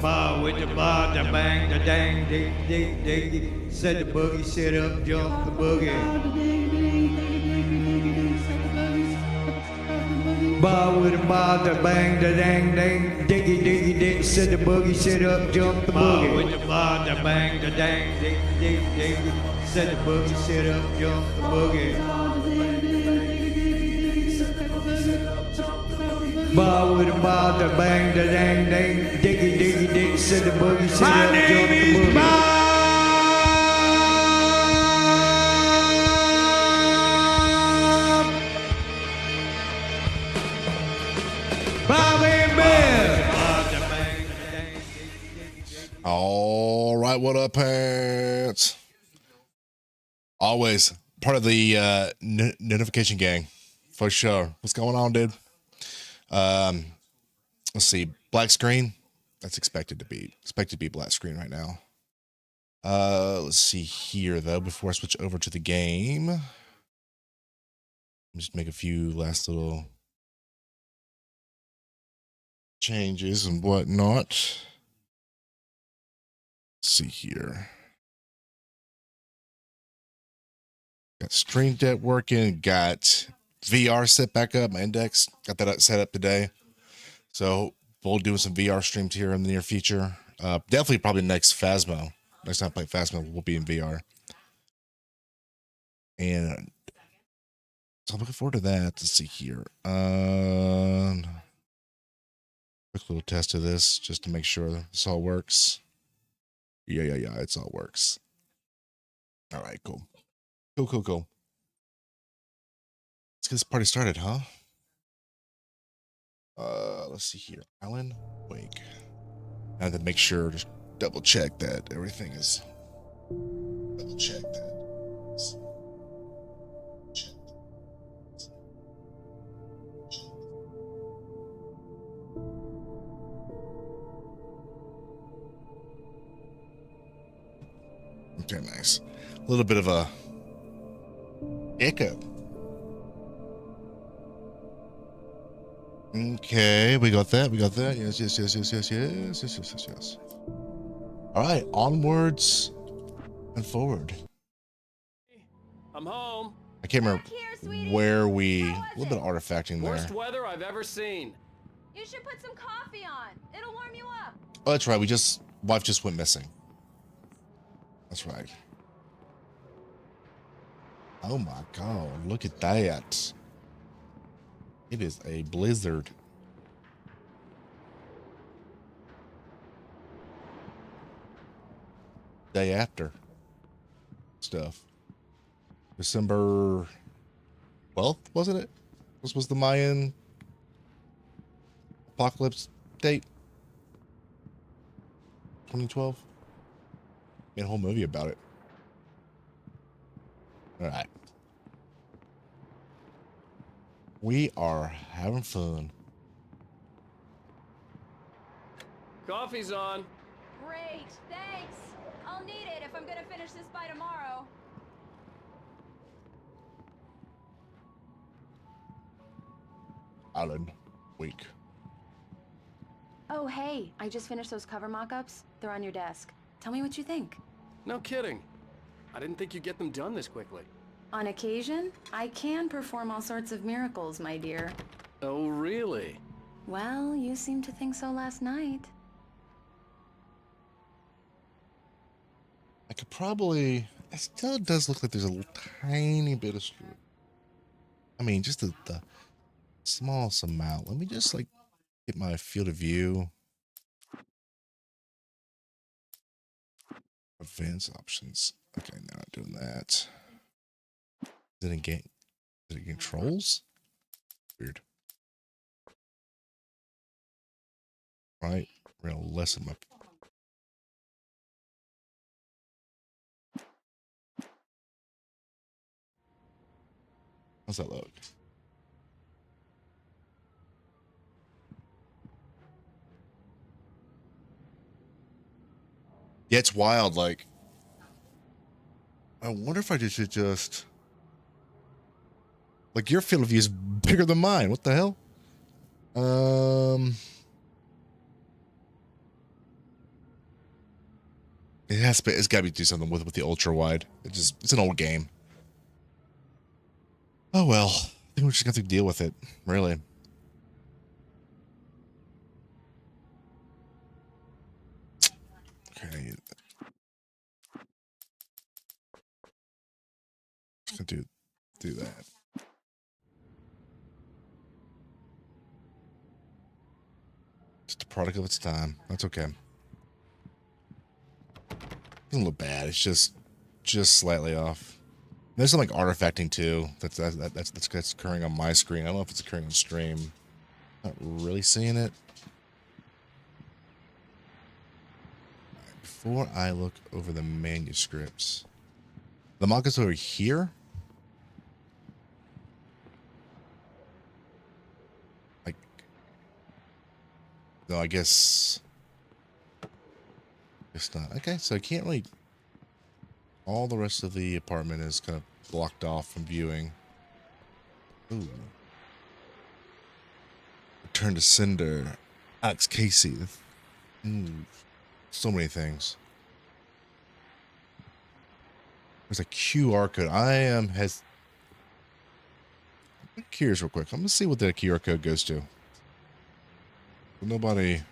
bar with the bar, the bang, the dang, dig, dig, dig. Set the boogie, sit up, jump the boogie. Bar with the bar, the bang, the dang, dang, diggy, diggy, dig. Set the boogie, sit up, jump the boogie. Bar with the bar, the bang, the dang, dig, dig, dig. Set the boogie, sit up, jump the boogie. Bar with a bar, the bang, the dang, dang, diggy, diggy, dig, set the boogie, sit up, jump the boogie. Bob and Bill. All right, what up, pants? Always part of the notification gang, for sure. What's going on, dude? Let's see, black screen. That's expected to be black screen right now. Let's see here though. Before I switch over to the game, just make a few last little changes and whatnot. Let's see here. Got Stream Deck working. Got VR set back up. My index got that set up today. So we'll do some VR streams here in the near future. Definitely probably next Phasmo. Next time I play Phasmo, we'll be in VR. And so I'm looking forward to that. Let's see here. Quick little test of this just to make sure this all works. Yeah. It's all works. All right, cool. Cool. Let's get this party started, huh? Let's see here. Alan Wake. I have to make sure, just double check that everything is. Double check that. Okay, nice. A little bit of a echo. Okay, we got that. Yes. All right, onwards and forward. I'm home. I can't remember where we. A little bit of artifacting there. Worst weather I've ever seen. You should put some coffee on. It'll warm you up. Oh, that's right. Wife just went missing. That's right. Oh my God! Look at that. It is a blizzard. Day after stuff. December 12th, wasn't it? This was the Mayan apocalypse date. 2012. Made a whole movie about it. All right. We are having fun. Coffee's on. Great, thanks. I'll need it if I'm gonna finish this by tomorrow. Alan Wake. Oh, hey, I just finished those cover mock-ups. They're on your desk. Tell me what you think. No kidding. I didn't think you'd get them done this quickly. On occasion, I can perform all sorts of miracles, my dear. Oh, really? Well, you seemed to think so last night. I could probably. It still does look like there's a tiny bit of screw. I mean, just the smallest amount. Let me just like get my field of view. Advanced options. Okay, now not doing that. Is it in game? Is it in controls? Weird. Right. We're gonna lessen my. How's that look? Yeah, it's wild. Like, I wonder if I should just. Like, your field of view is bigger than mine. What the hell? It's got to be do something with the ultra wide. It's an old game. Oh well, I think we're just gonna have to deal with it. Really. Okay. Just gonna do that. Just a product of its time. That's okay. Doesn't look bad. It's just slightly off. There's some like artifacting too. That's occurring on my screen. I don't know if it's occurring on stream. Not really seeing it. Right, before I look over the manuscripts, the manga's over here. Like, no, I guess it's not. Okay, so I can't really. All the rest of the apartment is kind of blocked off from viewing. Ooh. Return to Cinder. Alex Casey. Ooh. So many things. There's a QR code. I'm curious real quick. I'm going to see what that QR code goes to. Nobody...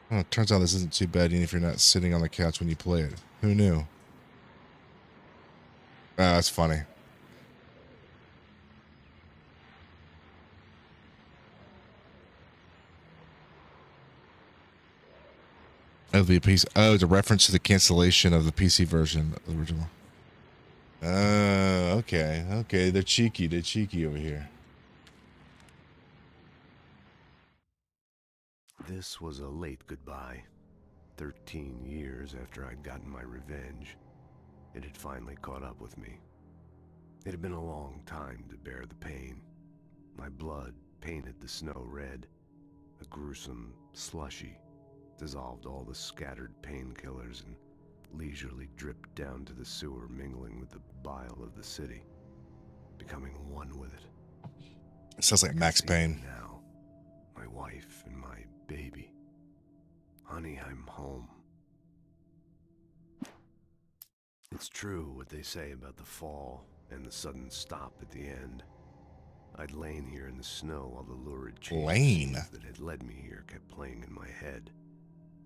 Oh, it turns out this isn't too bad even if you're not sitting on the couch when you play it. Who knew? Ah, that's funny. Of the PC. Oh, it's a reference to the cancellation of the PC version of the original. Okay. Okay, they're cheeky. They're cheeky over here. This was a late goodbye. 13 years after I'd gotten my revenge, it had finally caught up with me. It had been a long time to bear the pain. My blood painted the snow red. A gruesome slushy dissolved all the scattered painkillers and leisurely dripped down to the sewer, mingling with the bile of the city, becoming one with it. It sounds like Max Payne. Now, my wife and my baby. Honey, I'm home. It's true what they say about the fall and the sudden stop at the end. I'd lain here in the snow while the lurid change that had led me here kept playing in my head.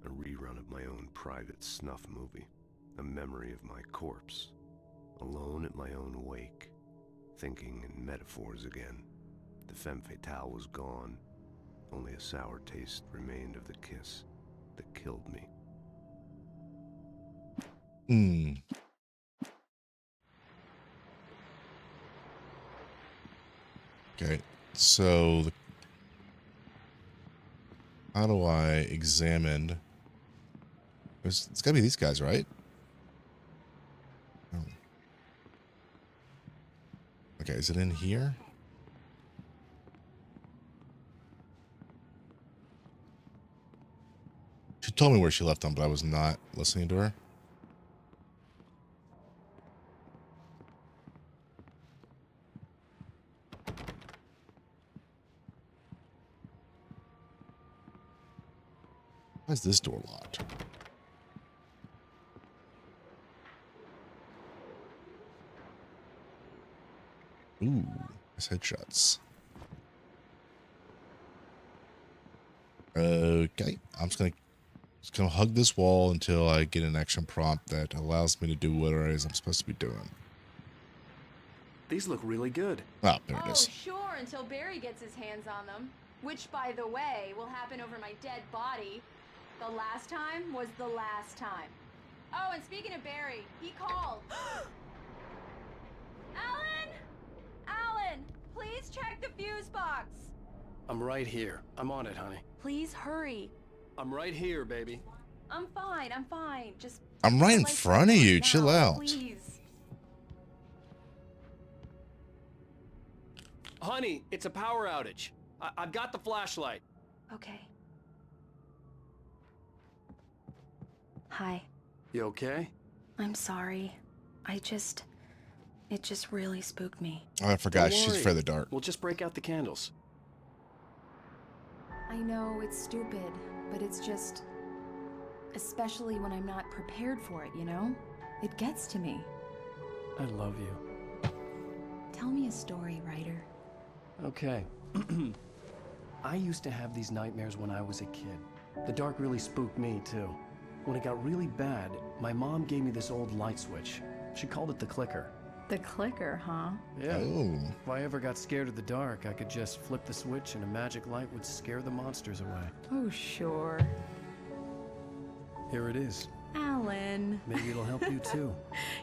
A rerun of my own private snuff movie. A memory of my corpse. Alone at my own wake. Thinking in metaphors again. The femme fatale was gone. Only a sour taste remained of the kiss that killed me. Okay, so how do I examine? It's gotta be these guys, right? Oh. Okay, is it in here? She told me where she left them, but I was not listening to her. Why is this door locked? Ooh, nice headshots. Okay, I'm just gonna hug this wall until I get an action prompt that allows me to do whatever it is I'm supposed to be doing. These look really good. Ah, there it Oh, is. sure, until Barry gets his hands on them. Which, by the way, will happen over my dead body. The last time was the last time. Oh, and speaking of Barry, he called. Alan! Alan, please check the fuse box. I'm right here. I'm on it, honey. Please hurry. I'm right here, baby. I'm fine, I'm fine. Just... I'm right in lights front of on you. now, Chill out. Please. Honey, it's a power outage. I've got the flashlight. Okay. Hi. You okay? I'm sorry. It just really spooked me. Oh, I forgot Don't she's worry. afraid of the dark. We'll just break out the candles. I know it's stupid, but it's just... especially when I'm not prepared for it, you know? It gets to me. I love you. Tell me a story, writer. Okay. I used to have these nightmares when I was a kid. The dark really spooked me, too. When it got really bad, my mom gave me this old light switch. She called it the clicker. The clicker, huh? Yeah. Oh. If I ever got scared of the dark, I could just flip the switch and a magic light would scare the monsters away. Oh, sure. Here it is. Alan. Maybe it'll help you, too.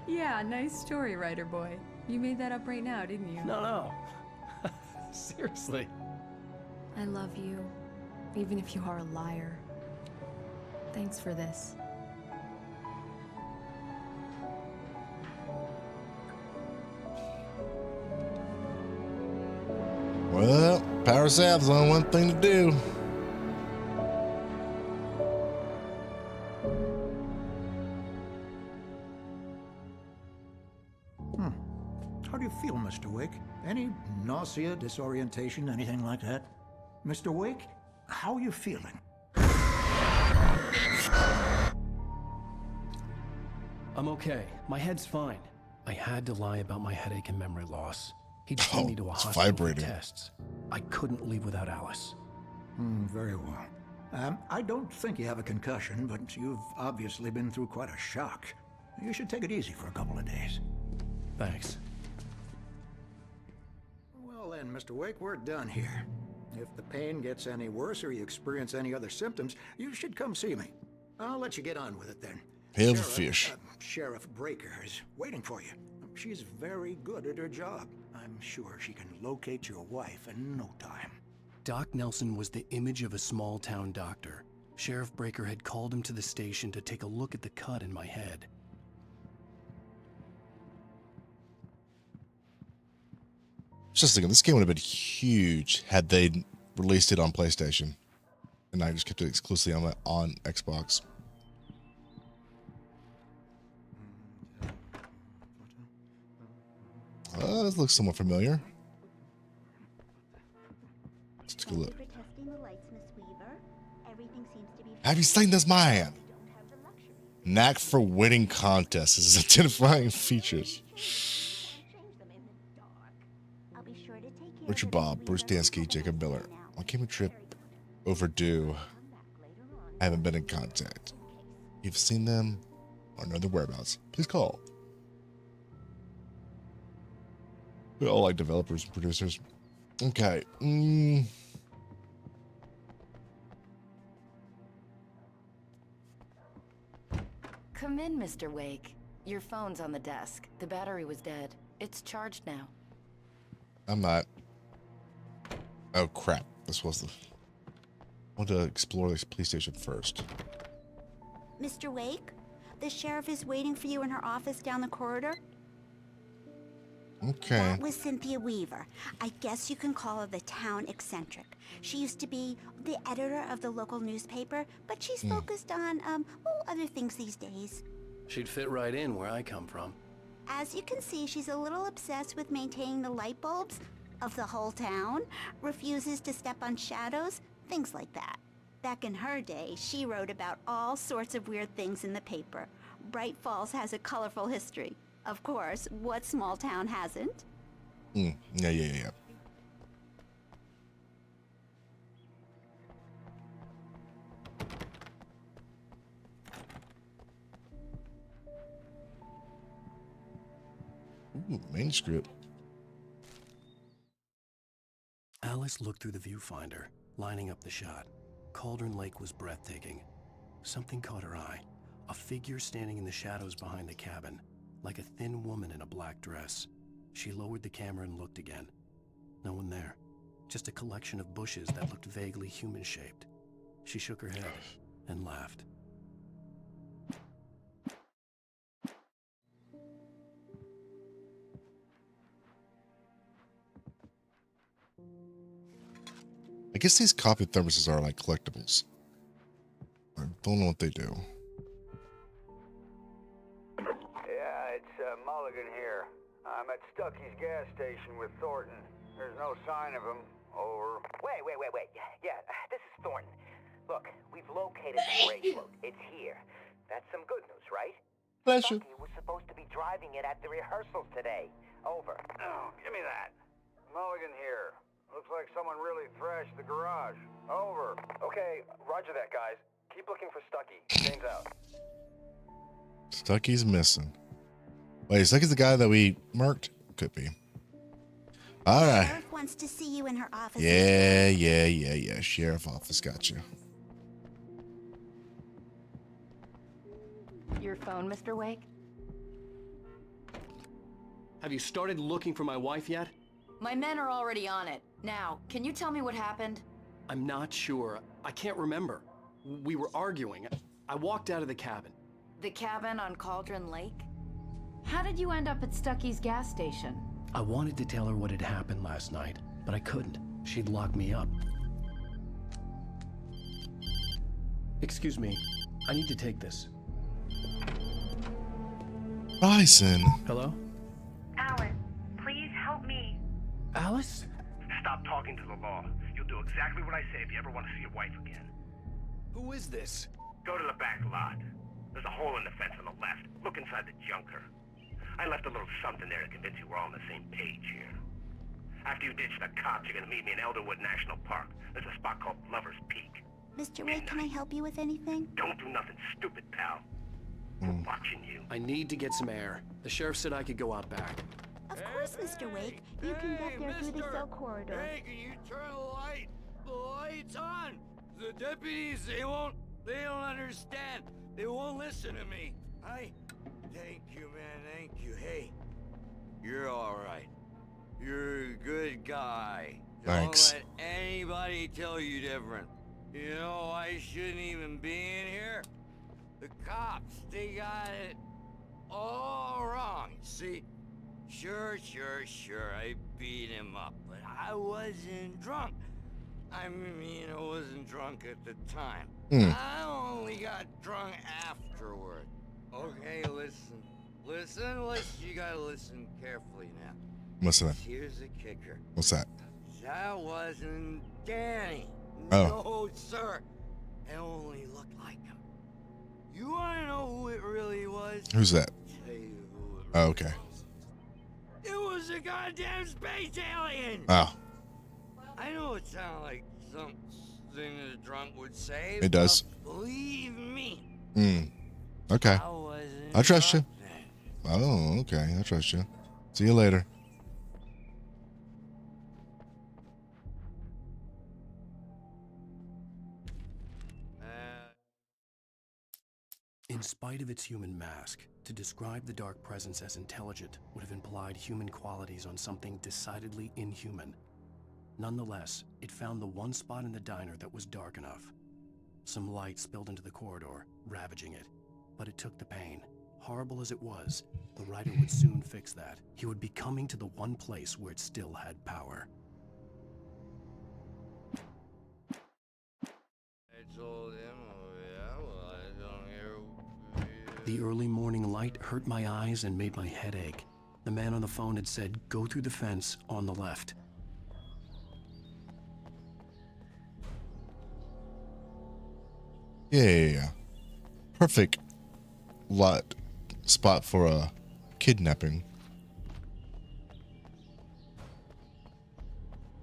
Yeah, nice story, writer boy. You made that up right now, didn't you? No. Seriously. I love you, even if you are a liar. Thanks for this. Well, Power Sav's only one thing to do. How do you feel, Mr. Wake? Any nausea, disorientation, anything like that? Mr. Wake, how are you feeling? I'm okay. My head's fine. I had to lie about my headache and memory loss. He'd sent me to a it's hospital vibrating. for tests. I couldn't leave without Alice. Very well. I don't think you have a concussion, but you've obviously been through quite a shock. You should take it easy for a couple of days. Thanks. Well then, Mr. Wake, we're done here. If the pain gets any worse or you experience any other symptoms, you should come see me. I'll let you get on with it then. Hail the fish. Sheriff Breaker is waiting for you. She's very good at her job. I'm sure she can locate your wife in no time. Doc Nelson was the image of a small-town doctor. Sheriff Breaker had called him to the station to take a look at the cut in my head. Just thinking, this game would have been huge had they released it on PlayStation, and I just kept it exclusively on Xbox. This looks somewhat familiar. Let's take a look. Thank you for testing the lights, Miss Weaver. Everything seems to be Have you seen this man? You don't have the luxury. Knack for winning contests is identifying features. Change them in the dark. I'll be sure to take care of Richard it, Bob, Miss Bruce Weaver. Dansky, Have a Jacob nice Miller. day now. On camera trip Very good. overdue. Come back later on. I haven't been in contact. If you've seen them or know their whereabouts, please call. We all like developers and producers. Okay. Come in, Mr. Wake. Your phone's on the desk. The battery was dead. It's charged now. I'm not. Oh crap! This was the. I want to explore this police station first. Mr. Wake, the sheriff is waiting for you in her office down the corridor. Okay. That was Cynthia Weaver. I guess you can call her the town eccentric. She used to be the editor of the local newspaper, but she's focused on, other things these days. She'd fit right in where I come from. As you can see, she's a little obsessed with maintaining the light bulbs of the whole town, refuses to step on shadows, things like that. Back in her day, she wrote about all sorts of weird things in the paper. Bright Falls has a colorful history. Of course, what small town hasn't? Yeah. Ooh, manuscript. Alice looked through the viewfinder, lining up the shot. Cauldron Lake was breathtaking. Something caught her eye. A figure standing in the shadows behind the cabin, like a thin woman in a black dress. She lowered the camera and looked again. No one there. Just a collection of bushes that looked vaguely human-shaped. She shook her head and laughed. I guess these copy thermoses are like collectibles. I don't know what they do. Yeah, it's Mulligan here. I'm at Stucky's gas station with Thornton. There's no sign of him. Over. Wait. Yeah, this is Thornton. Look, we've located the gray float. It's here. That's some good news, right? Bless you. Stucky was supposed to be driving it at the rehearsals today. Over. Oh, give me that. Mulligan here. Looks like someone really thrashed the garage. Over. Okay, roger that, guys. Keep looking for Stucky. Shane's out. Stucky's missing. Wait, Stucky's the guy that we marked? Could be. All right. Sheriff wants to see you in her office. Yeah. Sheriff office, got you. Your phone, Mr. Wake? Have you started looking for my wife yet? My men are already on it. Now, can you tell me what happened? I'm not sure. I can't remember. We were arguing. I walked out of the cabin. The cabin on Cauldron Lake? How did you end up at Stucky's gas station? I wanted to tell her what had happened last night, but I couldn't. She'd lock me up. Excuse me. I need to take this. Bryson. Hello? Alice, please help me. Alice? Stop talking to the law. You'll do exactly what I say if you ever want to see your wife again. Who is this? Go to the back lot. There's a hole in the fence on the left. Look inside the junker. I left a little something there to convince you we're all on the same page here. After you ditch the cops, you're gonna meet me in Elderwood National Park. There's a spot called Lover's Peak. Mr. Wake, can I help you with anything? Don't do nothing stupid, pal. We're watching you. I need to get some air. The sheriff said I could go out back. Of course, Mr. Wake. You can get there through the cell corridor. Hey, can you turn the light? The light's on. The deputies, they don't understand. They won't listen to me. Thank you, man, thank you. Hey, you're all right. You're a good guy. Thanks. Don't let anybody tell you different. You know, I shouldn't even be in here. The cops, they got it all wrong. See, sure, I beat him up, but I wasn't drunk. I mean, I wasn't drunk at the time. I only got drunk afterward. Okay, listen, you gotta listen carefully now. What's that? Here's the kicker. What's that? That wasn't Danny. Oh. No, sir. It only looked like him. You wanna know who it really was? Who's that? Tell you who it Oh, really okay. was. It was a goddamn space alien! Oh, I know it sounds like something a drunk would say. It does. But believe me. okay. I trust you. Then. Oh, okay. I trust you. See you later. In spite of its human mask, to describe the dark presence as intelligent would have implied human qualities on something decidedly inhuman. Nonetheless, it found the one spot in the diner that was dark enough. Some light spilled into the corridor, ravaging it. But it took the pain. Horrible as it was, the writer would soon fix that. He would be coming to the one place where it still had power. I told him, well, I don't hear. The early morning light hurt my eyes and made my head ache. The man on the phone had said, "Go through the fence on the left." Yeah. Perfect spot for a kidnapping.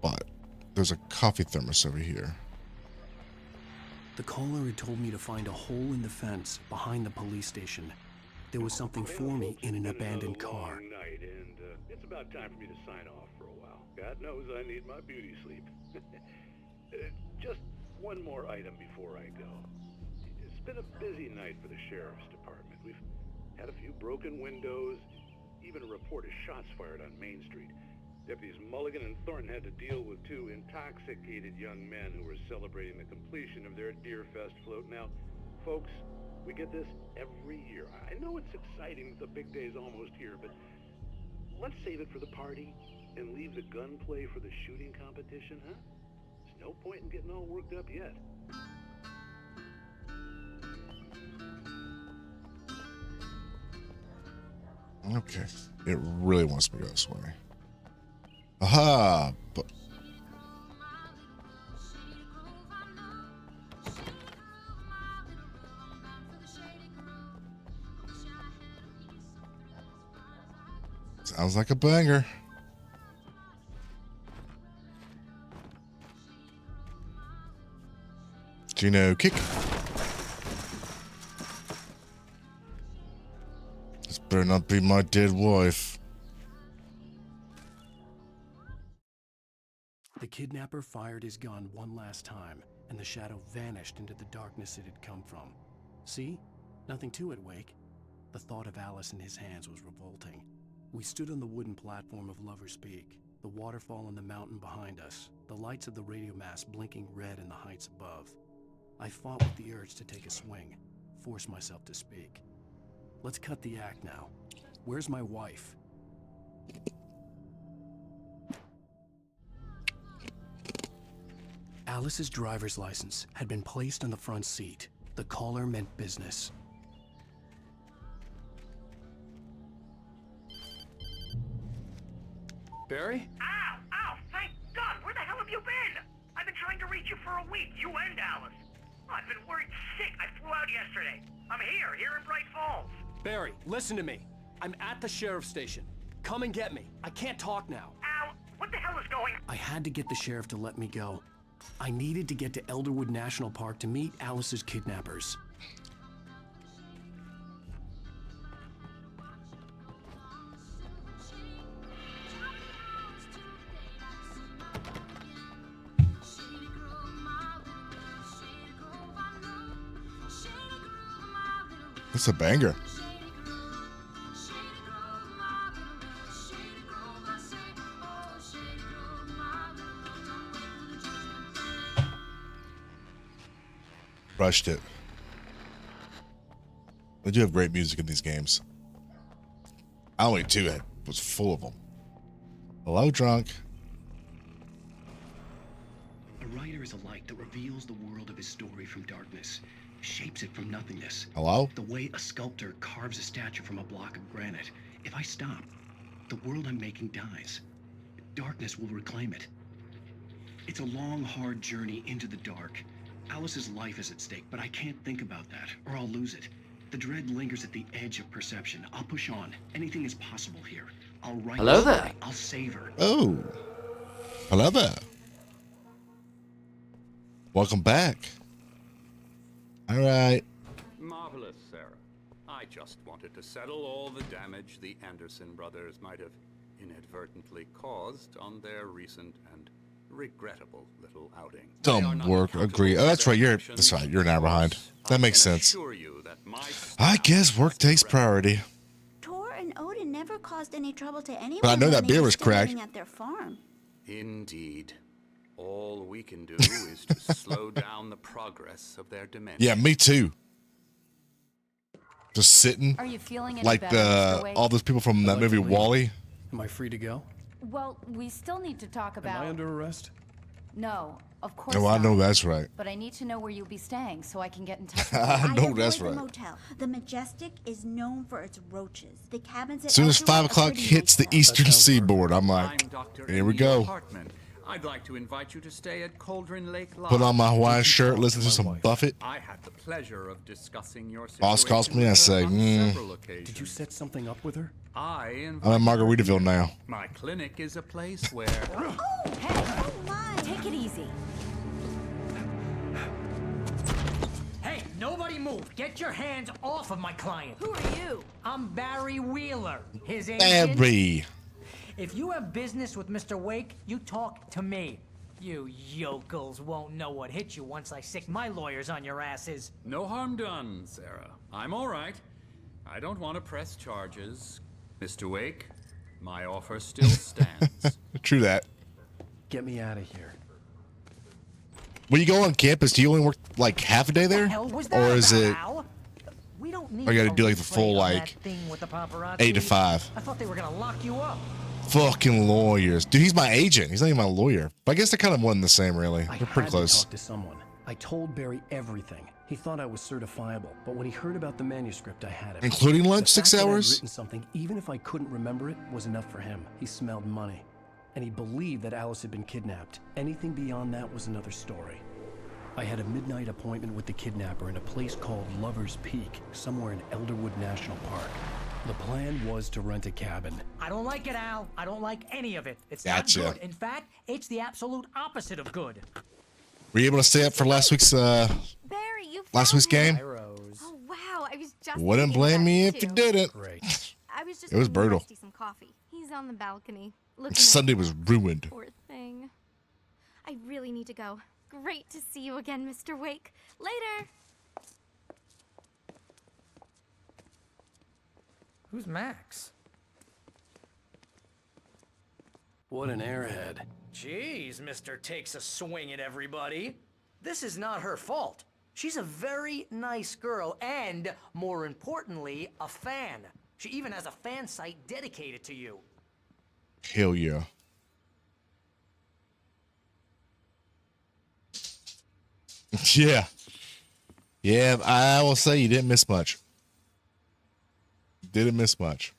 But there's a coffee thermos over here. The caller had told me to find a hole in the fence behind the police station. There was something for me in an abandoned car. Night, and it's about time for me to sign off for a while. God knows I need my beauty sleep. Just one more item before I go. It's been a busy night for the sheriff's department. We've had a few broken windows, even a report of shots fired on Main Street. Deputies Mulligan and Thornton had to deal with two intoxicated young men who were celebrating the completion of their Deer Fest float. Now, folks, we get this every year. I know it's exciting that the big day's almost here, but let's save it for the party and leave the gunplay for the shooting competition, huh? There's no point in getting all worked up yet. Okay. It really wants me to go this way. Aha! But Sounds like a banger. Gino kick. This better not be my dead wife. The kidnapper fired his gun one last time, and the shadow vanished into the darkness it had come from. See? Nothing to it, Wake. The thought of Alice in his hands was revolting. We stood on the wooden platform of Lover's Peak, the waterfall on the mountain behind us, the lights of the radio mast blinking red in the heights above. I fought with the urge to take a swing, force myself to speak. Let's cut the act now. Where's my wife? Alice's driver's license had been placed on the front seat. The caller meant business. Barry? Ow! Ow! Thank God! Where the hell have you been? I've been trying to reach you for a week, you and Alice. I've been worried sick. I flew out yesterday. I'm here in Bright Falls. Barry, listen to me. I'm at the sheriff's station. Come and get me. I can't talk now. Ow! What the hell is going on? I had to get the sheriff to let me go. I needed to get to Elderwood National Park to meet Alice's kidnappers. It's a banger. Rushed it. They do have great music in these games. I only two had was full of them. Hello, drunk. A writer is a light that reveals the world of his story from darkness, shapes it from nothingness. Hello? The way a sculptor carves a statue from a block of granite. If I stop, the world I'm making dies. Darkness will reclaim it. It's a long, hard journey into the dark. Alice's life is at stake, but I can't think about that, or I'll lose it. The dread lingers at the edge of perception. I'll push on. Anything is possible here. I'll write. Hello there. I'll save her. Oh. Hello there. Welcome back. All right. Marvelous, Sarah. I just wanted to settle all the damage the Anderson brothers might have inadvertently caused on their recent and regrettable little outing. Dumb work. Agree. Oh, that's right. That's right. You're an hour behind. That makes sense. I guess work takes priority. Tor and Odin never caused any trouble to anyone. But I know that when they beer were was still cracked. living at their farm. Indeed. All we can do is to slow down the progress of their dementia. Yeah, me too. Just sitting. Are you feeling any like better, Mr. Wake? all those people from that movie Wall-E. Am I free to go? Well, we still need to talk about... Am I under arrest? No, of course Oh, I not. know that's right. But I need to know where you'll be staying so I can get in touch with you. I know avoid that's the right. motel. The Majestic is known for its roaches. The cabins at As soon as Elderwood 5 are o'clock pretty hits the nice eastern seaboard, I'm like, here we go. I'd like to invite you to stay at Cauldron Lake Lodge. Put on my Hawaiian shirt, listen to some Buffett. I had the pleasure of discussing your Boss calls me, I say, Did you set something up with her? I'm in Margaritaville now. My clinic is a place where... Oh, hey! Take it easy. Hey, nobody move. Get your hands off of my client. Who are you? I'm Barry Wheeler, his agent. Barry. If you have business with Mr. Wake, you talk to me. You yokels won't know what hit you once I sick my lawyers on your asses. No harm done, Sarah. I'm all right. I don't want to press charges. Mr. Wake, my offer still stands. True that. Get me out of here. When you go on campus, do you only work like half a day there? Or is it... We don't need Or you gotta to do like the play full on that like thing with the paparazzi. 8 to 5. I thought they were gonna lock you up. Fucking lawyers. Dude, he's my agent. He's not even my lawyer. But I guess they're kind of one and the same, really. They're pretty I close. had to talk to someone. I told Barry everything. He thought I was certifiable, but when he heard about the manuscript, I had it. Including lunch, The fact 6 that I'd hours? written something, even if I couldn't remember it, was enough for him. He smelled money, and he believed that Alice had been kidnapped. Anything beyond that was another story. I had a midnight appointment with the kidnapper in a place called Lover's Peak, somewhere in Elderwood National Park. The plan was to rent a cabin. I don't like it, Al. I don't like any of it. It's Gotcha. not good. In fact, it's the absolute opposite of good. Were you able to stay up for last week's Barry, you game? Oh wow, I was just Wouldn't thinking blame about me you if you too. didn't. Great. I was just It was bringing brutal. Rusty some coffee. He's on the balcony. Looking Sunday at was ruined. Poor thing. I really need to go. Great to see you again, Mr. Wake. Later. Who's Max? What an airhead. Jeez, Mr. Takes a swing at everybody. This is not her fault. She's a very nice girl and, more importantly, a fan. She even has a fan site dedicated to you. Hell yeah. Yeah. Yeah, I will say you didn't miss much. Didn't miss much.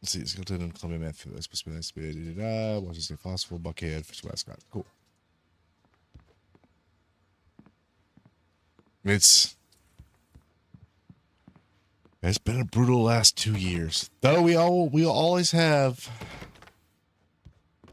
Let's see, it's going to Columbia Matthew. It's supposed to be nice. Watch this thing possible. Buckhead for Scott. Cool. It's been a brutal last 2 years. Though we always have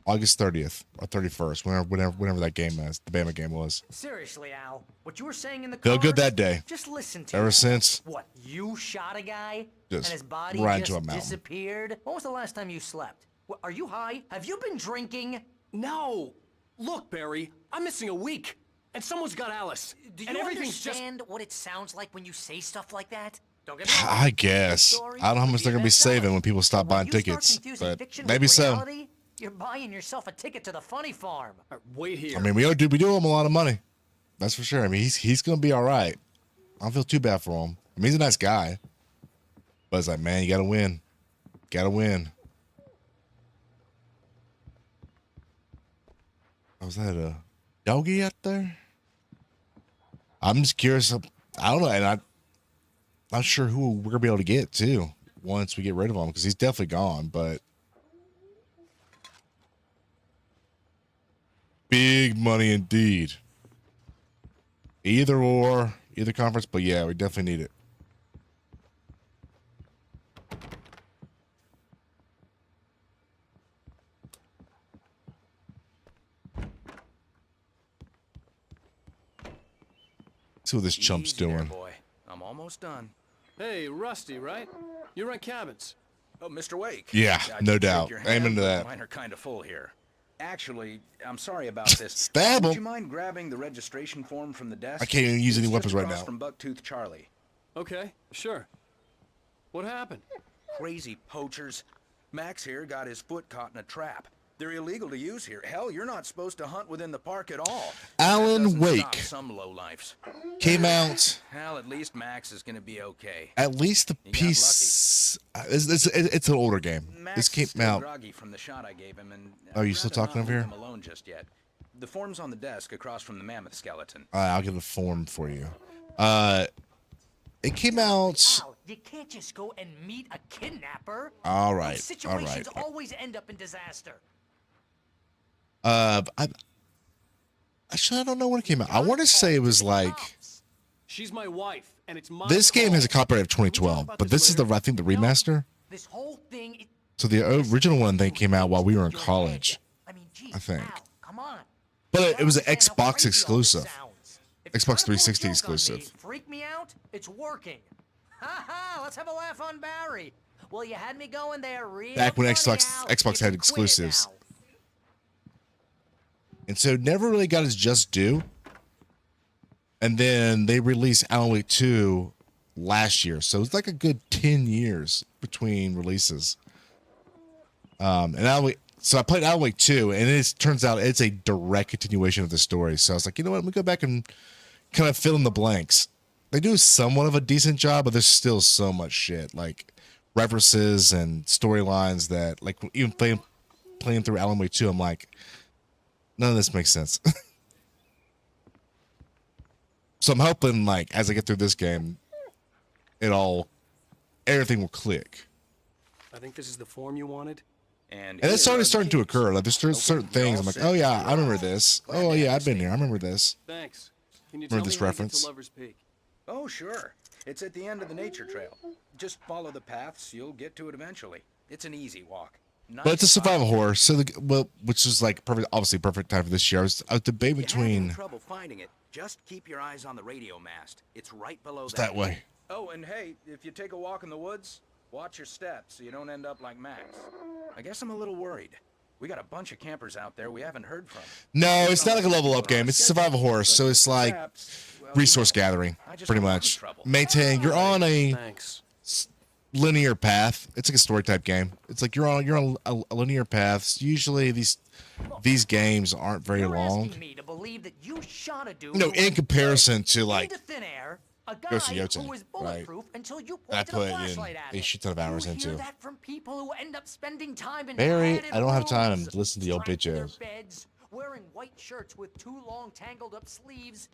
August 30th or 31st, whenever that game is, the Bama game was. Seriously, Al, what you were saying in the Felt good cars, that day. Just listen to Ever me. since. What, you shot a guy Just and his body right just into a mountain. disappeared? When was the last time you slept? What, are you high? Have you been drinking? No! Look, Barry, I'm missing a week. And someone's got Alice. Do and you everything's understand what it sounds like when you say stuff like that? Don't get me wrong. I guess. I don't know how much they're going to be saving when people stop buying tickets, but maybe so. Reality, you're buying yourself a ticket to the funny farm. Wait here. I mean, we owe him a lot of money. That's for sure. I mean, he's going to be all right. I don't feel too bad for him. I mean, he's a nice guy. But it's like, man, you got to win. Got to win. Was that a doggy out there? I'm just curious. I don't know. And I'm not sure who we're going to be able to get, too, once we get rid of him, because he's definitely gone. But big money indeed. Either conference, but yeah, we definitely need it. See what this chump's Easy there, doing. boy. I'm almost done. Hey, Rusty, right? You rent cabins. Oh, Mr. Wake. Yeah, I no did shake doubt. your Aim hand, into but that. Mine are kind of full here. Actually, I'm sorry about this. Stab Would him. you mind grabbing the registration form from the desk? I can't even use any It's weapons just right across now. From Bucktooth Charlie. Okay, sure. What happened? Crazy poachers. Max here got his foot caught in a trap. They're illegal to use here. Hell, you're not supposed to hunt within the park at all. Alan That doesn't Wake stop some lowlifes. came out. Hell, at least Max is gonna be okay. At least the He got piece. It's an older game. Max This is came still out. groggy from the shot I gave him, and Oh, you I'd still rather talking not over leave here? him alone just yet. The form's on the desk across from the mammoth skeleton. All right, I'll get the form for you. It came out. Al, you can't just go and meet a kidnapper. All right, Those situations all right. always end up in disaster. Actually, I don't know when it came out. I want to say it was like. She's my wife, and it's my This game call. has a copyright of 2012, but this is the I think the remaster. This whole thing. So the original one thing came out while we were in college, I think. Come on. But it was an Xbox exclusive, Xbox 360 exclusive. Freak me out? It's working. Ha ha! Let's have a laugh on Barry. Well, you had me going there real Back when funny, Xbox Al. had You can quit it exclusives. now. And so never really got his just due. And then they released Alan Wake 2 last year. So it's like a good 10 years between releases. And Alan Wake, so I played Alan Wake 2, and it turns out it's a direct continuation of the story. So I was like, you know what? Let me go back and kind of fill in the blanks. They do somewhat of a decent job, but there's still so much shit. Like references and storylines that, like, even playing through Alan Wake 2, I'm like, none of this makes sense. So I'm hoping, like, as I get through this game, everything will click. I think this is the form you wanted. And And it's already starting to occur. Like, there's certain things I'm like, oh yeah, I remember this. Oh yeah, I've been here. I remember this. Thanks. Can you Remember tell me this how to get reference? to Lover's Peak? Oh, sure. It's at the end of the nature trail. Just follow the paths, you'll get to it eventually. It's an easy walk. But it's a Nice survival spot. horror, so well, which is like perfect, obviously perfect time for this year. I was debating If you're having between trouble finding it, just keep your eyes on the radio mast. It's right below it's that way. Oh, and hey, if you take a walk in the woods, watch your steps so you don't end up like Max. I guess I'm a little worried. We got a bunch of campers out there we haven't heard from. No, it's not like a level up game. It's a survival horror, so it's like resource gathering, pretty much. Maintain. You're on a linear path. It's like a story type game. It's like you're on a linear path. Usually these games aren't very long. Me to believe that you shot a dude No, who in went comparison to like into thin air, a guy Ghost of who Yoten, was right? bulletproof until you I pointed a put in flashlight at a him. shit ton of hours You into. hear that from people who end up spending time in Barry, padded I don't have time rooms, to listen to the old strapped to their bitches. beds, wearing white shirts with too long tangled up sleeves,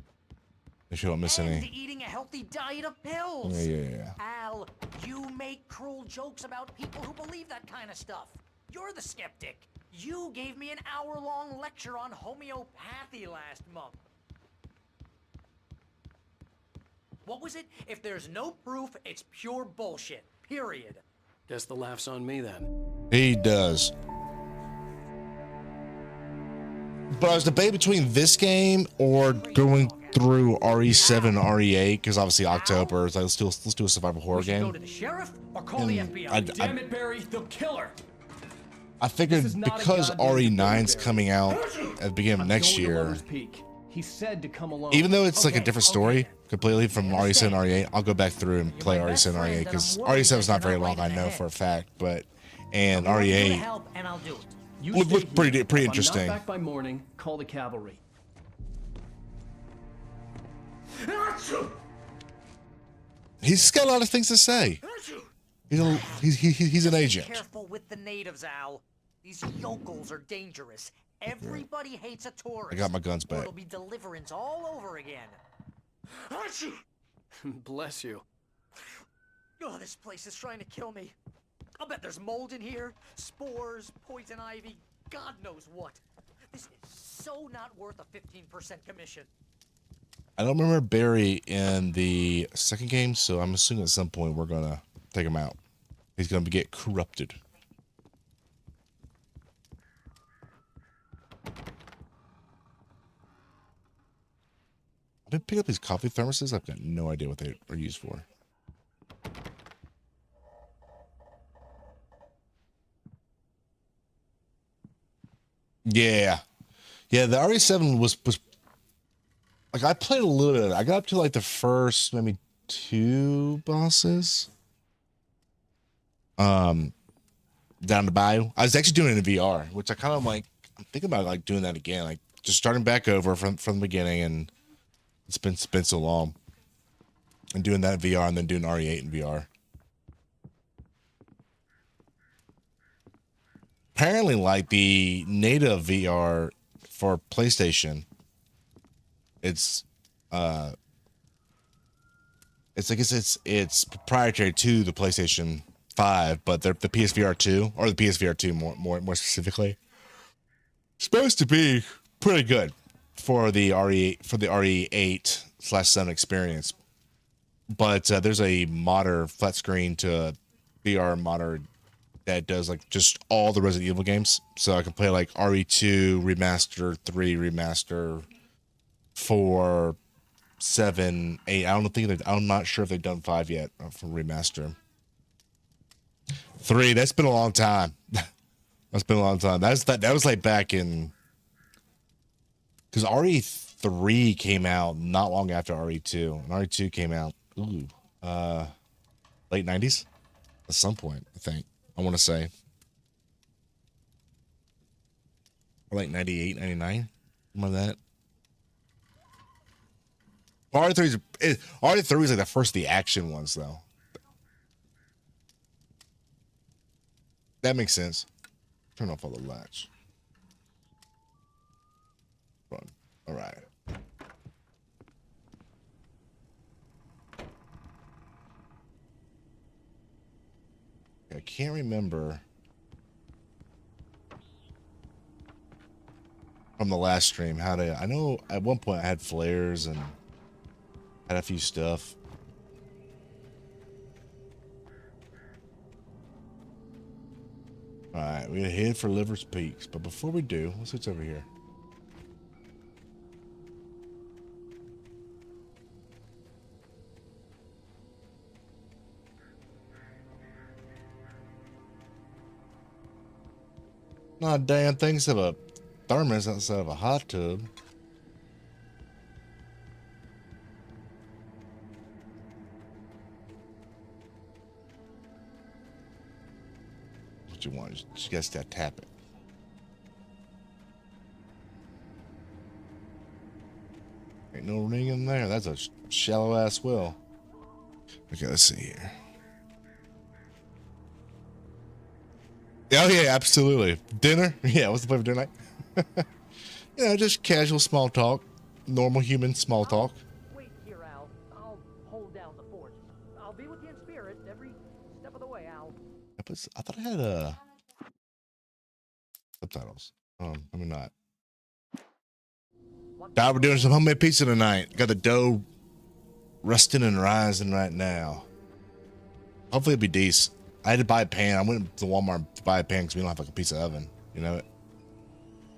If you don't miss and any. eating a healthy diet of pills. Yeah. Al, you make cruel jokes about people who believe that kind of stuff. You're the skeptic. You gave me an hour-long lecture on homeopathy last month. What was it? If there's no proof, it's pure bullshit. Period. Guess the laugh's on me then. He does. But I was debating between this game or going through RE7 and RE8 because obviously October is like let's do a survival horror Go game. to the sheriff or call the FBI. Damn it, Barry, they'll kill her. I figured This is not a because goddamn RE9's debate, coming out at the beginning of I'm next going to year, Lover's Peak. He said to come alone. even though it's like a Okay, different story completely from RE7 and RE8, I'll go back through and play RE7 and RE8 because RE7 is not very long, I know for a fact, but and RE8 help and I'll do it. You look stay pretty here. pretty If I'm interesting. not back by morning, call the cavalry. He's got a lot of things to say. He's an agent. Careful with the natives, Al. These yokels are dangerous. Everybody hates a tourist. I got my guns Or back. it'll be deliverance all over again. Bless you. Oh, this place is trying to kill me. I'll bet there's mold in here, spores, poison ivy, God knows what. This is so not worth a 15% commission. I don't remember Barry in the second game, so I'm assuming at some point we're gonna take him out. He's gonna get corrupted. I've been picking up these coffee thermoses. I've got no idea what they are used for. Yeah, the RE7 was like I played a little bit of it. I got up to like the first maybe 2 bosses. Down the bayou. I was actually doing it in VR, which I kind of like. I'm thinking about like doing that again, like just starting back over from the beginning. And it's been so long. And doing that in VR and then doing RE8 in VR. Apparently, like the native VR for PlayStation, it's proprietary to the PlayStation 5, but the PSVR 2 or the PSVR 2 more specifically, supposed to be pretty good for the RE8/7 experience. But there's a modder flat screen to VR modder that does like just all the Resident Evil games, so I can play like RE2 remaster, 3 remaster, 4, 7, 8. I'm not sure if they've done 5 yet for remaster. 3, that's been a long time. That's been a long time. That was like back in, because RE3 came out not long after RE2, and RE2 came out late 90s at some point, I think. I want to say like 98, 99, something like that. RE3 is like the first of the action ones, though. That makes sense. Turn off all the latch. Run. All right. I can't remember from the last stream how to. I know at one point I had flares and Had a few stuff. Alright, we're gonna head for Liver's Peaks, but before we do, let's see what's over here. Not a damn thing except a thermos outside of a hot tub. What you want? Just gotta tap it. Ain't no ring in there. That's a shallow ass well. Okay, let's see here. Oh yeah, absolutely. Dinner? Yeah, what's the plan for dinner night? You know, just casual small talk. Normal human small talk. Wait here, Al. I'll hold down the fort. I'll be with you in spirit every step of the way, Al. I thought I had subtitles. I mean not. We're doing some homemade pizza tonight. Got the dough rusting and rising right now. Hopefully it'll be decent. I had to buy a pan. I went to Walmart to buy a pan because we don't have like a pizza oven, you know.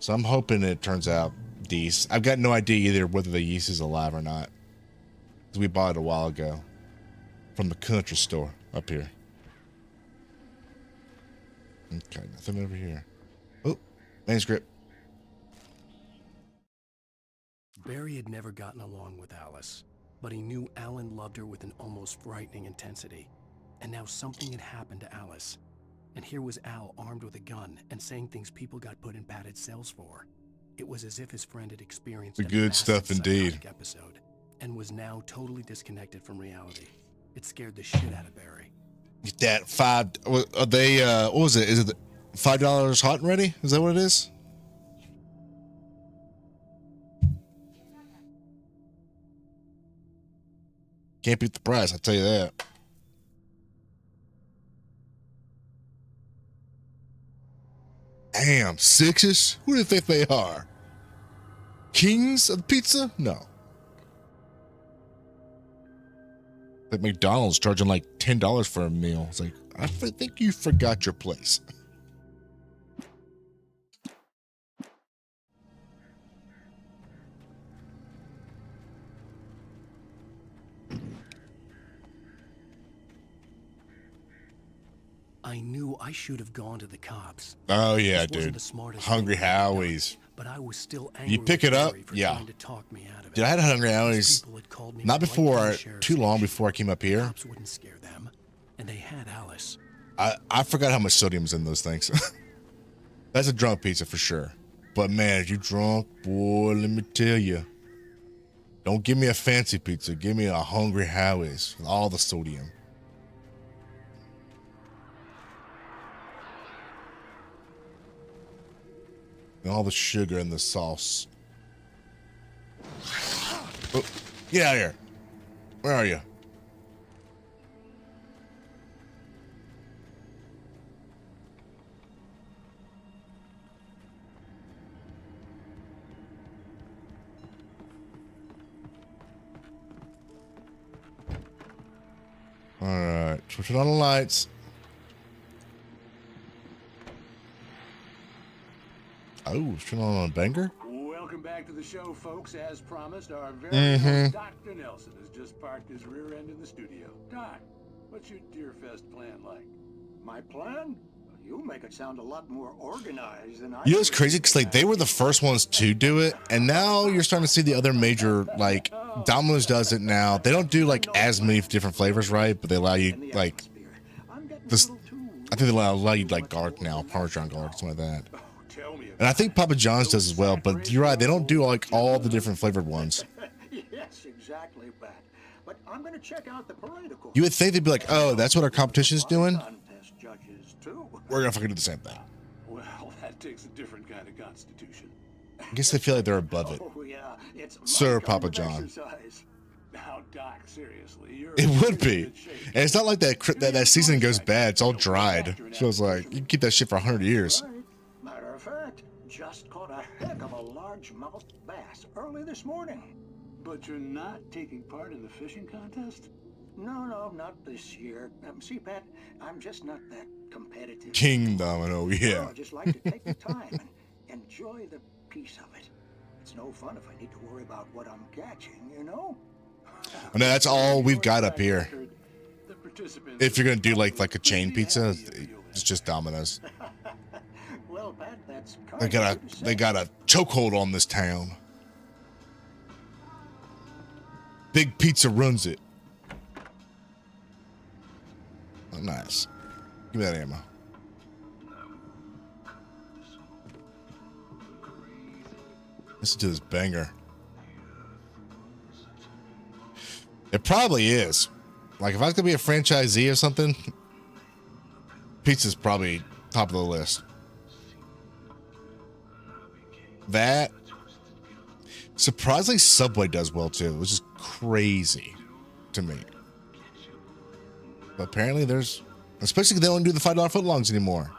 So I'm hoping it turns out decent. I've got no idea either whether the yeast is alive or not, because we bought it a while ago from the country store up here. Okay, nothing over here. Oh, manuscript. Barry had never gotten along with Alice, but he knew Alan loved her with an almost frightening intensity. And now something had happened to Alice. And here was Al armed with a gun and saying things people got put in padded cells for. It was as if his friend had experienced The a good massive stuff indeed. psychotic episode and was now totally disconnected from reality. It scared the shit out of Barry. Get that are they what was it? Is it $5 hot and ready? Is that what it is? Can't beat the price, I'll tell you that. Damn, sixes? Who do you think they are? Kings of pizza? No. Like McDonald's charging like $10 for a meal. It's like, I think you forgot your place. I knew I should have gone to the cops. Oh yeah, This wasn't dude. the smartest Hungry thing I had done, Howies. But I was still angry. You pick it with up? Barry for Yeah. trying to talk me out of it. Dude, I had Hungry These Howies people had called me not right from before, the sheriff's too long station. before I came up here. Cops wouldn't scare them, and they had Alice. I forgot how much sodium's in those things. That's a drunk pizza for sure. But man, if you drunk, boy, let me tell you. Don't give me a fancy pizza. Give me a Hungry Howies with all the sodium. And all the sugar in the sauce. Oh, get out of here. Where are you? All right, switching on the lights. Oh, turn on a banger. Welcome back to the show, folks. As promised, our very Mhm. own Dr. Nelson has just parked his rear end in the studio. Doc, what's your Deerfest plan like? My plan? You make it sound a lot more organized than I. You know what's crazy? Because like they were the first ones to do it, and now you're starting to see the other major, like Domino's does it now. They don't do like as many different flavors, right? But they allow you like this. I think they allow you like garlic now, Parmesan garlic, something like that. And I think Papa John's does as well. But you're right, they don't do like all the different flavored ones. Yes, exactly, Pat. But I'm going to check out the parade, of course. You would think they'd be like, oh, that's what our competition's doing. Contest judges too. We're gonna fucking do the same thing. Well, that takes a different kind of constitution. I guess they feel like they're above it. Oh yeah, it's Sir my Papa kind of John. exercise. Now, Doc, seriously, you're It would be. And it's not like that season goes bad. It's all dried. So it's like, you can keep that shit for 100 years. Matter of fact, just caught a heck of a largemouth bass early this morning. But you're not taking part in the fishing contest? No, not this year. See, Pat, I'm just not that competitive. King Domino, yeah. No, I just like to take the time and enjoy the piece of it. It's no fun if I need to worry about what I'm catching, you know? And that's all we've got up here. If you're gonna do like a chain pizza, it's just Domino's. Well, Pat, that's They got a chokehold on this town. Big Pizza runs it. Oh, nice. Give me that ammo. Listen to this banger. It probably is. Like, if I was gonna be a franchisee or something, pizza's probably top of the list. That, surprisingly, Subway does well too, which is crazy to me. But apparently there's, especially they don't do the $5 footlongs anymore.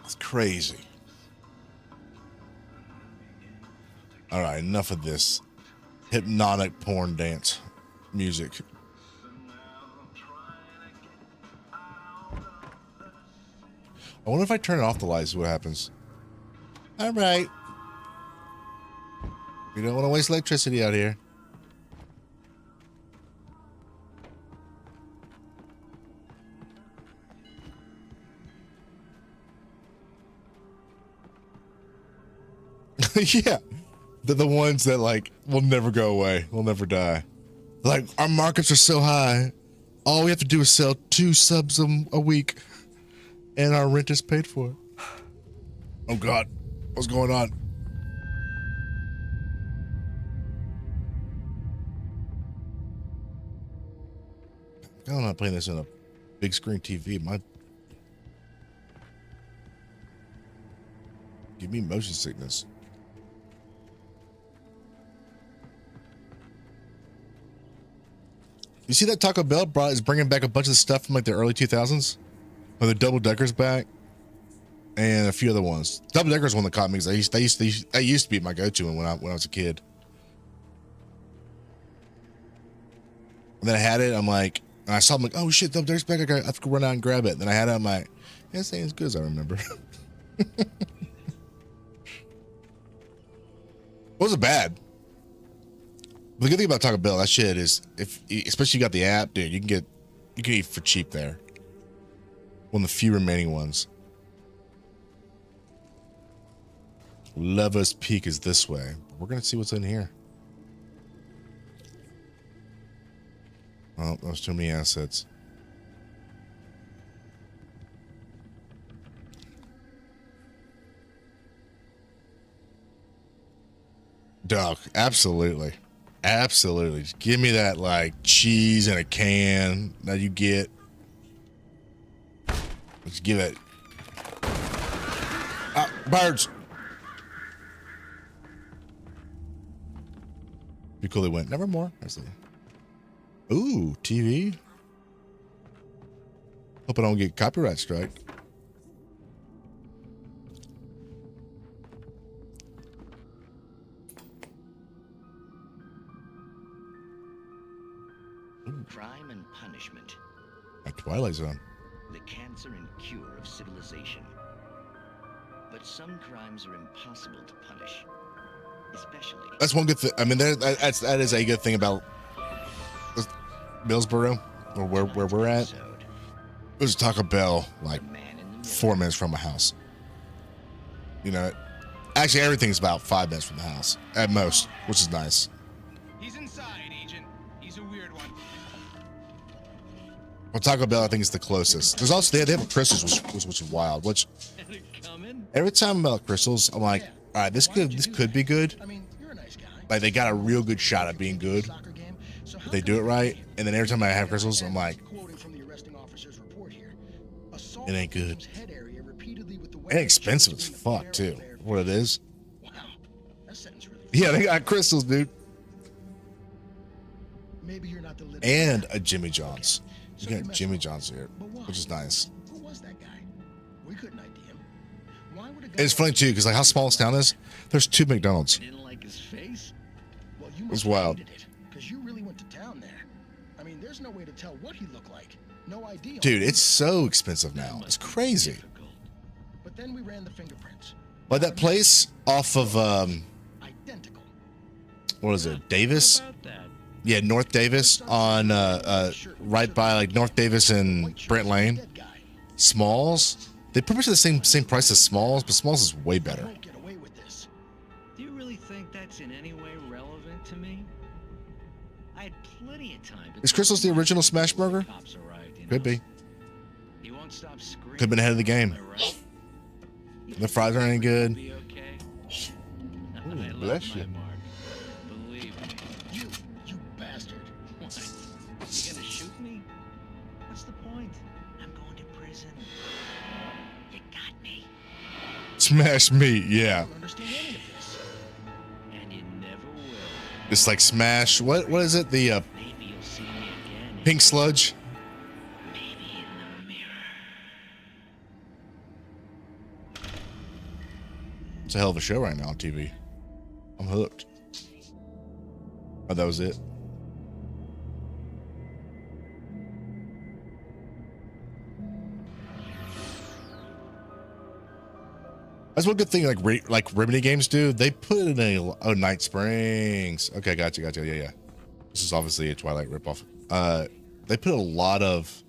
It's crazy. All right, enough of this hypnotic porn dance music. I wonder if I turn off the lights, what happens? All right. We don't want to waste electricity out here. Yeah. They're the ones that like will never go away. Will never die. Like, our markets are so high. All we have to do is sell 2 subs a week. And our rent is paid for. Oh God. What's going on? I'm not playing this on a big screen TV. Give me motion sickness. You see that Taco Bell is bringing back a bunch of stuff from like the early 2000s? Or the Double Decker's back? And a few other ones. Double Decker's one that caught me because that used to be my go-to when I was a kid. And then I had it, I'm like, and I saw them like, oh shit, Double Decker's back, I have to run out and grab it. And then I had it, I'm like, yeah, this ain't as good as I remember. Wasn't bad. The good thing about Taco Bell, that shit is, especially you got the app, dude, you can eat for cheap there. One of the few remaining ones. Lover's Peak is this way. We're gonna see what's in here. Oh, there's too many assets. Dog, absolutely. Absolutely. Just give me that like cheese in a can that you get. Let's give it. Ah, birds. Be cool they went. Nevermore. Ooh, TV. Hope I don't get copyright strike. Crime and punishment. A Twilight Zone. The cancer and cure of civilization. But some crimes are impossible to punish. Especially. That's one good thing. I mean, that is a good thing about Millsboro, or where we're at. There's a Taco Bell like 4 minutes from my house. You know, actually everything's about 5 minutes from the house at most, which is nice. He's inside, Agent. He's a weird one. Well, Taco Bell, I think, is the closest. There's also they have a Crystals, which is wild. Which every time I'm at Crystals, I'm like, all right, this could be good. Like they got a real good shot at being good if they do it right. And then every time I have Crystals, I'm like, it ain't good. And expensive as fuck too. What it is? Yeah, they got Crystals, dude. And a Jimmy John's. You got Jimmy John's here, which is nice. And it's funny too, because like how small this town is, there's 2 McDonald's. Didn't like his face? Well, you It's must wild. hated it, because you really went to town there. I mean, there's no way to tell what he looked like. No idea. Dude, it's so expensive now. It's crazy. But then we ran the fingerprints. Like that place off of Identical. what is it? Davis? Yeah, North Davis on right by like North Davis and Brent Lane. Smalls. They pretty much the same price as Smalls, but Smalls is way better. Do you really think that's in any way relevant to me? I had plenty of time. Is Crystal's the original Smash Burger? Could be. He won't stop screaming. Could have been ahead of the game. The fries aren't any good. Ooh, bless you. Believe me. You bastard. What? You gonna shoot me? What's the point? I'm going to prison. You got me. Smash meat, yeah. I don't understand any of this. And you never will. It's like Smash. What is it? The pink sludge. It's a hell of a show right now on TV. I'm hooked. Oh, that was it. That's one good thing like Remedy games do. They put in Night Springs. Okay, gotcha. Yeah. This is obviously a Twilight ripoff. They put a lot of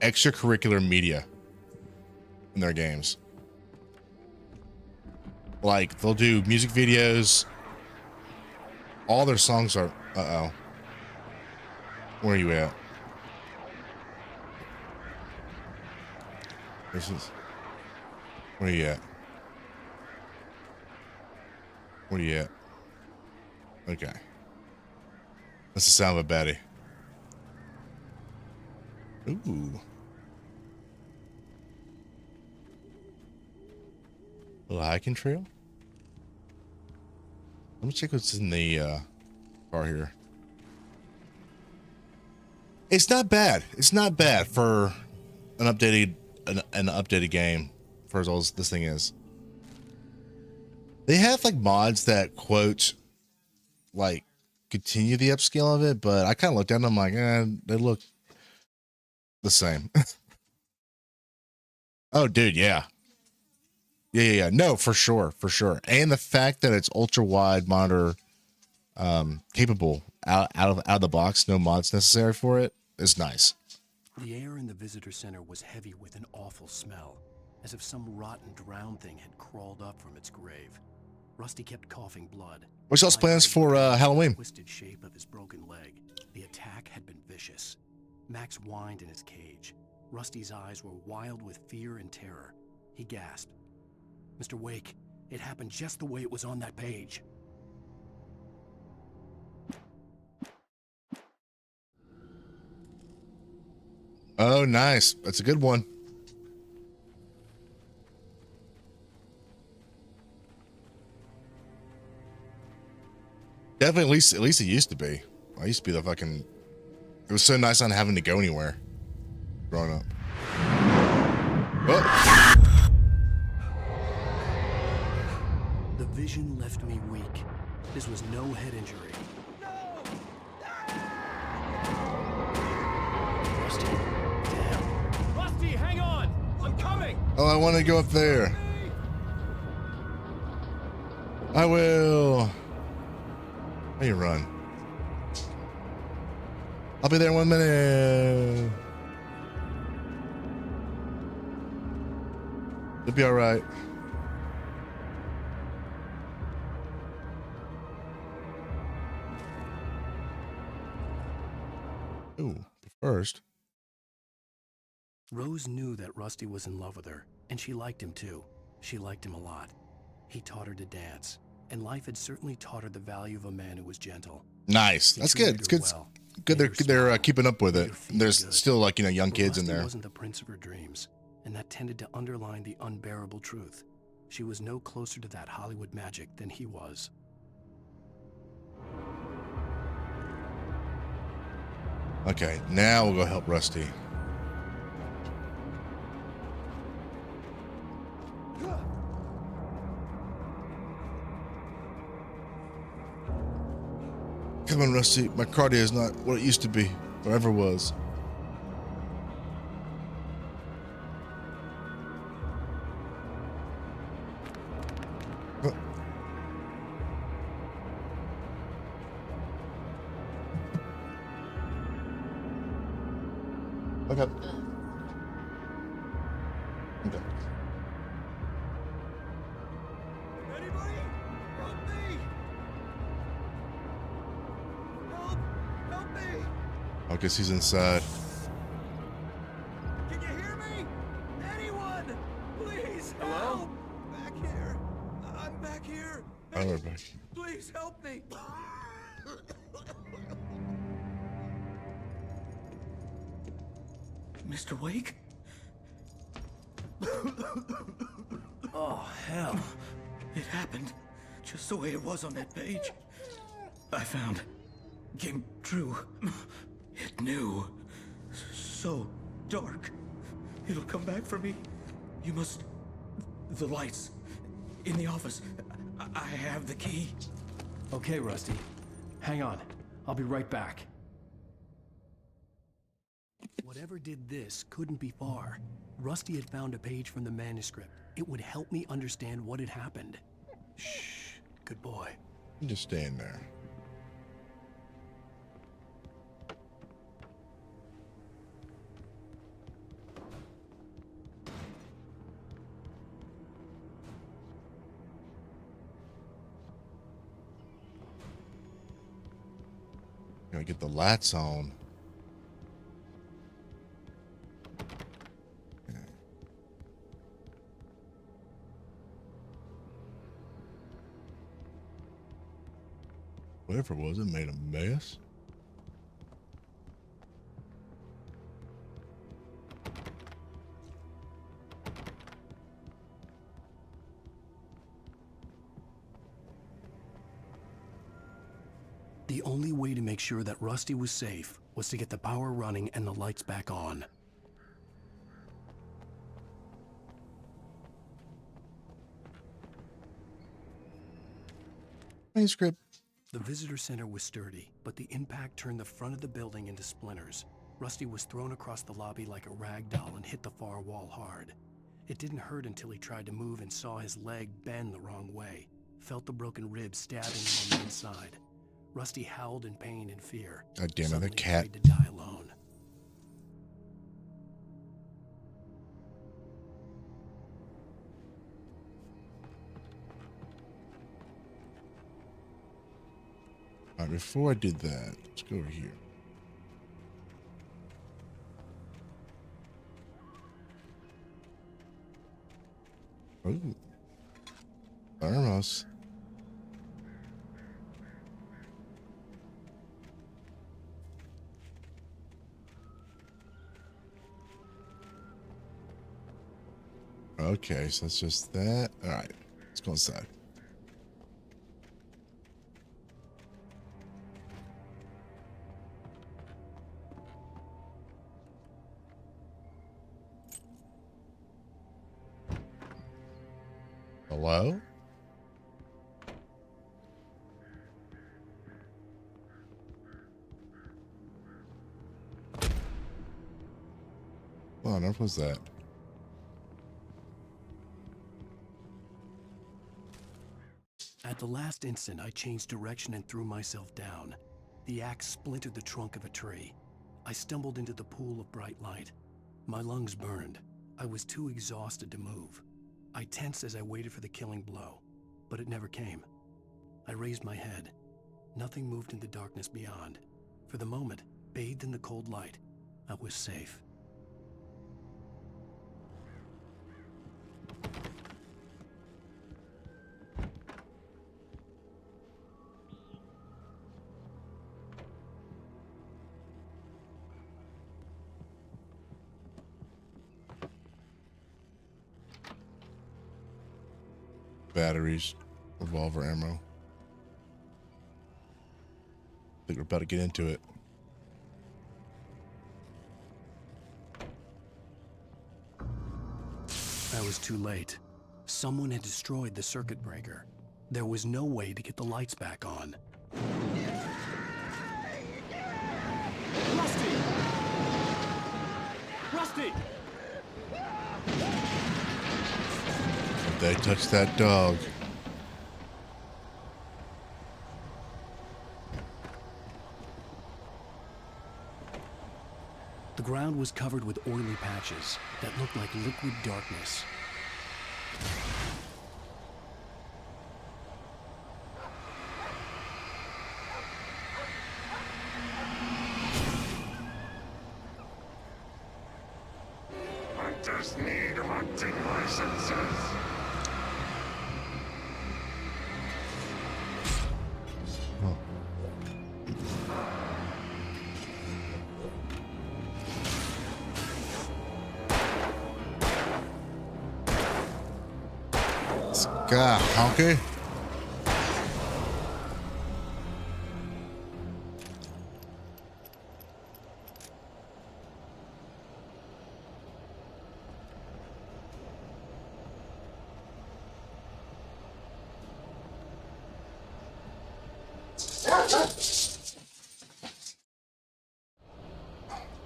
extracurricular media in their games. Like, they'll do music videos. All their songs are... Uh-oh. Where are you at? This is... Where are you at? Where are you at? Okay. That's the sound of a baddie. Ooh. Little hiking trail. Let me check what's in the car here. It's not bad. It's not bad for an updated game for as old as this thing is. They have like mods that quote like continue the upscale of it, but I kind of looked at them. I'm like, they look the same. Oh, dude, yeah. Yeah. No, for sure. And the fact that it's ultra wide monitor capable out of the box, no mods necessary for it, is nice. The air in the visitor center was heavy with an awful smell, as if some rotten drowned thing had crawled up from its grave. Rusty kept coughing blood. What's y'all's plans for Halloween? Twisted shape of his broken leg. The attack had been vicious. Max whined in his cage. Rusty's eyes were wild with fear and terror. He gasped. Mr. Wake, it happened just the way it was on that page. Oh, nice. That's a good one. Definitely, at least it used to be. I used to be the fucking... It was so nice not having to go anywhere growing up. Oh. The vision left me weak. This was no head injury. Rusty, damn. Rusty, hang on! I'm coming! Oh, I want to go up there. I will. How you run? I'll be there in 1 minute. You'll be all right. Ooh, but first. Rose knew that Rusty was in love with her, and she liked him too. She liked him a lot. He taught her to dance, and life had certainly taught her the value of a man who was gentle. Nice. That's good. It's good. Well, good. They're keeping up with it. There's still like young kids in there. Wasn't the prince of her dreams, and that tended to underline the unbearable truth. She was no closer to that Hollywood magic than he was. Okay, now we'll go help Rusty. Come on, Rusty. My cardio is not what it used to be, or ever was. Huh. Okay. Okay. Anybody? Help me! Help me! I guess he's inside. Can you hear me? Anyone? Please Hello? help! Back here. I'm back here. All right, back. Please help me. Mr. Wake? Oh, hell. It happened just the way it was on that page. I found. Came true. It knew. So dark. It'll come back for me. You must. The lights. In the office. I have the key. Okay, Rusty. Hang on. I'll be right back. Whatever did this couldn't be far. Rusty had found a page from the manuscript. It would help me understand what had happened. Shh. Good boy. You just stand there. Gotta get the lights on. Whatever it was, it made a mess. The only way to make sure that Rusty was safe was to get the power running and the lights back on. Manuscript. The visitor center was sturdy, but the impact turned the front of the building into splinters. Rusty was thrown across the lobby like a rag doll and hit the far wall hard. It didn't hurt until he tried to move and saw his leg bend the wrong way, felt the broken ribs stabbing him on the inside. Rusty howled in pain and fear. God damn it, suddenly that cat. afraid to die alone. All right, before I did that, let's go over here. Ooh. Thermos. Okay, so that's just that. All right, let's go inside. Hello? What on earth was that? At the last instant, I changed direction and threw myself down. The axe splintered the trunk of a tree. I stumbled into the pool of bright light. My lungs burned. I was too exhausted to move. I tensed as I waited for the killing blow, but it never came. I raised my head. Nothing moved in the darkness beyond. For the moment, bathed in the cold light, I was safe. Batteries, revolver ammo. I think we're about to get into it. I was too late. Someone had destroyed the circuit breaker. There was no way to get the lights back on. Rusty! Rusty! They touched that dog. The ground was covered with oily patches that looked like liquid darkness. Hunters need hunting licenses. God, honky.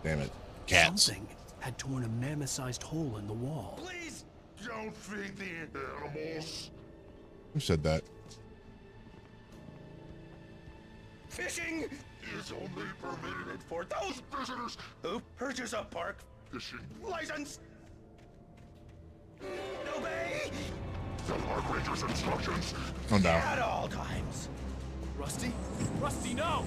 Damn it. Cats. Something had torn a mammoth-sized hole in the wall. Please don't feed the animals. Who said that? Fishing is only permitted for those visitors who purchase a park fishing license. Obey the park ranger's instructions Oh no. at all times. Rusty? Rusty, no!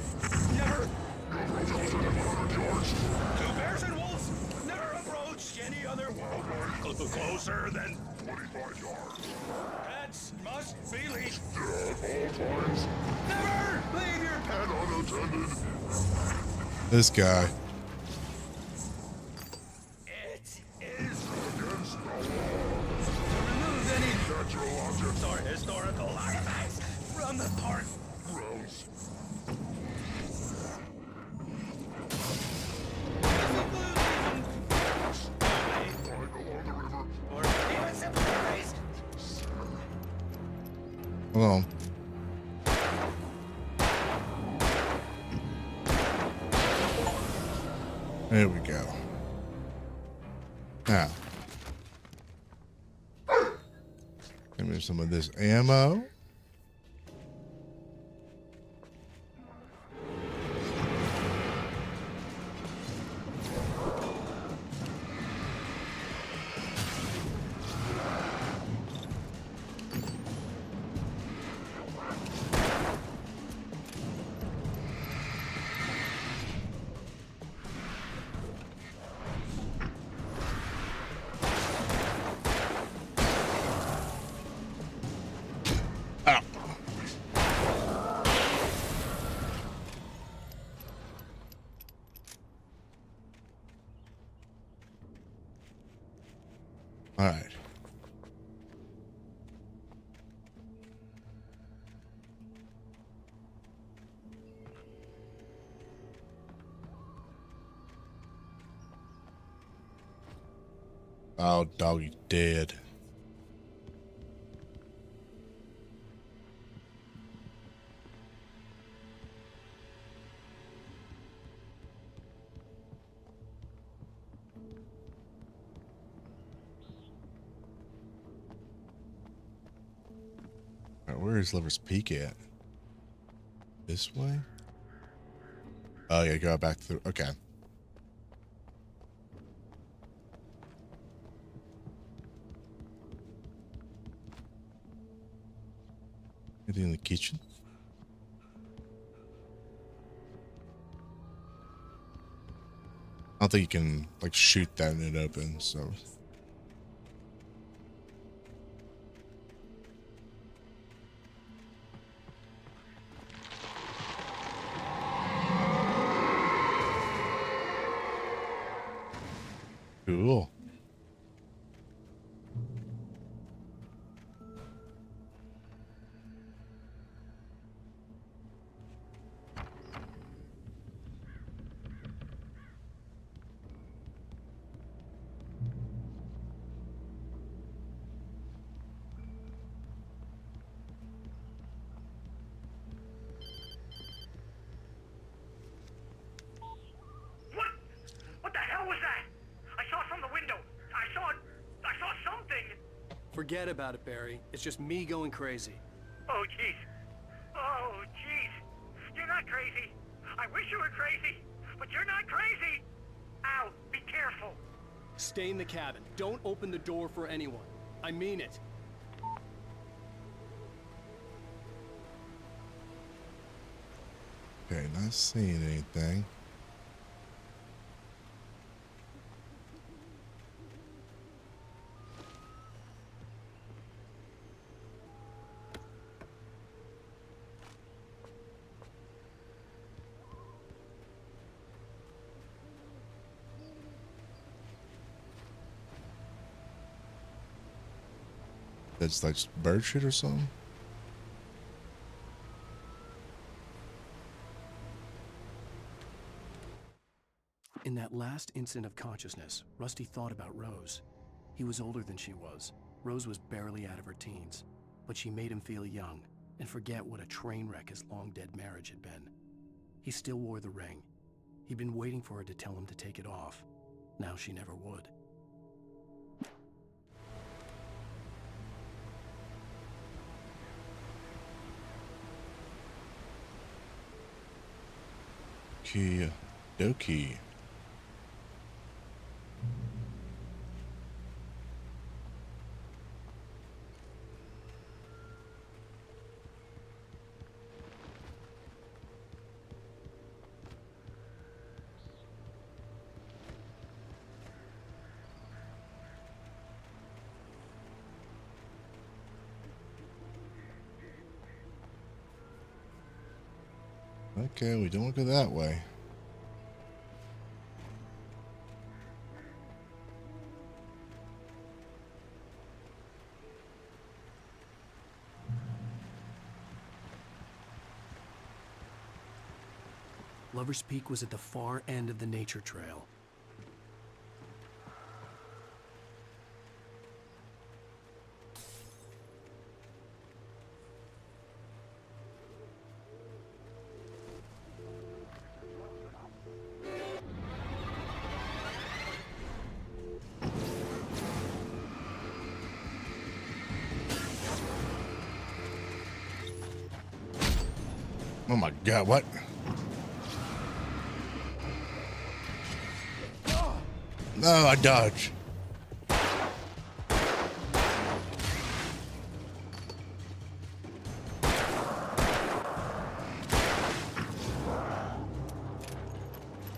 Never approach closer than 100 yards. To bears and wolves, never approach any other wildlife closer than 25 yards. Pets must be leashed. At all times. Never leave your pet unattended. This guy. It is against the law to remove any natural objects or historical artifacts from the park grounds. Or even simply erased. Hold on. There we go. Now. Give me some of this ammo. All right. Oh, doggy dead. Where is Lover's Peak at? This way? Oh, yeah, go back through. Okay. Anything in the kitchen? I don't think you can, like, shoot that and it opens, so. Cool. Forget about it, Barry. It's just me going crazy. Oh, jeez. Oh, jeez. You're not crazy. I wish you were crazy, but you're not crazy. Ow, be careful. Stay in the cabin. Don't open the door for anyone. I mean it. Okay, not seeing anything. That's like bird shit or something? In that last instant of consciousness, Rusty thought about Rose. He was older than she was. Rose was barely out of her teens, but she made him feel young and forget what a train wreck his long-dead marriage had been. He still wore the ring. He'd been waiting for her to tell him to take it off. Now she never would. Key Doki. Okay, we don't go that way. Lover's Peak was at the far end of the nature trail. Oh my God, what? No, I dodged.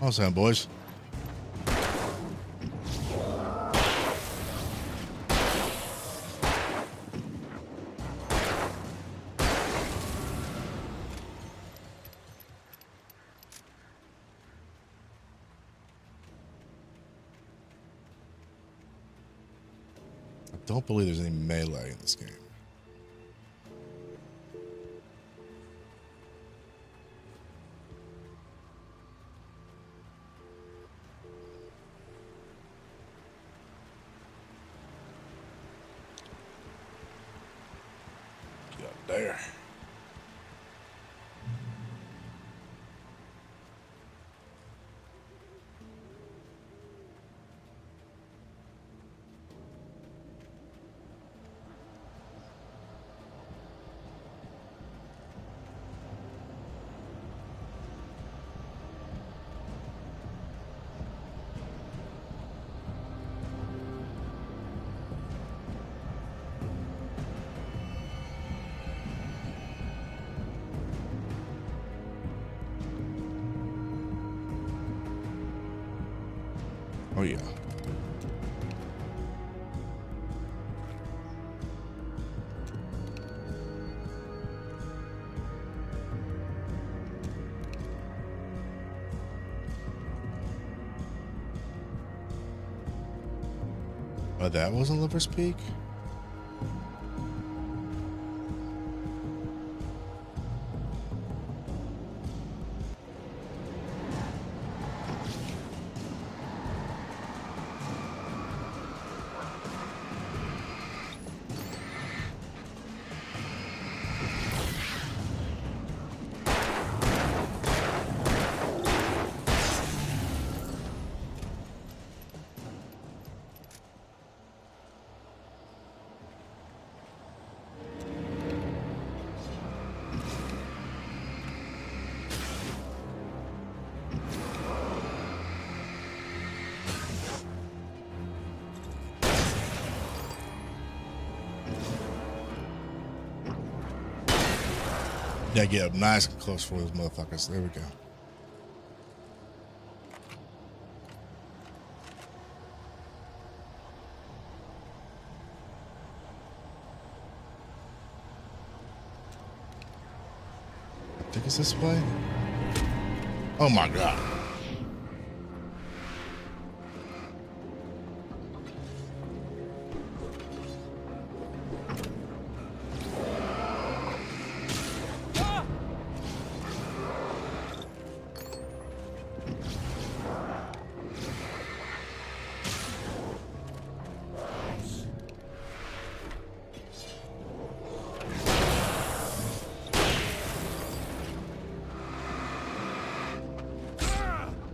All sound, boys. I don't believe there's any melee in this game. Get up there. Oh yeah. Oh, that wasn't Lover's Peak? Yeah, get up nice and close for those motherfuckers. There we go. I think it's this way. Oh my god.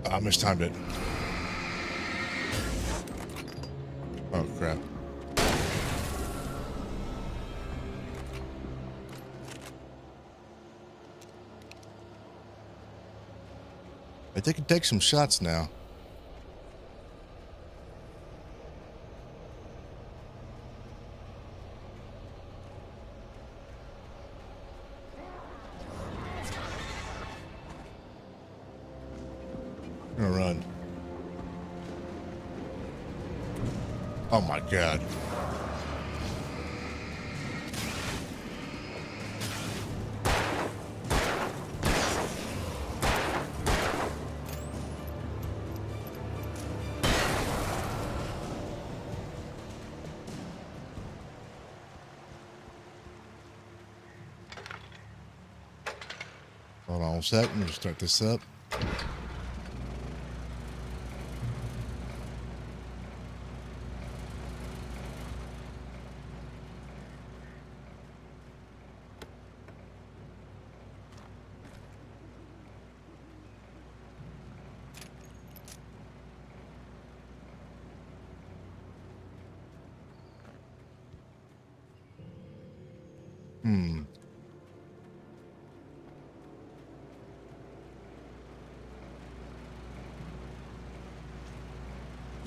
I mistimed it. Oh crap. I think I can take some shots now. I'm gonna run. Oh my god. Hold on a sec. I'm gonna start this up.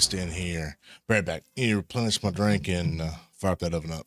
Stand here. Right back. Need to replenish my drink and fire up that oven up.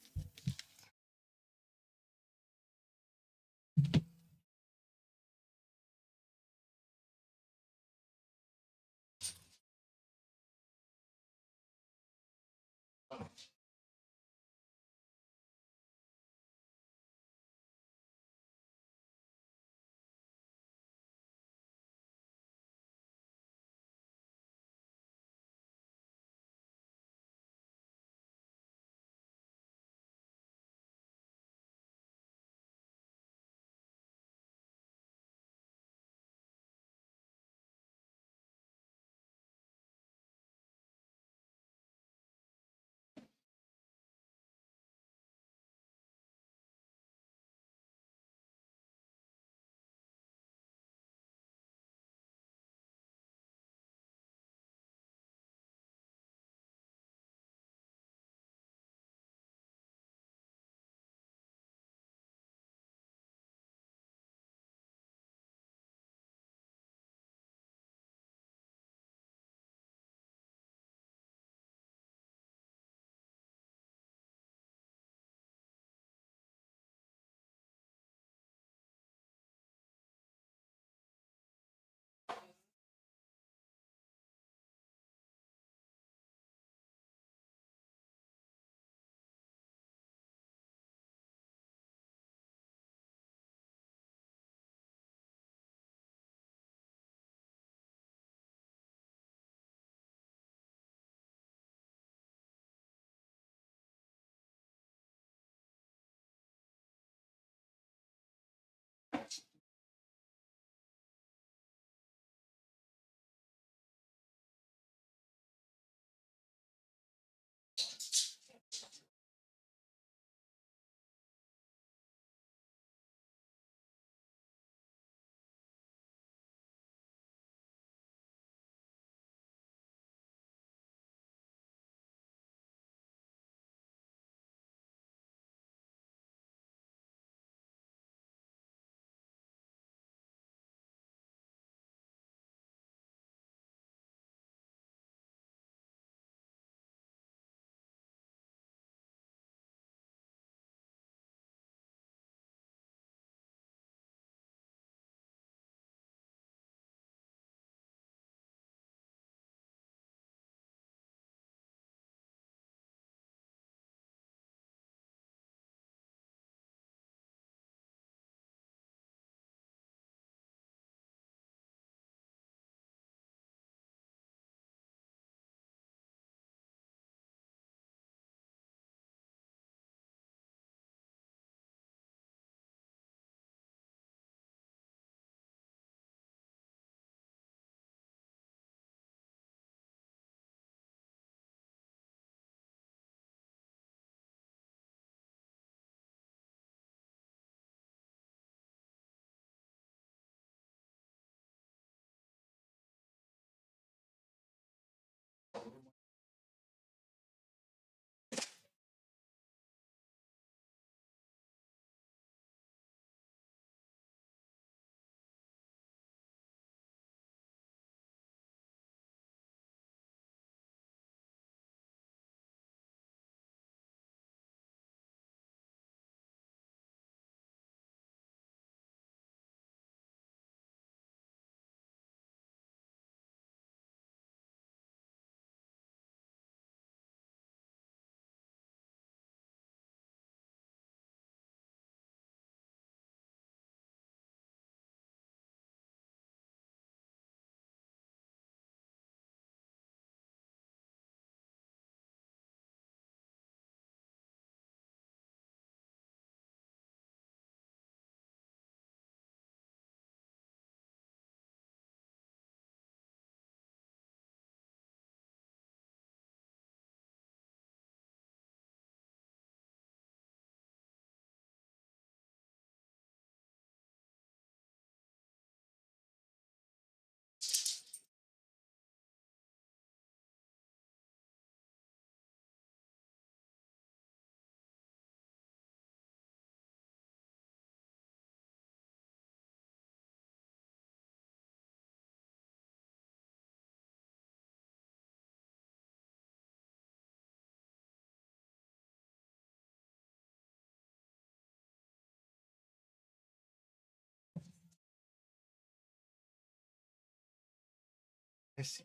I see.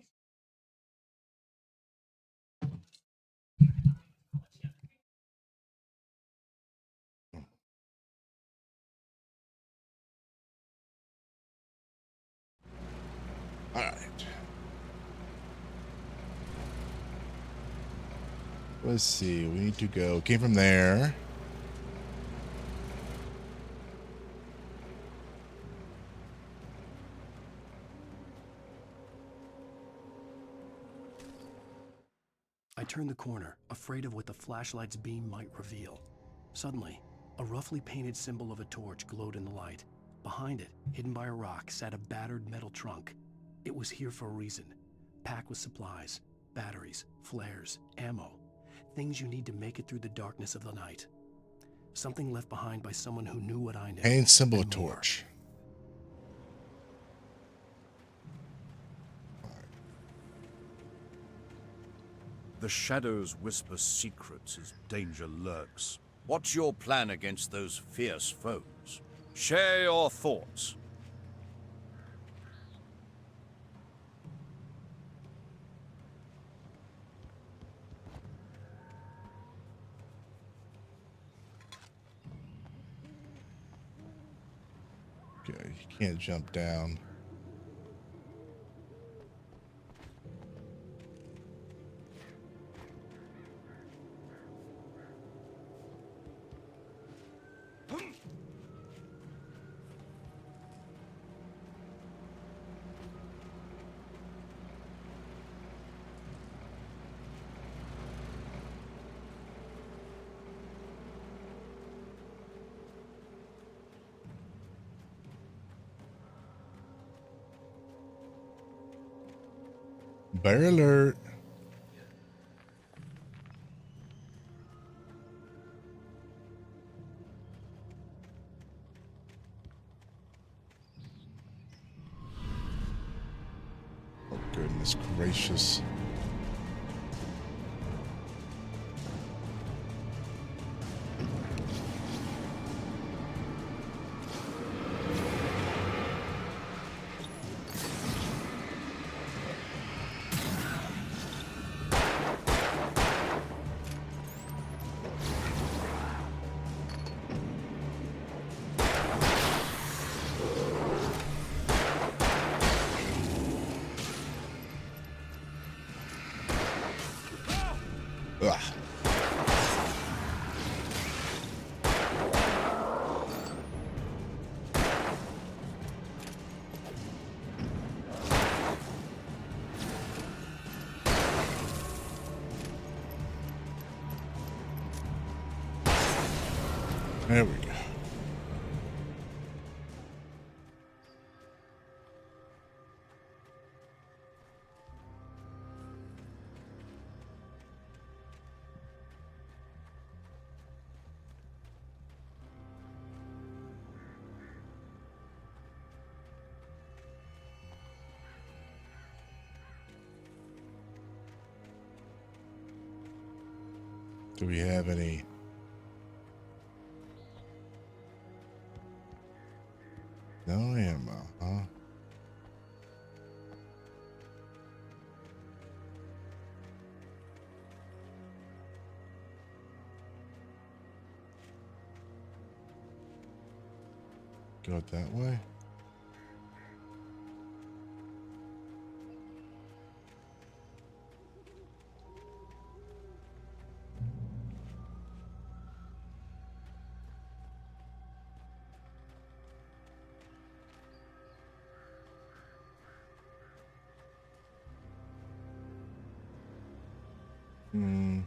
All right. Let's see. We need to go. Came from there. I turned the corner, afraid of what the flashlight's beam might reveal. Suddenly, a roughly painted symbol of a torch glowed in the light. Behind it, hidden by a rock, sat a battered metal trunk. It was here for a reason. Packed with supplies, batteries, flares, ammo. Things you need to make it through the darkness of the night. Something left behind by someone who knew what I knew. Painted symbol torch. The shadows whisper secrets as danger lurks. What's your plan against those fierce foes? Share your thoughts. Okay, you can't jump down. Bear alert. Oh, goodness gracious. Ugh. There we go. Do we have any? No ammo, huh? Go that way. Hmm.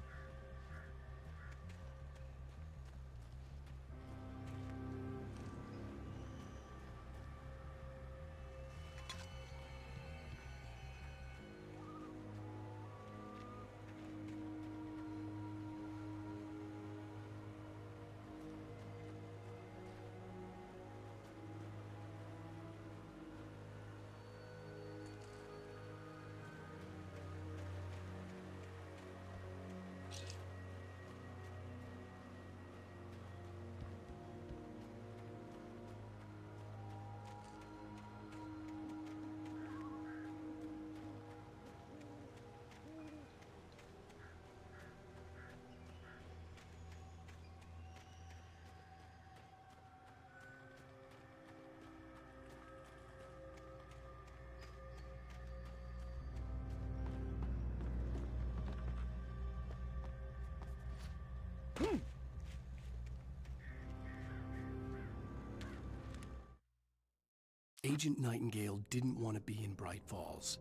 Agent Nightingale didn't want to be in Bright Falls.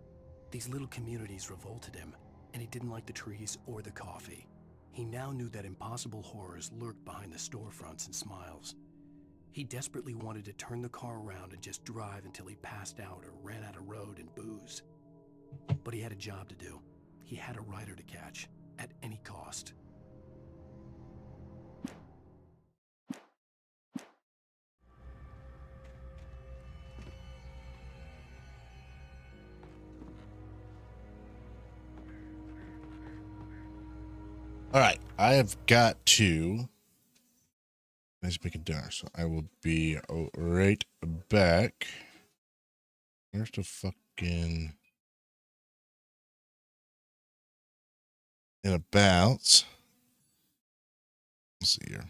These little communities revolted him, and he didn't like the trees or the coffee. He now knew that impossible horrors lurked behind the storefronts and smiles. He desperately wanted to turn the car around and just drive until he passed out or ran out of road and booze. But he had a job to do. He had a rider to catch, at any cost. All right, I have got to finish making dinner, so I will be right back. Where's the fucking in about? Let's see here.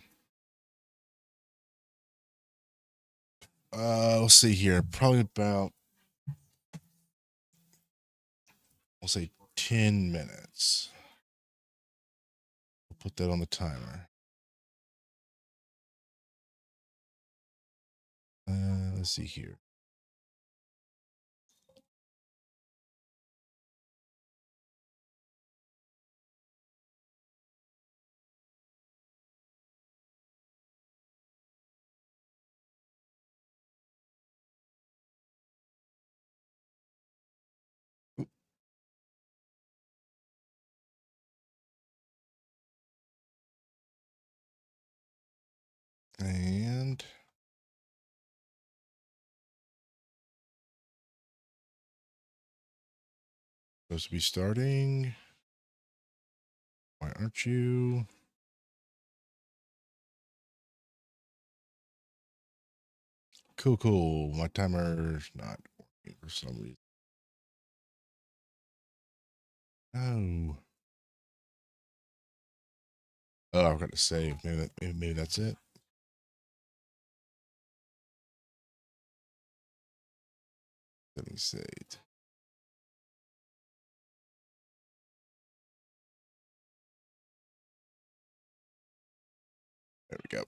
Let's see here. Probably about, we'll say 10 minutes. We'll put that on the timer. Let's see here. And supposed to be starting. Why aren't you? Cool. My timer's not working for some reason. Oh, I've got to save. Maybe that's it. Let me save. There we go.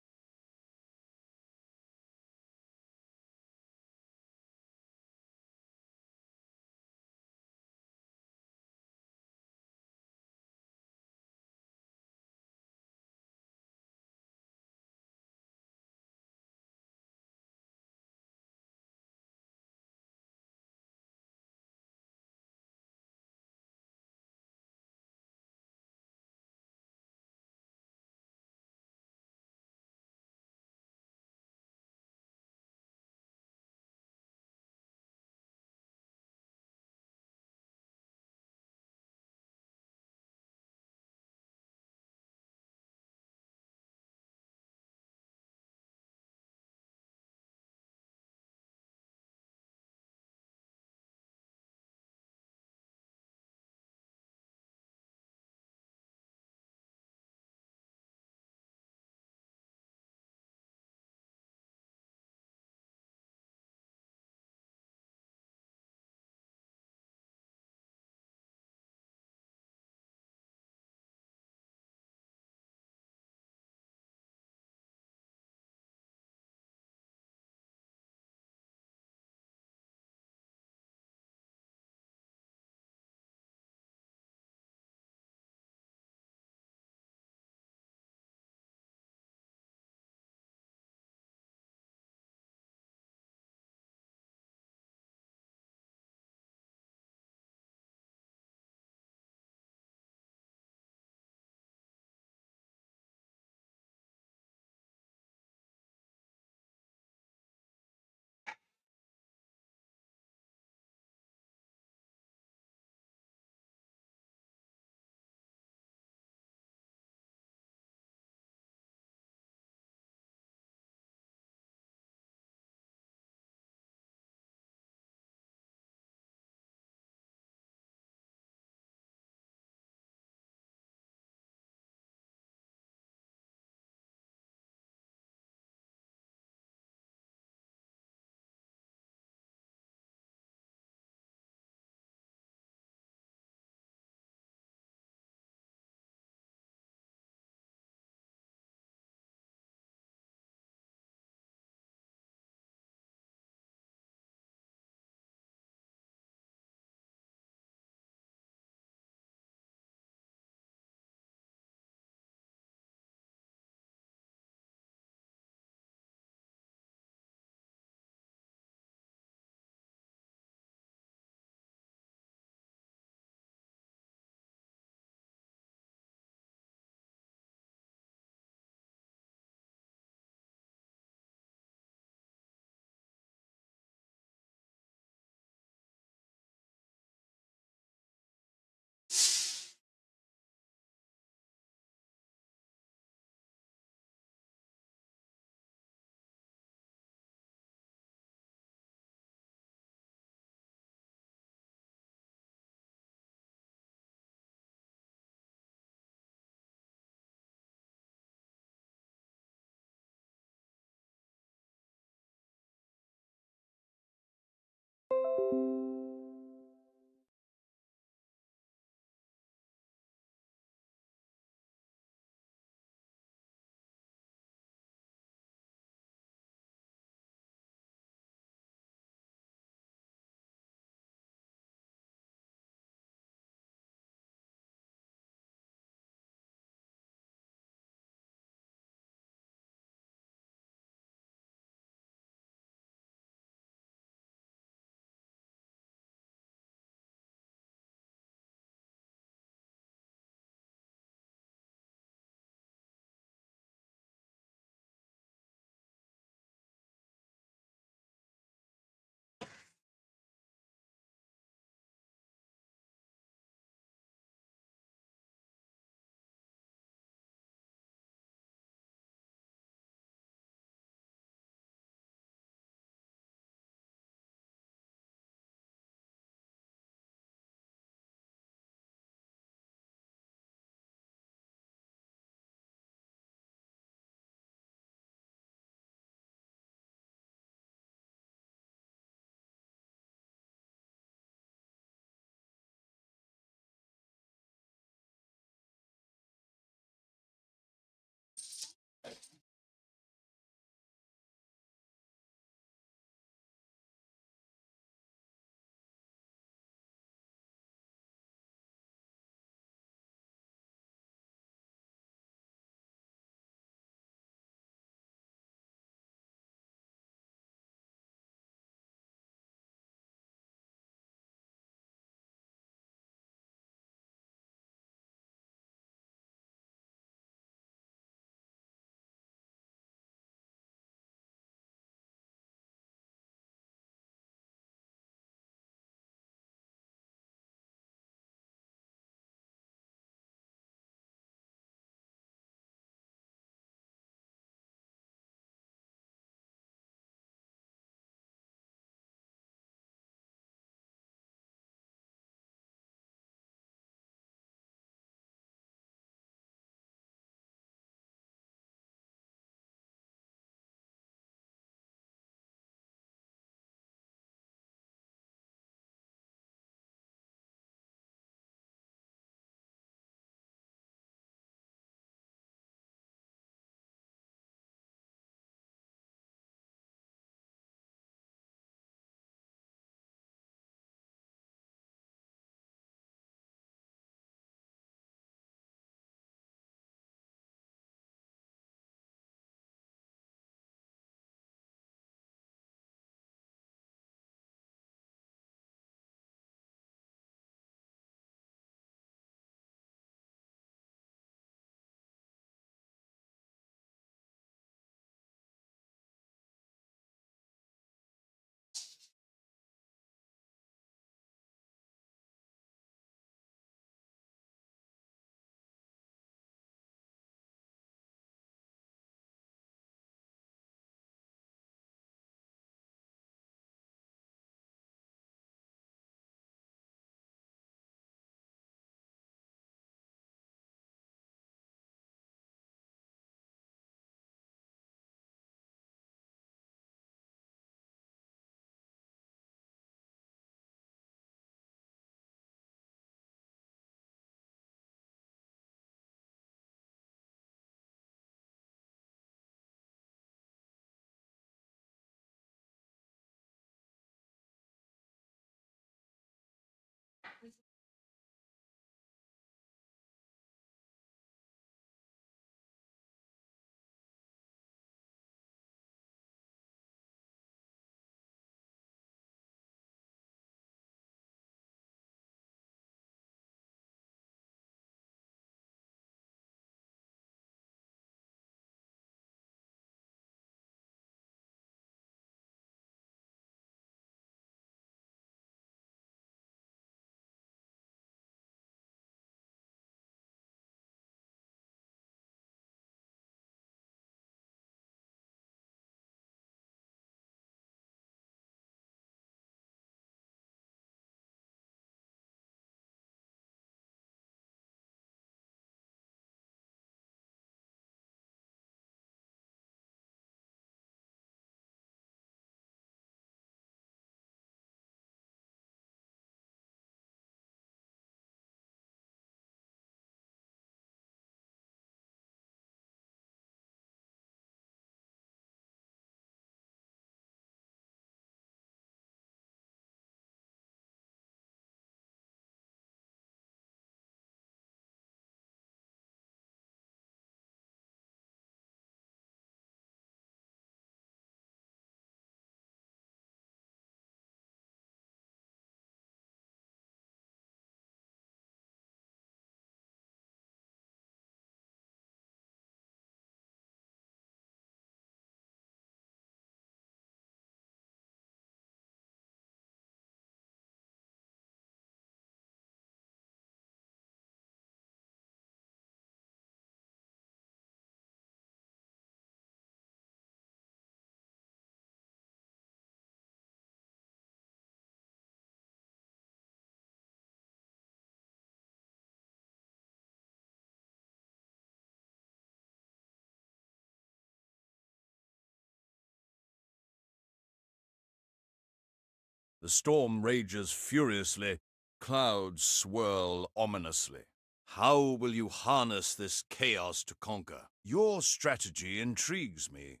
The storm rages furiously, clouds swirl ominously. How will you harness this chaos to conquer? Your strategy intrigues me.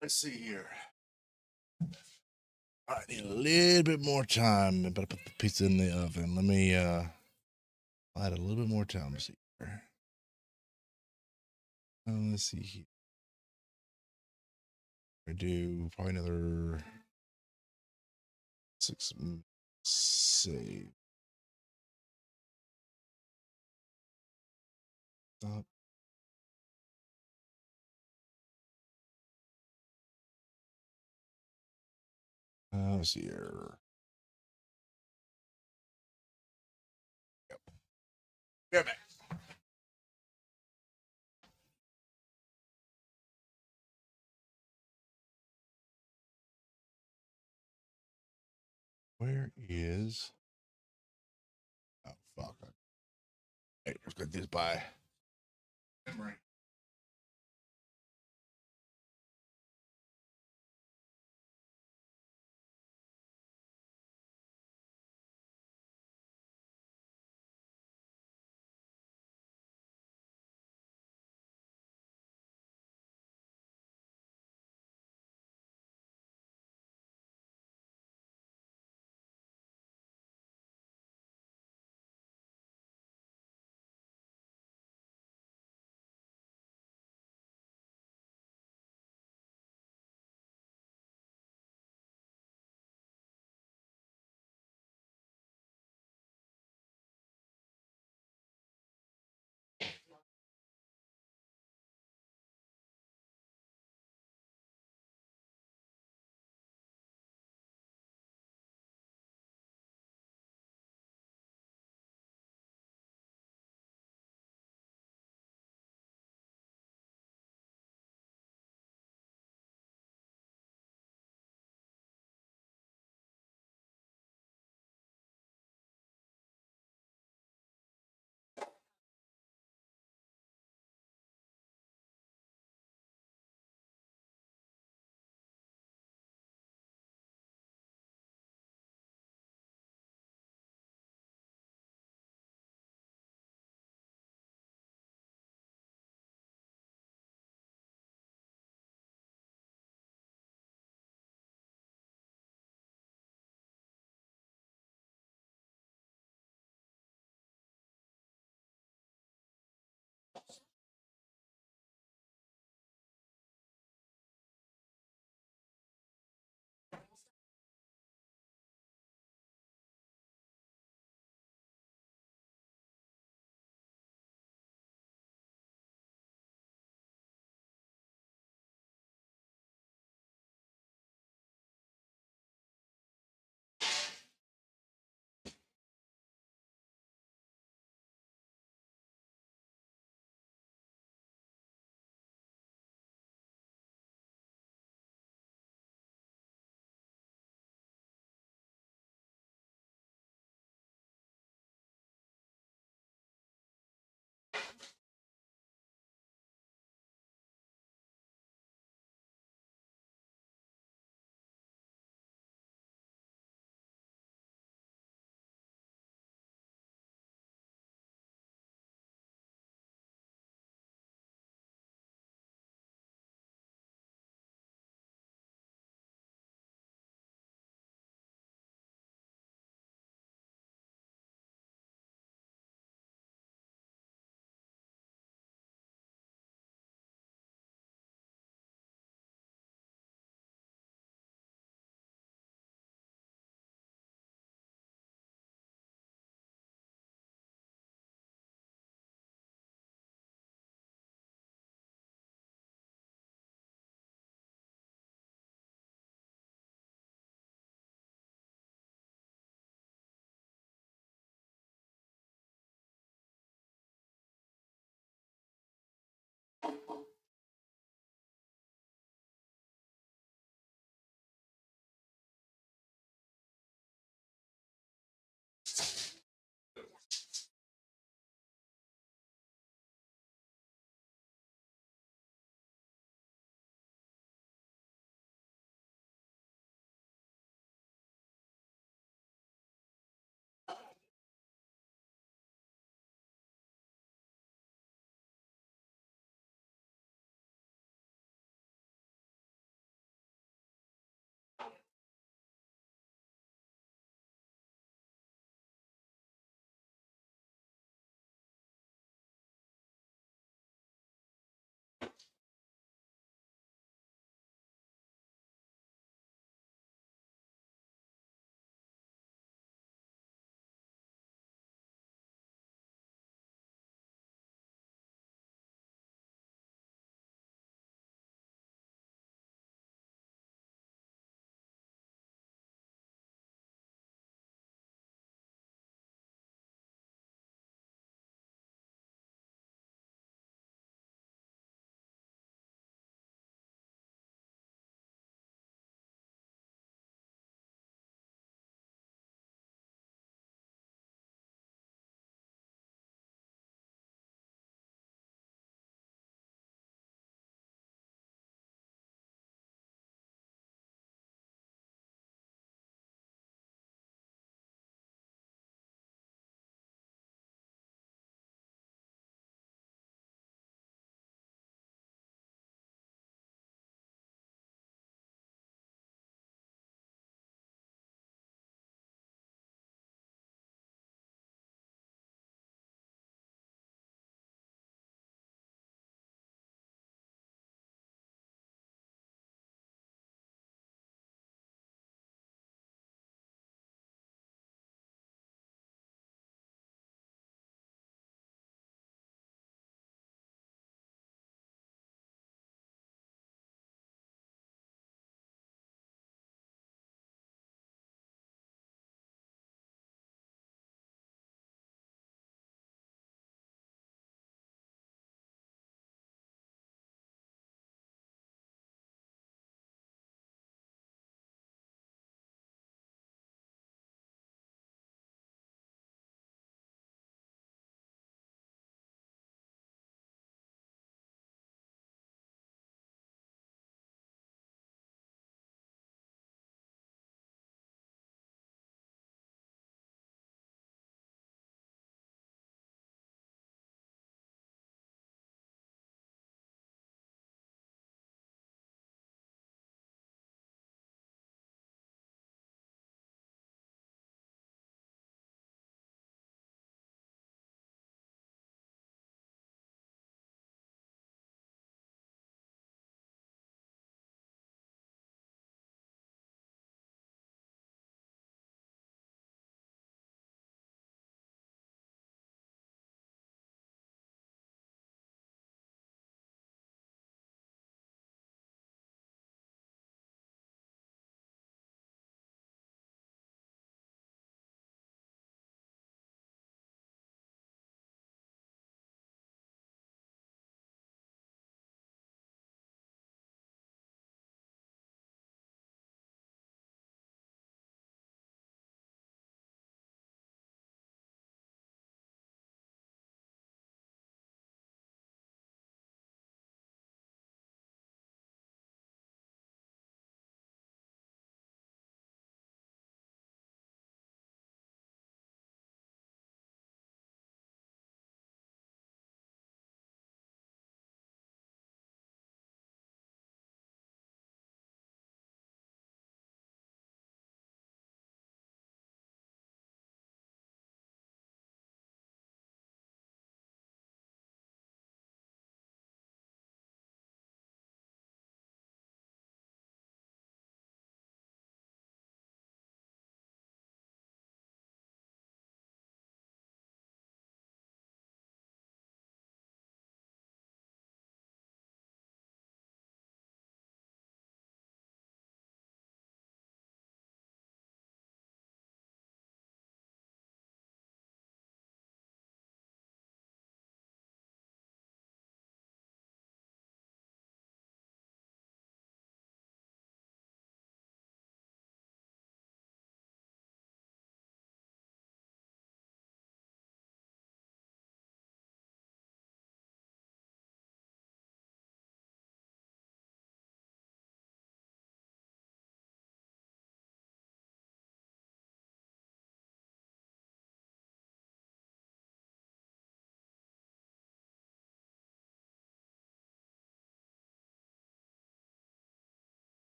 Let's see here. I need a little bit more time. I better put the pizza in the oven. Let me add a little bit more time. Let's see here. Let's see here. I do probably another 6 minutes. Save. Stop. Let's see here. Yep. Get back. Where is? Oh fuck! Hey, let's get this by memory.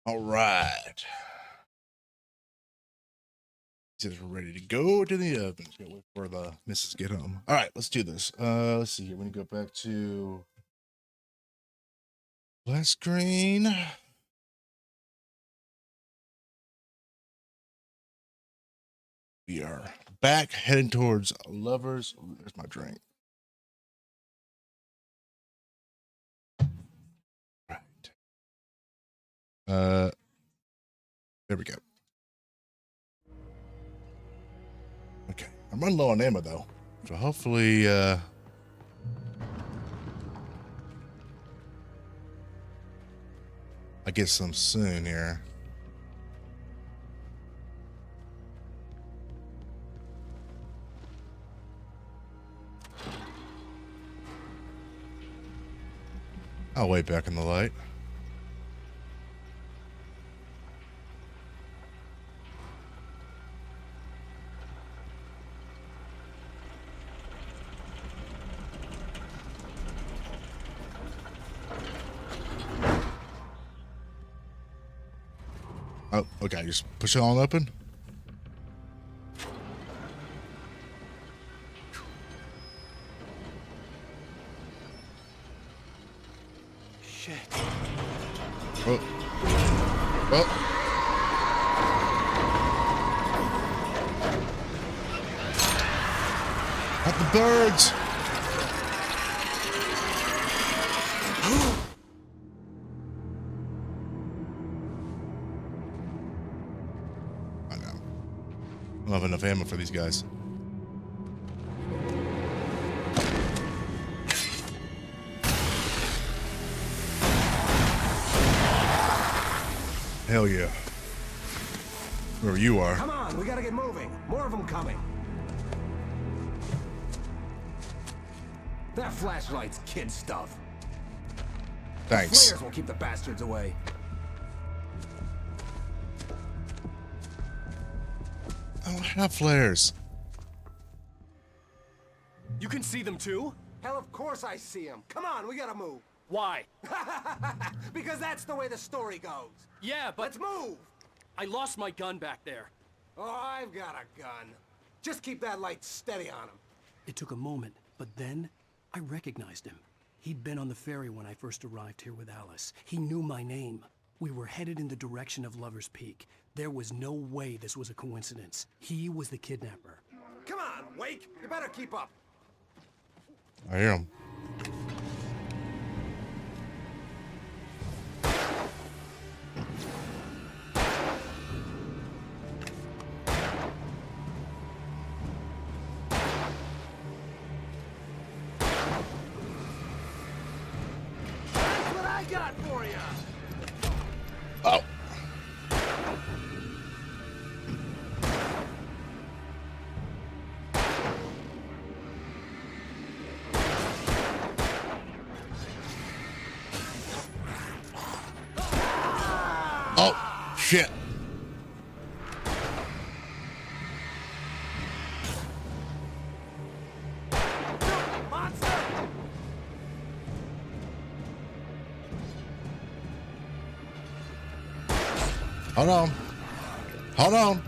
All right. Says we're ready to go to the oven. Just gotta wait for the missus to get home. All right, let's do this. Let's see here. We're gonna go back to last screen. We are back heading towards Lovers. Ooh, there's my drink. Right. There we go. Okay. I'm running low on ammo though. So hopefully I get some soon here. I'll wait back in the light. Oh, okay. Just push it on open. Shit. Oh. Oh. Not the birds. I know. I don't have enough ammo for these guys. Hell yeah. Wherever you are. Come on, we gotta get moving. More of them coming. That flashlight's kid stuff. Thanks. Flares will keep the bastards away. I don't have flares. You can see them too? Hell, of course I see them. Come on, we gotta move. Why? Because that's the way the story goes. Yeah, but... Let's move! I lost my gun back there. Oh, I've got a gun. Just keep that light steady on him. It took a moment, but then I recognized him. He'd been on the ferry when I first arrived here with Alice. He knew my name. We were headed in the direction of Lover's Peak. There was no way this was a coincidence. He was the kidnapper. Come on, Wake. You better keep up. I hear him. That's what I got for you. Oh. Oh, shit. Hold on. Hold on.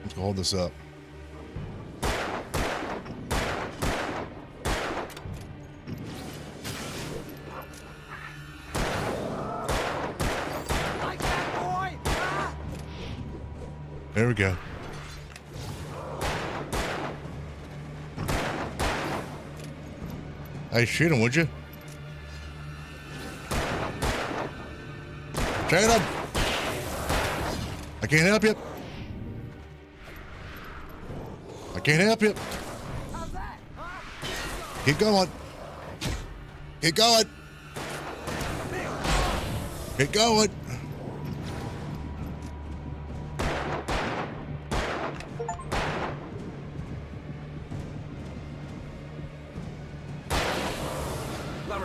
Let's go hold this up. There we go. Hey, shoot him, would you? Shoot him! I can't help you. I can't help you. Keep going. Keep going. Get going.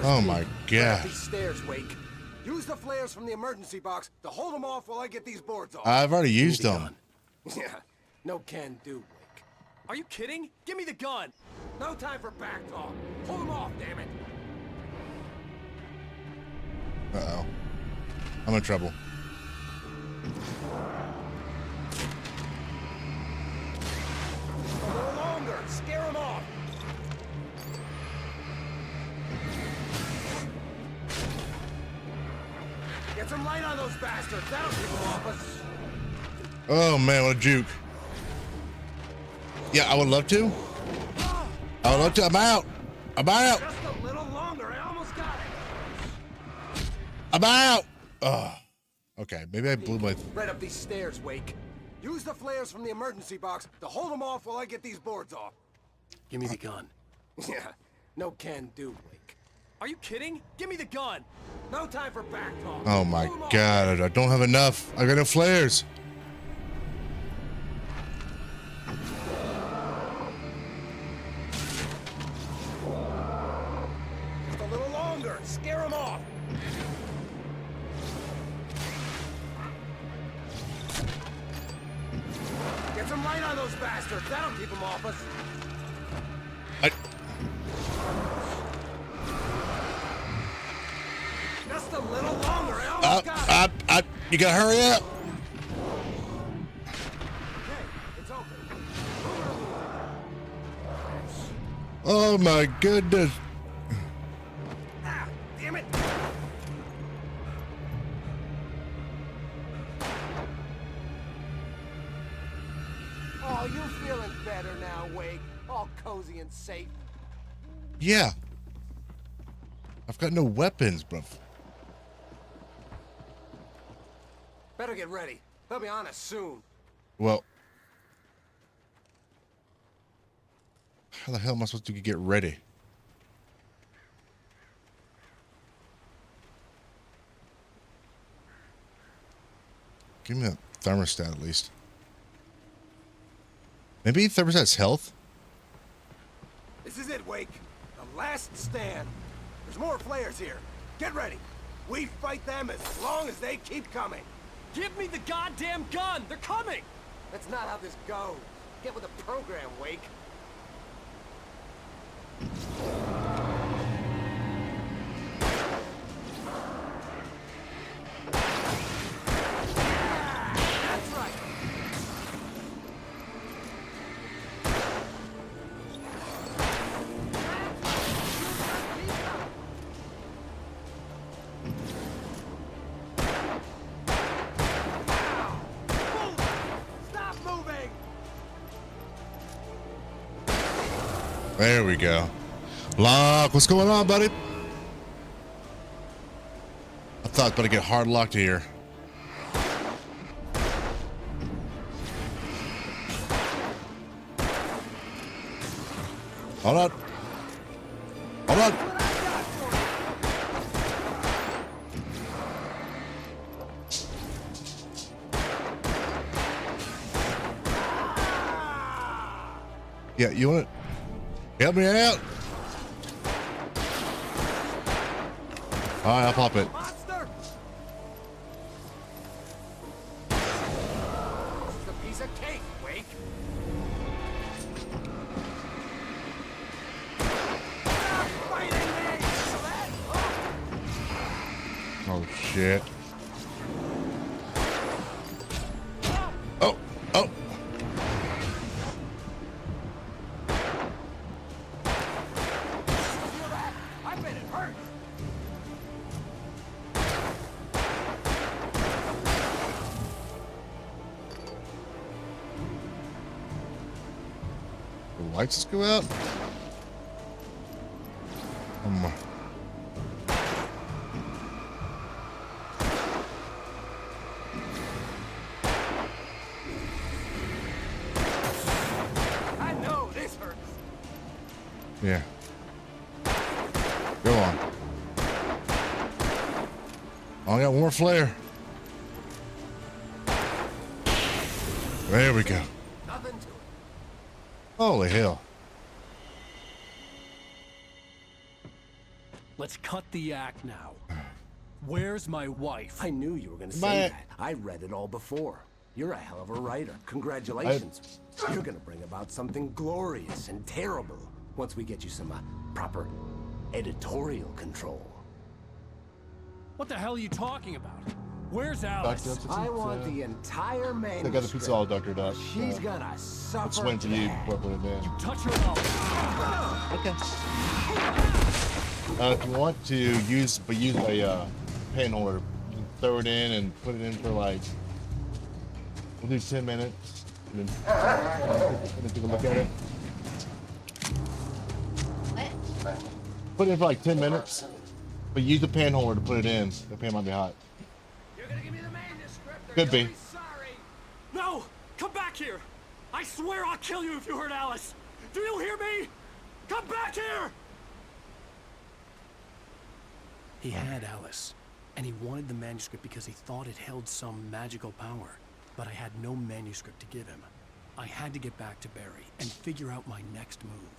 Oh my God. These stairs, Wake. Use the flares from the emergency box to hold them off while I get these boards off. I've already used them. Yeah, no can do, Wake. Are you kidding? Give me the gun! No time for back talk. Hold them off, damn it. Uh-oh. I'm in trouble. A little longer. Scare them off. Get some light on those bastards. That'll keep them off us. Oh man, what a juke. Yeah, I would love to. I would love to. I'm out. I'm out. Just a little longer. I almost got it. I'm out. Oh. Okay, maybe I blew my... Right up these stairs, Wake. Use the flares from the emergency box to hold them off while I get these boards off. Give me the gun. Yeah, no can do, Wake. Are you kidding? Give me the gun! No time for back talk. Oh my God, I don't have enough. I got no flares. Just a little longer. Scare them off. Get some light on those bastards. That'll keep them off us. Just a little longer. I almost got it. You gotta hurry up. Oh my goodness. Ah, damn it. Oh, you feeling better now, Wake? All cozy and safe. Yeah. I've got no weapons, bro. Better get ready. They'll be on us soon. Well, how the hell am I supposed to get ready? Give me a thermostat at least. Maybe thermostat's health? This is it, Wake. The last stand. There's more flares here. Get ready. We fight them as long as they keep coming. Give me the goddamn gun! They're coming! That's not how this goes. Get with the program, Wake. That's right. Stop moving! There we go. Lock, what's going on, buddy? I thought I was about to get hard locked here. Hold on. Hold on. Yeah, you want to help me out? All right, I'll pop it. Monster! This is a piece of cake, Wake. Stop fighting me! Oh shit. Oh, oh. Feel that? I bet it hurts. The lights just go out? Oh my. I know this hurts. Yeah. Go on. I got one more flare. There we go. Nothing to it. Holy hell. Let's cut the act now. Where's my wife? I knew you were going to My- say that. I read it all before. You're a hell of a writer. Congratulations. You're going to bring about something glorious and terrible once we get you some proper editorial control. What the hell are you talking about? Where's Alice? I want the entire I manuscript. got the pizza all doctored up. She's gonna suffer. It's went to you bad. before I put it in. Touch her up. Okay. If you want to use a pen holder, you can throw it in and put it in for like, we'll do 10 minutes, and then take a look at it. What? Put it in for like 10 minutes, but use the pen holder to put it in. The pen might be hot. You're gonna give me the manuscript. Could be. No! Come back here! I swear I'll kill you if you hurt Alice! Do you hear me? Come back here! He had Alice, and he wanted the manuscript because he thought it held some magical power. But I had no manuscript to give him. I had to get back to Barry and figure out my next move.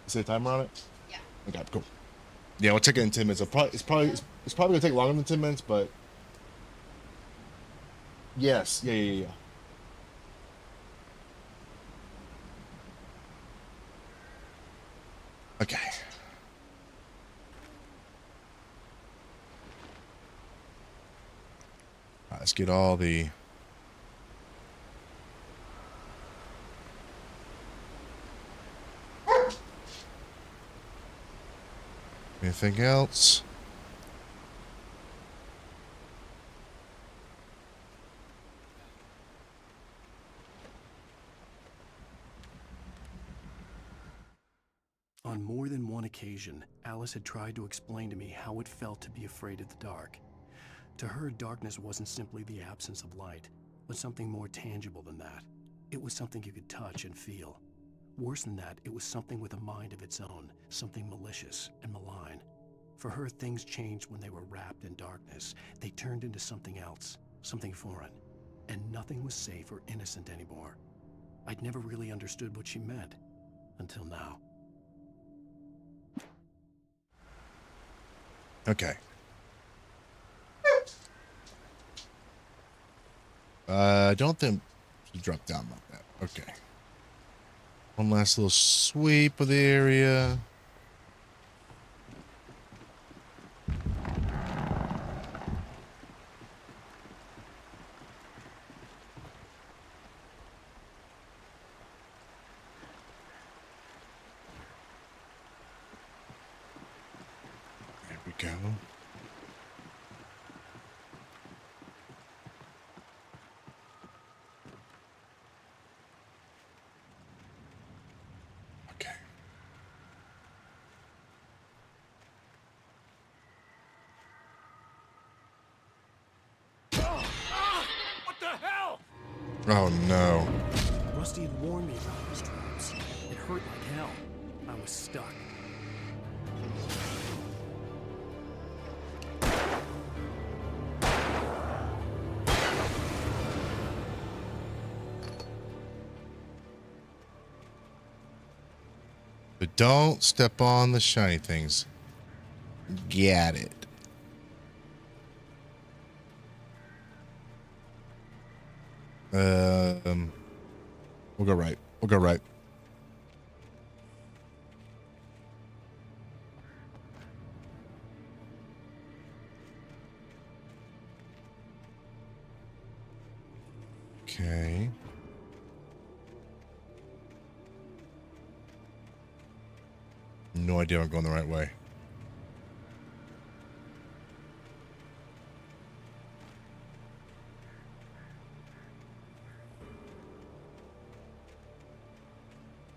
Is there a timer on it? Yeah. Okay, cool. Yeah, we'll check it in 10 minutes. It's probably gonna take longer than 10 minutes, but yes, yeah. Okay. All right, let's get all the anything else? On more than one occasion, Alice had tried to explain to me how it felt to be afraid of the dark. To her, darkness wasn't simply the absence of light, but something more tangible than that. It was something you could touch and feel. Worse than that, it was something with a mind of its own, something malicious and malign. For her, things changed when they were wrapped in darkness. They turned into something else, something foreign, and nothing was safe or innocent anymore. I'd never really understood what she meant, until now. Okay. I don't think she dropped down like that. Okay. One last little sweep of the area. There we go. Okay. What the hell? Oh no. Rusty had warned me about these traps. It hurt like hell. I was stuck. But don't step on the shiny things. Get it. We'll go right. We'll go right. Okay. No idea I'm going the right way.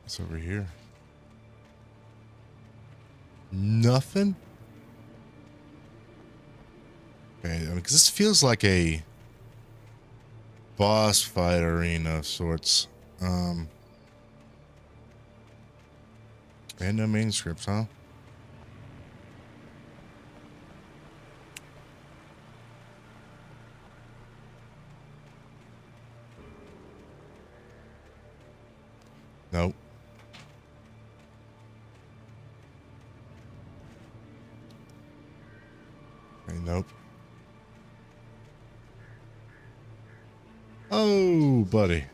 What's over here? Nothing? Okay, I mean, 'cause this feels like a boss fight arena of sorts. And no manuscripts, huh? Nope. Oh, buddy.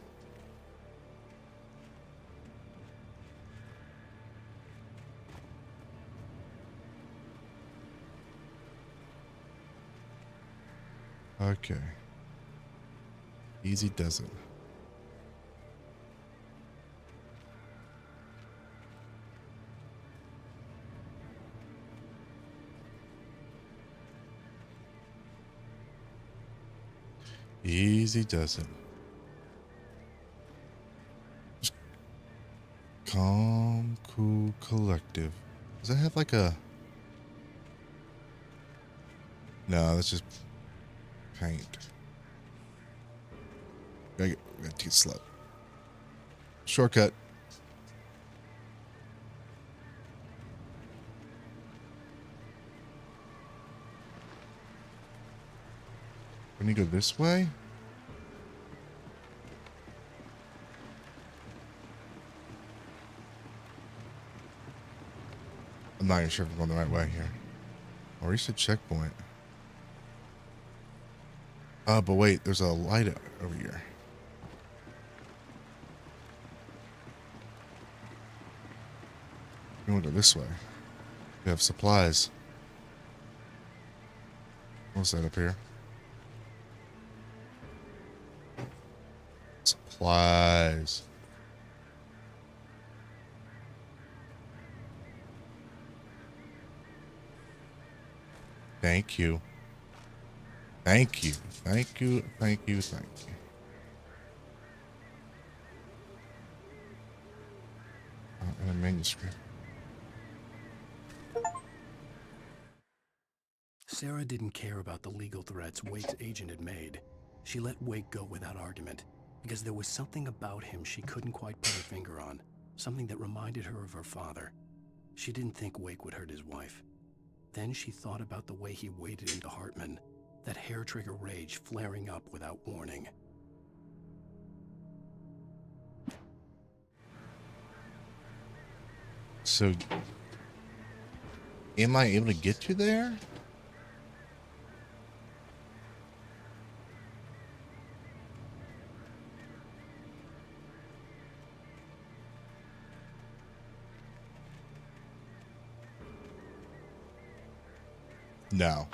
Okay. Easy does it. Easy does it. Just calm, cool, collective. Does that have like a... No, that's just paint. Gotta get slow. Shortcut. Can you go this way? I'm not even sure if I'm going the right way here. Or reached a checkpoint. But wait, there's a light over here. You want to go this way. We have supplies. What's that up here? Supplies. Thank you. Thank you. Thank you. Thank you. Thank you. And a manuscript. Sarah didn't care about the legal threats Wake's agent had made. She let Wake go without argument, because there was something about him she couldn't quite put her finger on, something that reminded her of her father. She didn't think Wake would hurt his wife. Then she thought about the way he waded into Hartman, that hair-trigger rage flaring up without warning. So, am I able to get to there? No.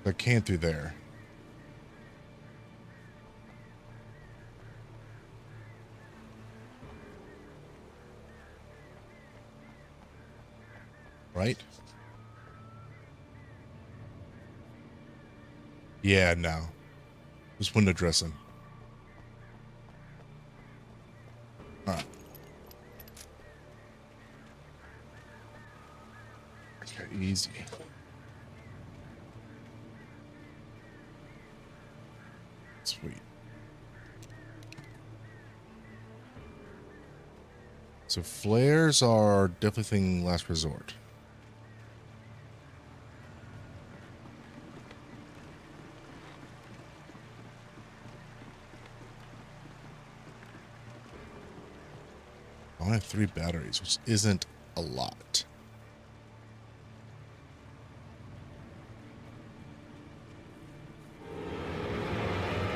I can't through there. Right? Yeah, no. Just window dressing. Alright. Okay, easy. Sweet. So flares are definitely thing last resort. I only have 3 batteries, which isn't a lot.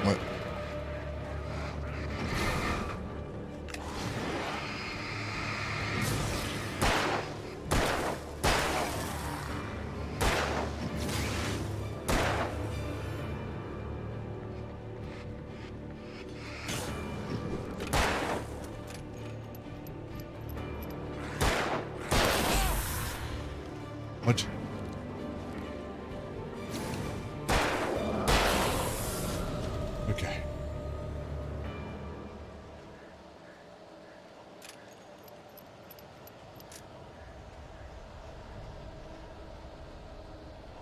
What? What? Okay.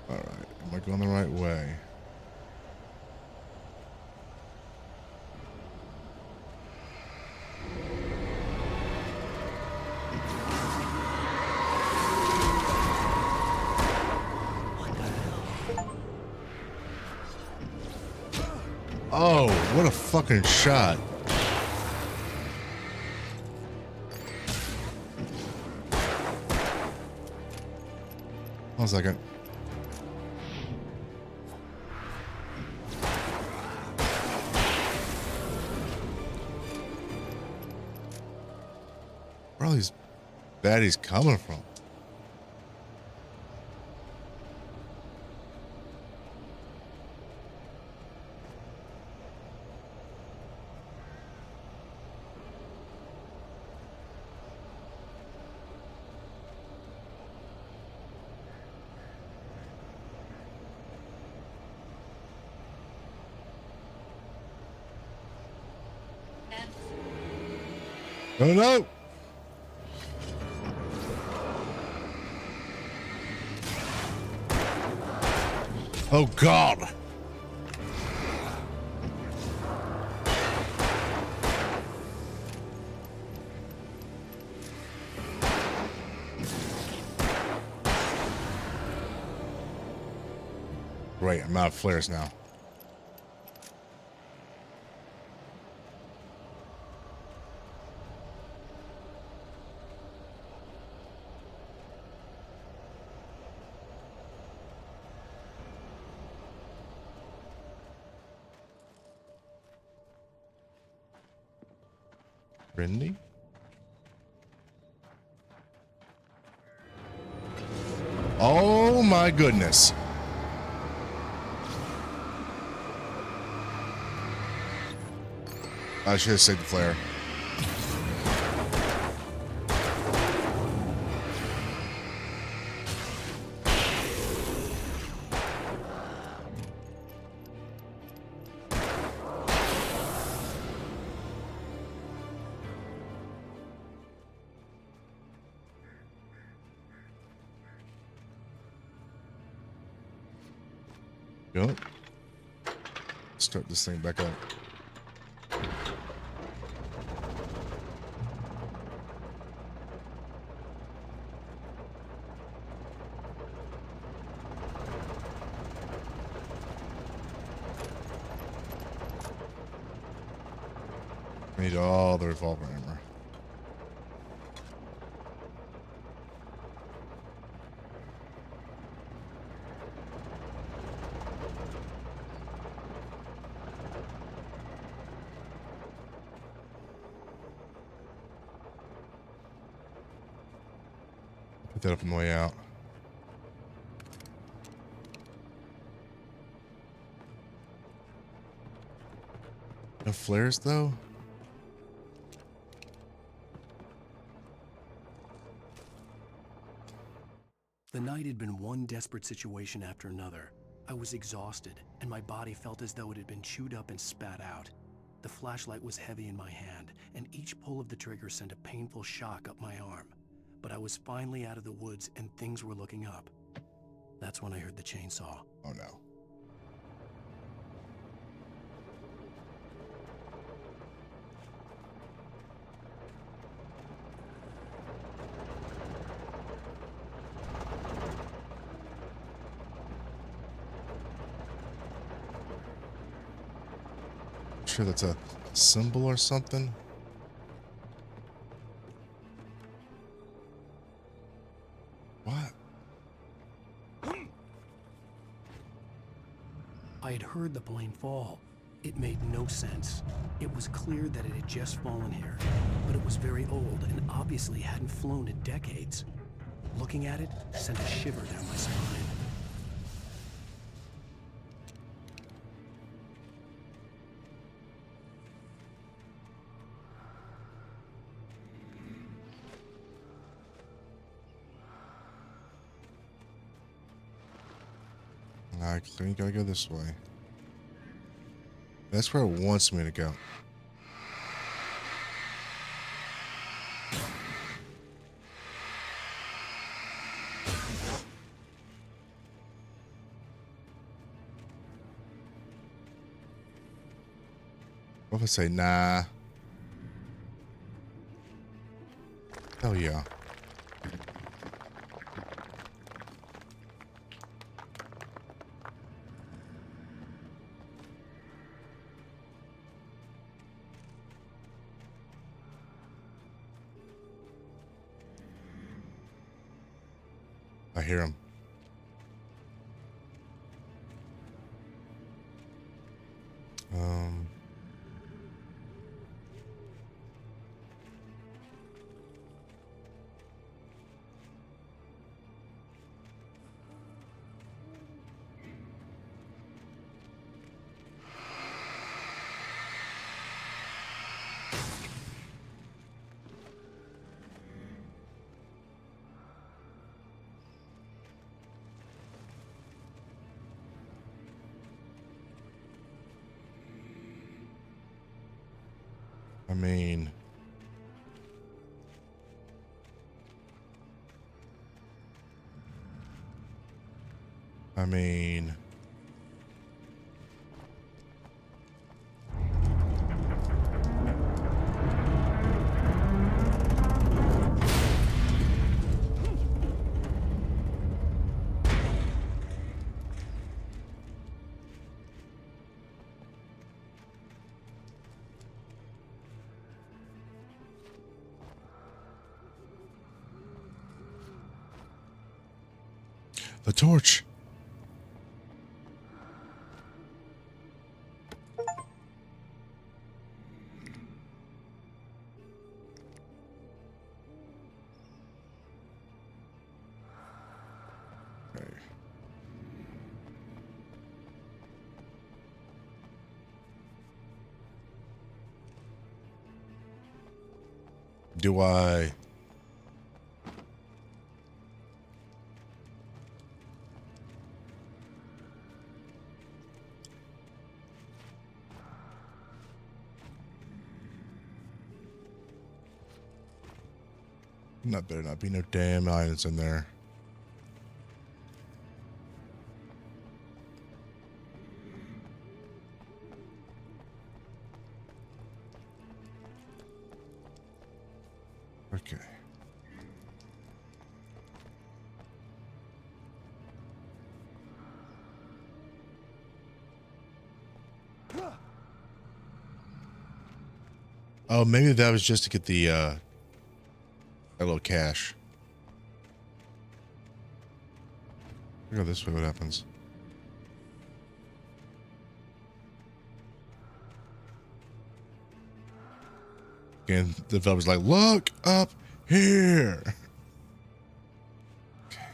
All right. Am I going the right way? Oh, what a fucking shot. 1 second. Where are all these baddies coming from? Oh no! Oh God! Great, I'm out of flares now. Rindy? Oh my goodness. I should have saved the flare. Go. Start this thing back up. I need all the revolver ammo. Put that up on the way out. No flares though? The night had been one desperate situation after another. I was exhausted, and my body felt as though it had been chewed up and spat out. The flashlight was heavy in my hand, and each pull of the trigger sent a painful shock up my arm. But I was finally out of the woods, and things were looking up. That's when I heard the chainsaw. Oh no. Sure that's a symbol or something. What? I had heard the plane fall. It made no sense. It was clear that it had just fallen here, but it was very old and obviously hadn't flown in decades. Looking at it sent a shiver down my spine. I think I gotta go this way. That's where it wants me to go. What if I say nah? Hell yeah. I hear him. I mean... The torch. Okay. Do I... Not better not be no damn items in there. Okay. Oh, maybe that was just to get the that little cash. Go this way, what happens? And the developer's like, look up here. Okay.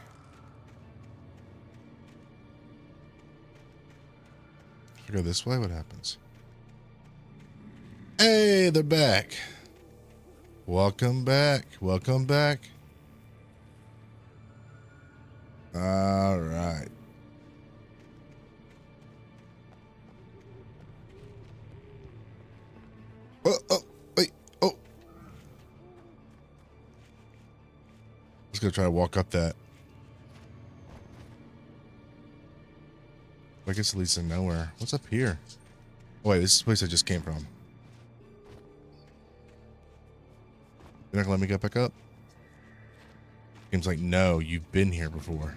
If I go this way, what happens? Hey, they're back. Welcome back. Welcome back. All right. Oh, wait. Oh. Let's go try to walk up that. I guess it leads to nowhere. What's up here? Oh, wait, this is the place I just came from. You're not gonna let me get back up? Game's like, no, you've been here before.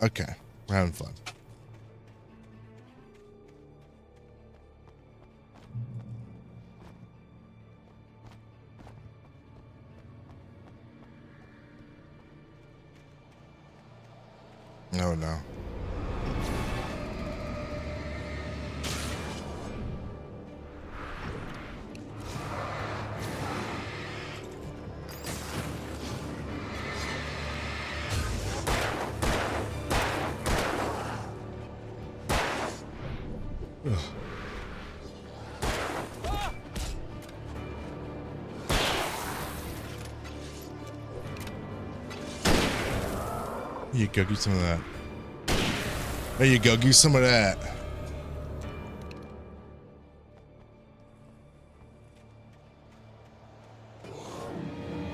Okay, we're having fun. Oh no. Ugh. There you go, get some of that. There you go, give some of that.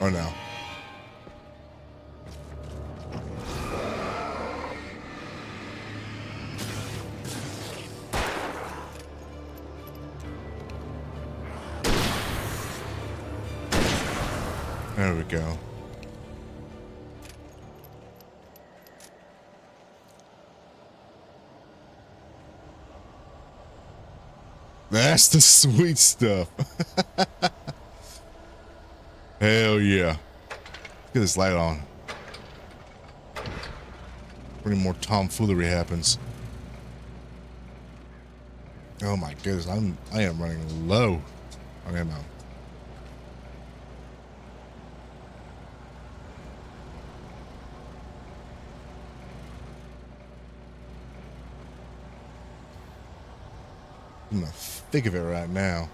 Oh no. There we go. That's the sweet stuff. Hell yeah. Let's get this light on. Any more tomfoolery happens. Oh my goodness, I am running low on ammo. I'm in the thick of it right now.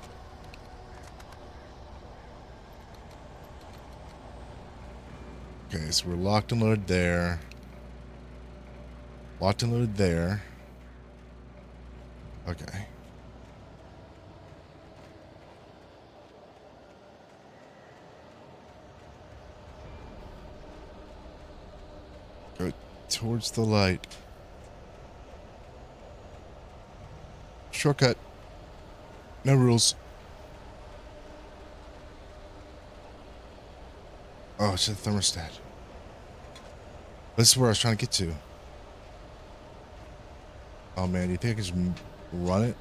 Okay, so we're locked and loaded there. Locked and loaded there. Okay. towards the light. Shortcut. No rules. Oh, it's a thermostat. This is where I was trying to get to. Oh man, do you think I can just run it?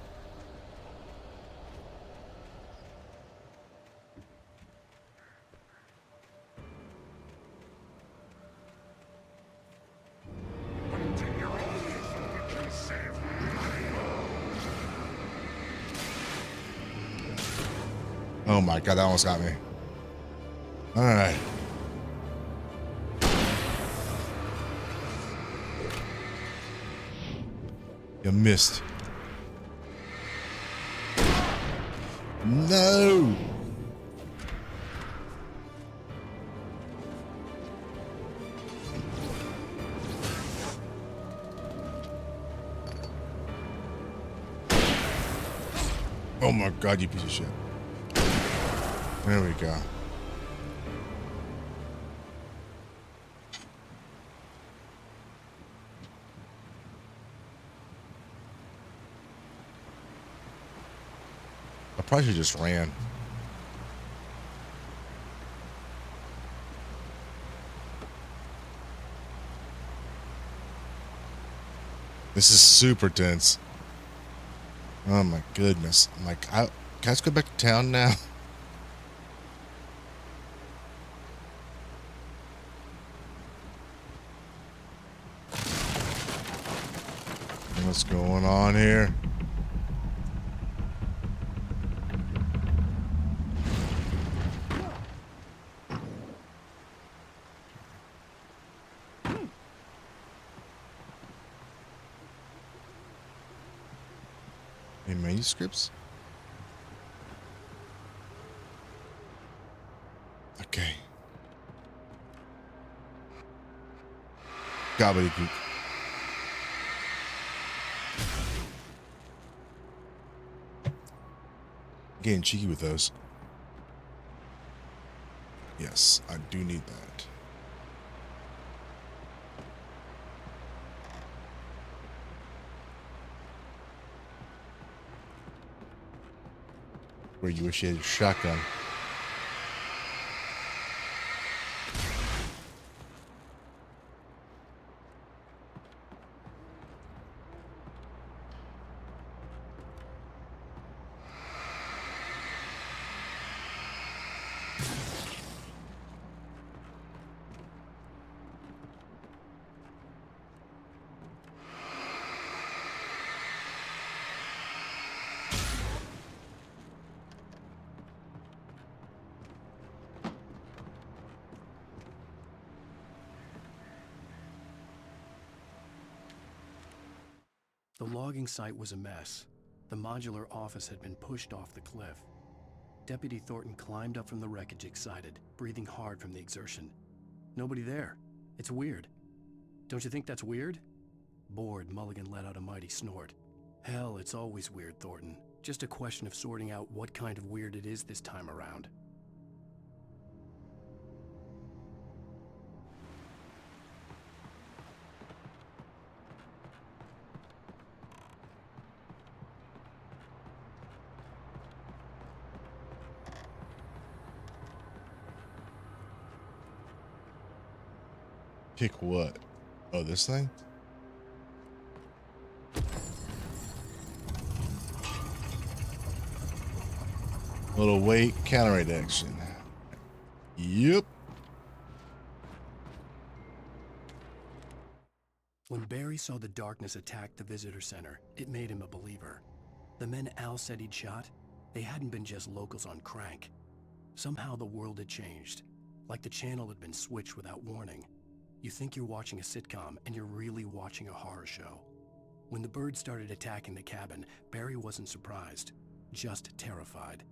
Oh my god, that almost got me. Alright. You missed. No! Oh my god, you piece of shit. There we go. I probably should just ran. This is super tense. Oh my goodness. I'm like, can I just go back to town now? What's going on here? Any manuscripts? Okay. Gobbledygook. Getting cheeky with those. Yes, I do need that. Where you wish you had your shotgun. The logging site was a mess. The modular office had been pushed off the cliff. Deputy Thornton climbed up from the wreckage excited, breathing hard from the exertion. Nobody there. It's weird. Don't you think that's weird? Bored, Mulligan let out a mighty snort. Hell, it's always weird, Thornton. Just a question of sorting out what kind of weird it is this time around. Pick what? Oh, this thing? Little weight, counter action. Yep. When Barry saw the darkness attack the visitor center, it made him a believer. The men Al said he'd shot, they hadn't been just locals on crank. Somehow the world had changed, like the channel had been switched without warning. You think you're watching a sitcom, and you're really watching a horror show. When the birds started attacking the cabin, Barry wasn't surprised, just terrified.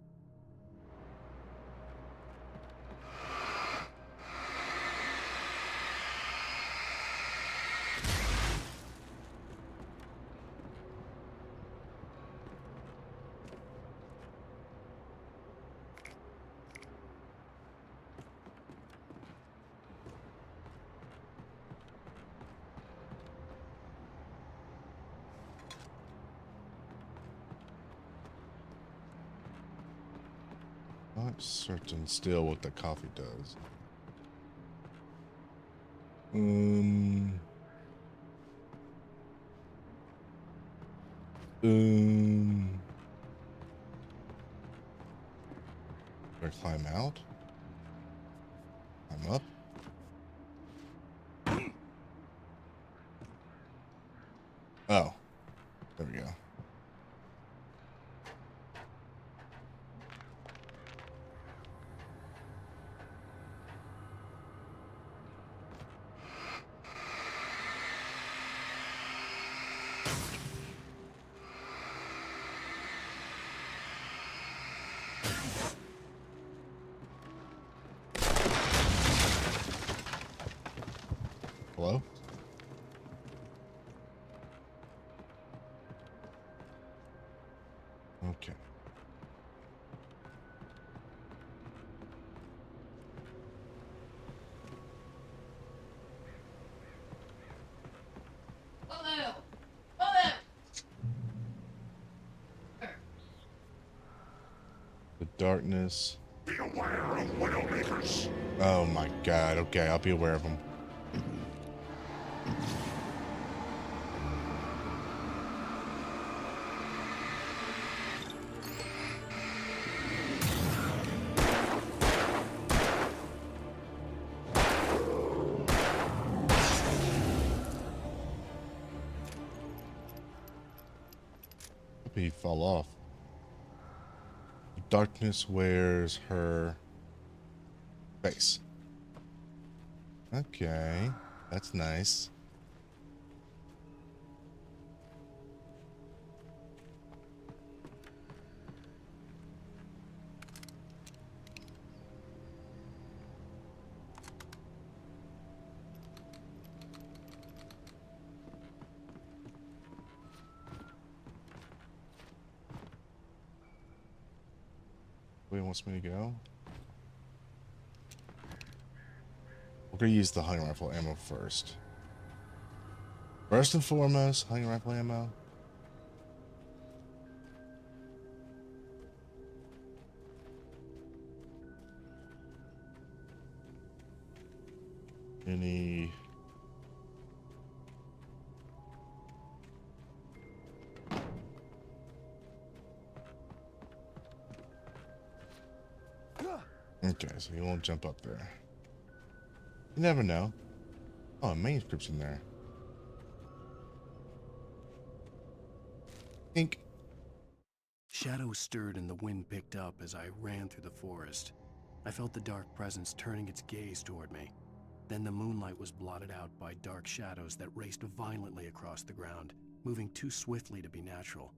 Not certain still what the coffee does. Um. Or climb out? Climb up? Oh. There we go. Hello? Okay. The darkness. Be aware of Widowmakers. Oh my god. Okay, I'll be aware of them. Hope he fall off. Darkness wears her face. Okay, that's nice. Where he wants me to go? We're gonna use the hunting rifle ammo first. First and foremost, hunting rifle ammo. Any... Okay, so he won't jump up there. You never know. Oh, a manuscript's in there. Ink. Shadows stirred and the wind picked up as I ran through the forest. I felt the dark presence turning its gaze toward me. Then the moonlight was blotted out by dark shadows that raced violently across the ground, moving too swiftly to be natural.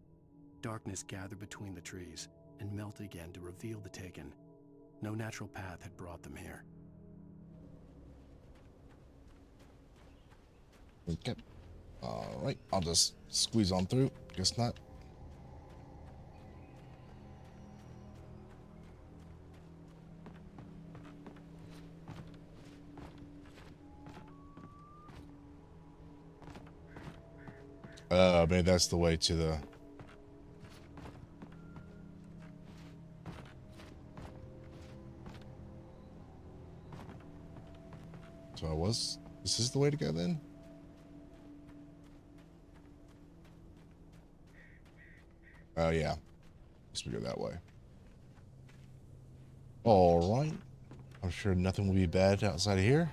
Darkness gathered between the trees and melted again to reveal the Taken. No natural path had brought them here. Okay. Alright, I'll just squeeze on through. Guess not. Maybe that's the way to the... So I was... This is the way to go then? Oh, yeah. Guess we go that way. Alright. I'm sure nothing will be bad outside of here.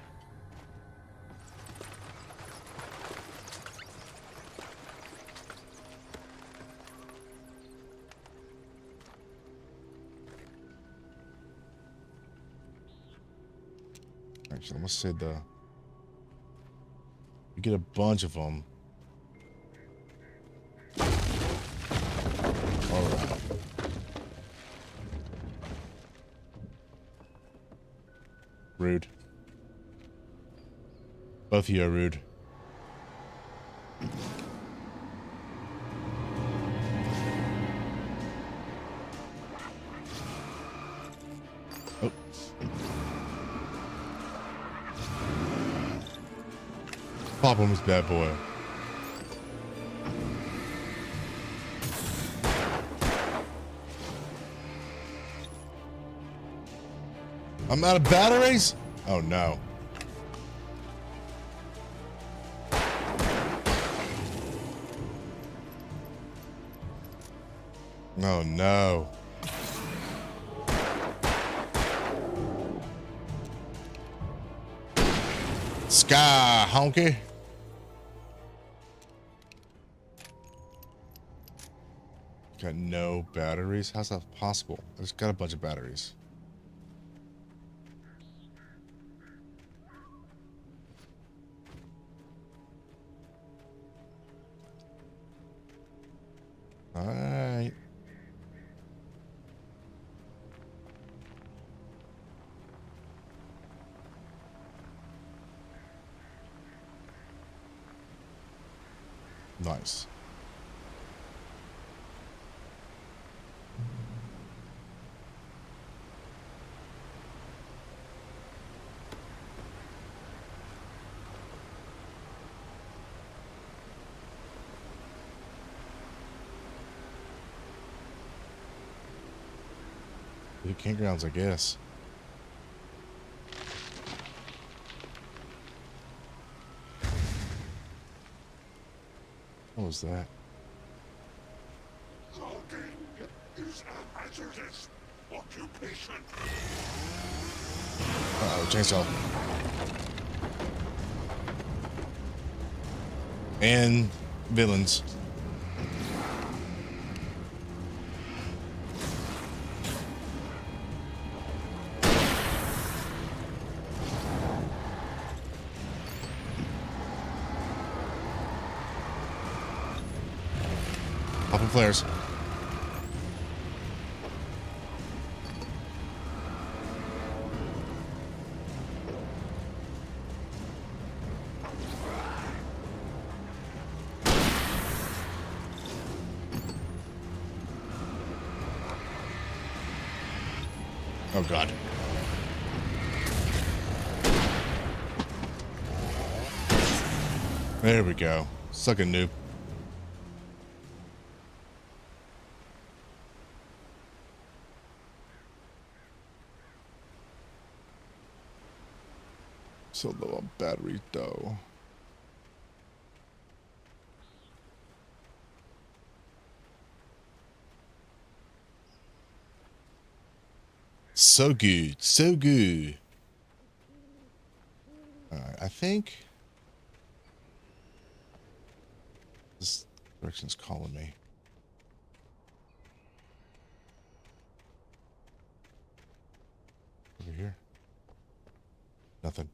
Actually, let's say the... We get a bunch of them. Alright. Rude. Both of you are rude. Oh. Pop him, this bad boy. I'm out of batteries? Oh no. Oh no. Sky honky. Got no batteries? How's that possible? There's got a bunch of batteries. All right. Nice. The campgrounds, I guess. What was that? Cloaking is a hazardous occupation. Uh-oh, chainsaw. And villains. Popping flares. Oh god. There we go. Suck a noob. So low on battery though. So good. So good. Alright, I think this direction's calling me. Over here. Nothing.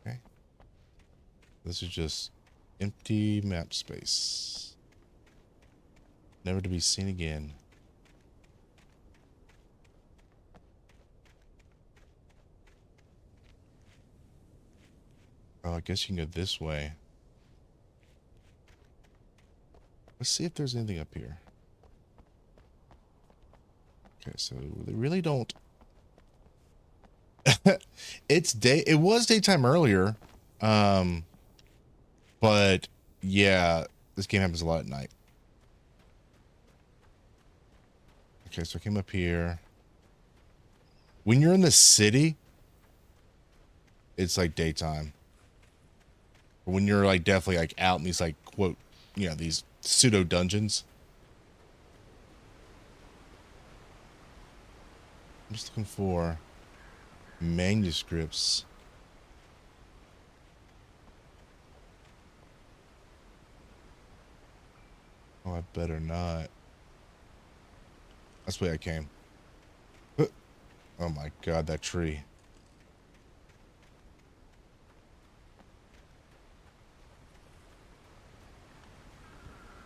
Okay. This is just empty map space. Never to be seen again. Oh, I guess you can go this way. Let's see if there's anything up here. Okay, so they really don't. It's day. It was daytime earlier, but yeah, this game happens a lot at night. Okay, so I came up here. When you're in the city, it's like daytime. But when you're like definitely like out in these like quote, you know, these pseudo dungeons. I'm just looking for manuscripts. Oh, I better not. That's the way I came. Oh my god, that tree.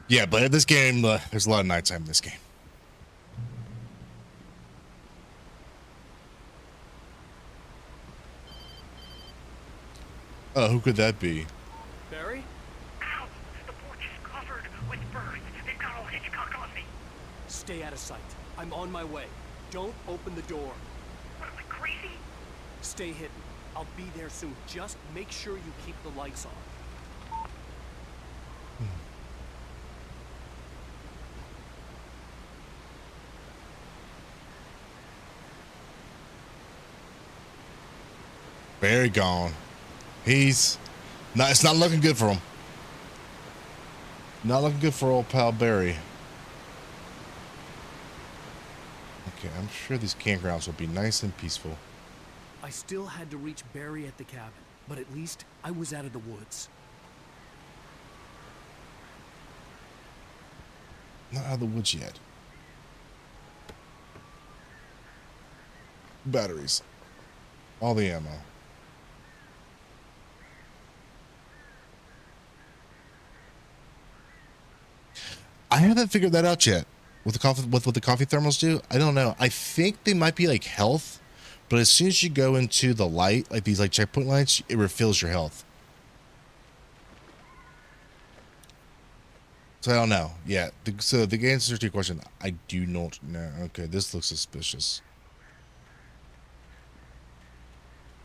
Yeah, but this game, there's a lot of nighttime in this game. Oh, who could that be? Barry? Ow! The porch is covered with birds. They've got all Hitchcock on me. Stay out of sight. I'm on my way. Don't open the door. What am I, crazy? Stay hidden. I'll be there soon. Just make sure you keep the lights on. Barry gone. He's not. It's not looking good for him. Not looking good for old pal Barry. Okay, I'm sure these campgrounds will be nice and peaceful. I still had to reach Barry at the cabin, but at least I was out of the woods. Not out of the woods yet. Batteries. All the ammo. I haven't figured that out yet. With the coffee, with what the coffee thermals do, I don't know. I think they might be like health, but as soon as you go into the light, like these like checkpoint lights, it refills your health. So I don't know. Yeah. So the answer to your question, I do not know. Okay, this looks suspicious.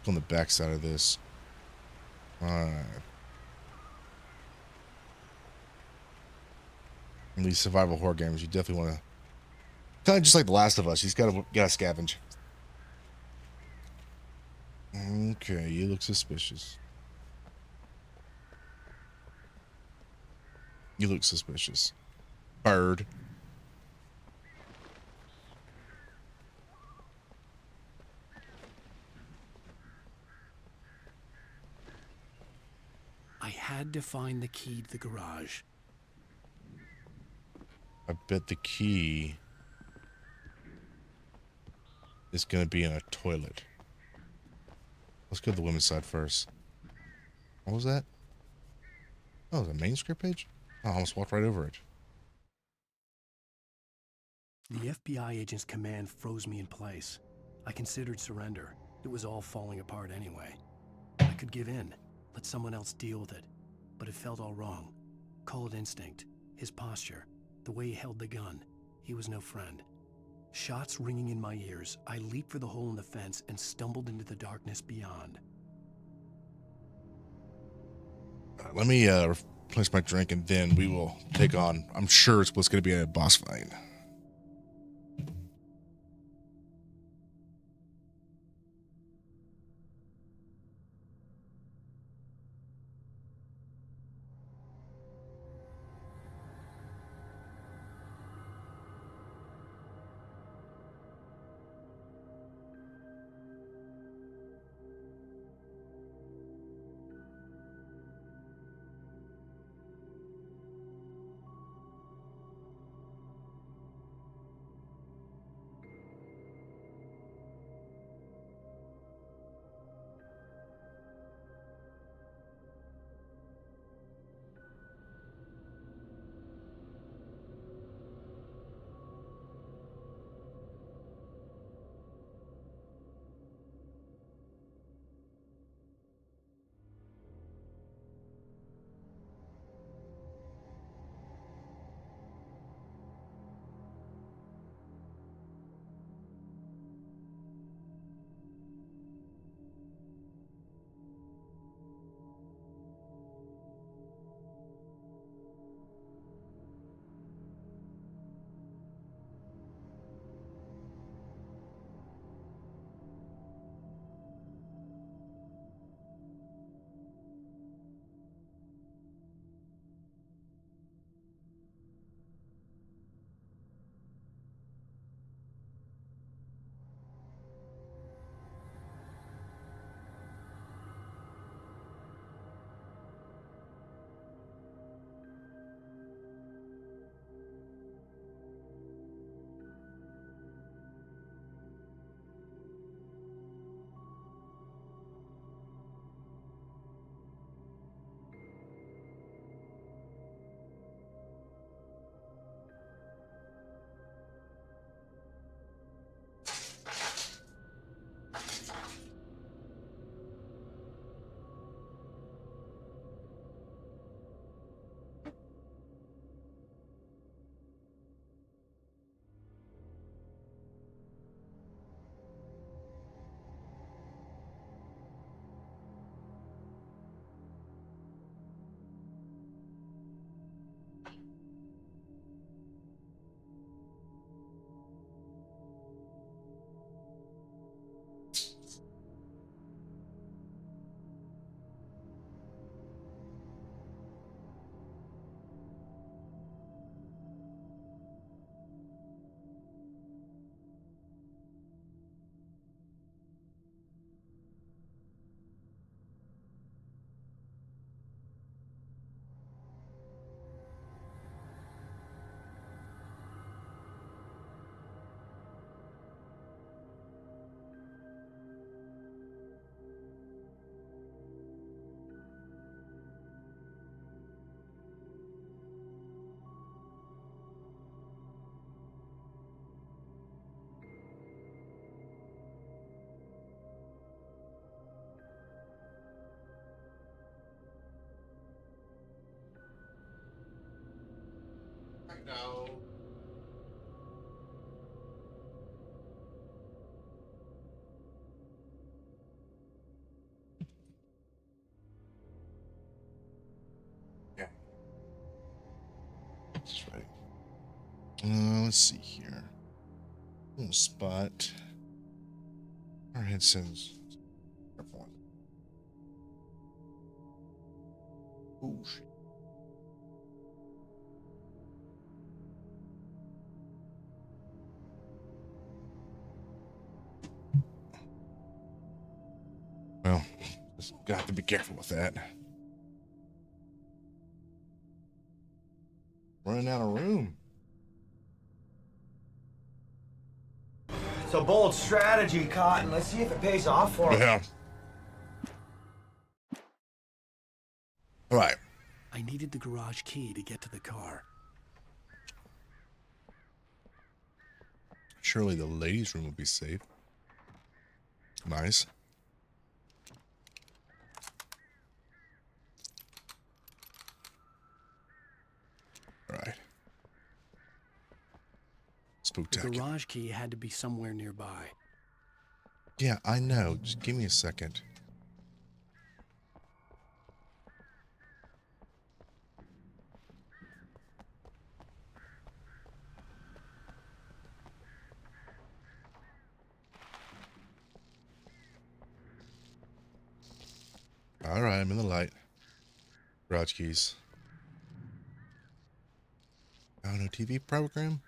On the back side of this. All right. In these survival horror games, you definitely want to, kind of just like The Last of Us. You just gotta scavenge. Okay, you look suspicious. You look suspicious. Bird. I had to find the key to the garage. I bet the key is going to be in a toilet. Let's go to the women's side first. What was that? Oh, the manuscript page? Oh, I almost walked right over it. The FBI agent's command froze me in place. I considered surrender. It was all falling apart anyway. I could give in, let someone else deal with it. But it felt all wrong. Call it instinct. His posture. The way he held the gun. He was no friend. Shots ringing in my ears, I leaped for the hole in the fence and stumbled into the darkness beyond. Let me replace my drink and then we will take on, I'm sure it's what's going to be a boss fight. No. Yeah. That's right. Let's see here. Little spot. Our head says. Ooh, shit. Well, just got to be careful with that. Running out of room. It's a bold strategy, Cotton. Let's see if it pays off for us. Yeah. All right. I needed the garage key to get to the car. Surely the ladies' room will be safe. Nice. All right. The Spooktacular. garage key had to be somewhere nearby. Yeah, I know. Just give me a second. All right, I'm in the light. Garage keys. Oh, no TV program?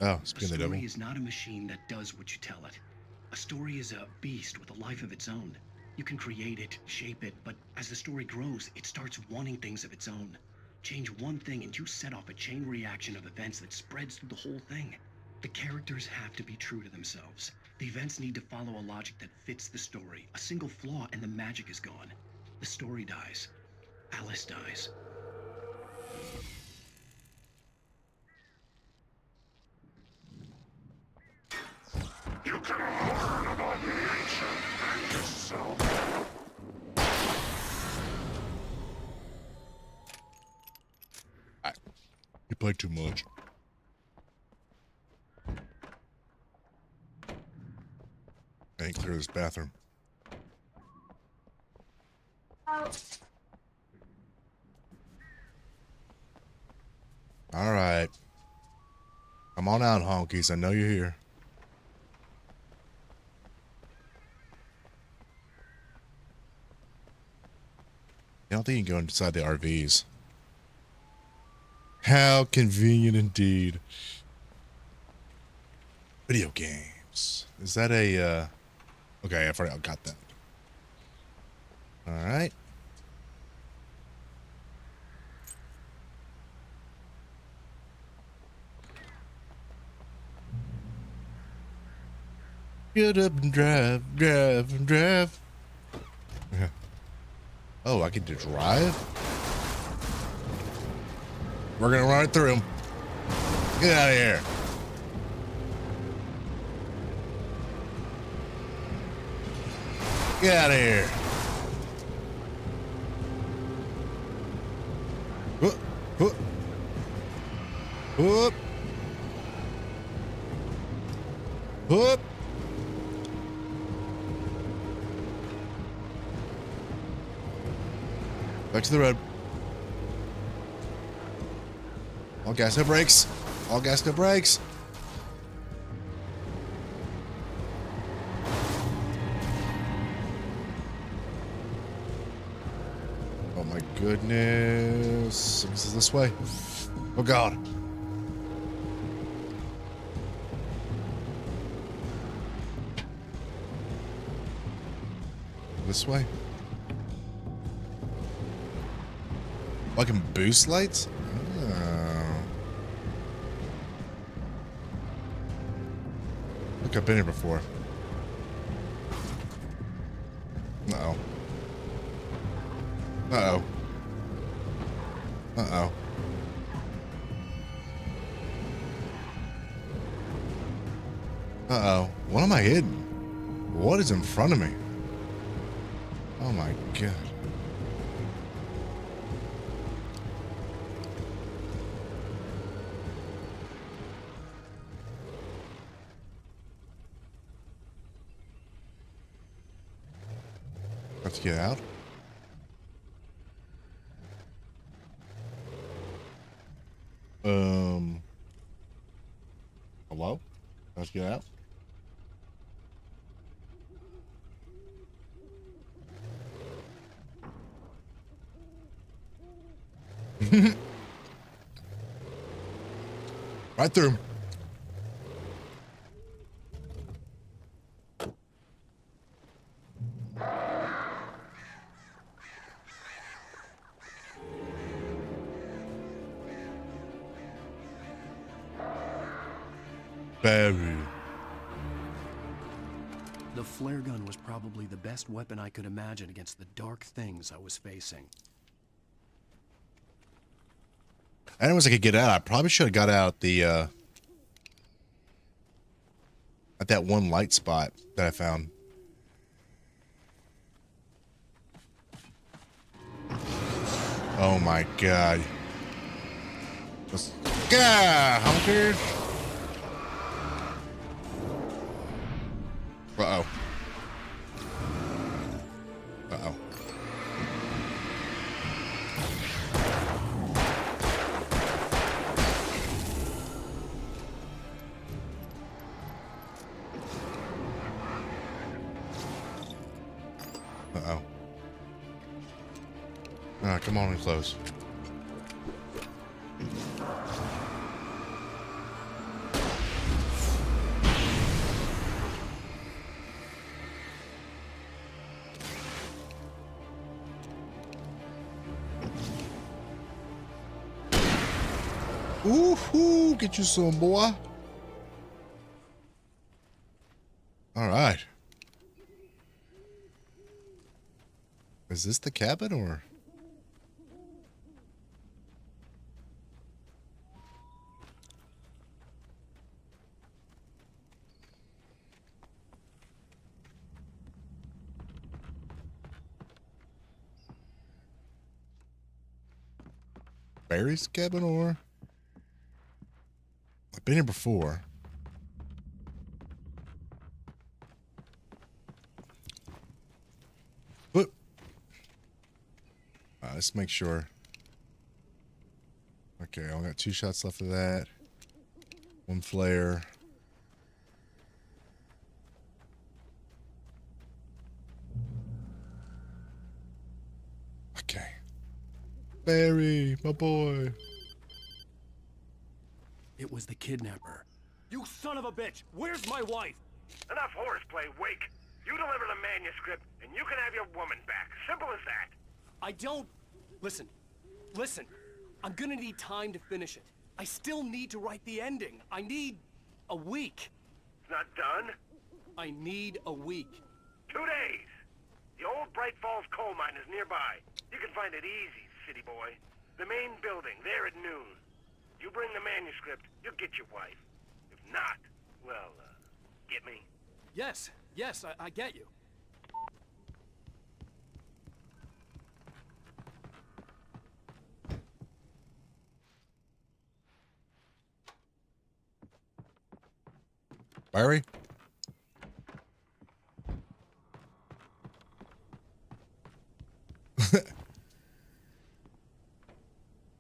Oh, A speaking of the devil. story is not a machine that does what you tell it. A story is a beast with a life of its own. You can create it, shape it, but as the story grows, it starts wanting things of its own. Change one thing and you set off a chain reaction of events that spreads through the whole thing. The characters have to be true to themselves. The events need to follow a logic that fits the story. A single flaw and the magic is gone. The story dies. Alice dies. You can learn about the ancient and yourself. You played too much. I ain't clear this bathroom. All right. Come on out, honkies. I know you're here. I don't think you can go inside the RVs. How convenient indeed. Video games. Is that a, okay, I've already got that. All right. Get up and drive, drive, and drive. Yeah. Oh, I get to drive? We're gonna run it through him. Get out of here. Get out of here. Whoop, whoop. Whoop. Whoop. Back to the road. All gas, no brakes. All gas, no brakes. Oh my goodness. This is this way. Oh God. This way. I can boost lights? Oh. Look, I've been here before. Uh-oh. Uh-oh. Uh-oh. Uh-oh. What am I hitting? What is in front of me? Oh my God. Let's get out. Hello? Let's get out. Right through. Barry. The flare gun was probably the best weapon I could imagine against the dark things I was facing. Anyways, I could get out. I probably should have got out the at that one light spot that I found. Oh my god. Yeah, hunker. Uh-oh. Uh-oh. Uh-oh. Ah, come on and close. Ooh, get you some, boy. All right. Is this the cabin or? Barry's cabin or? I've been here before. Whoop. Let's make sure. Okay, I only got 2 shots left of that. 1 flare. Okay. Barry, my boy. It was the kidnapper. You son of a bitch! Where's my wife? Enough horseplay, Wake. You deliver the manuscript, and you can have your woman back. Simple as that. I don't... Listen. Listen. I'm gonna need time to finish it. I still need to write the ending. I need a week. It's not done? I need a week. 2 days. The old Bright Falls coal mine is nearby. You can find it easy, city boy. The main building, there at noon. You bring the manuscript, you'll get your wife. If not, well, get me? Yes, I get you. Barry?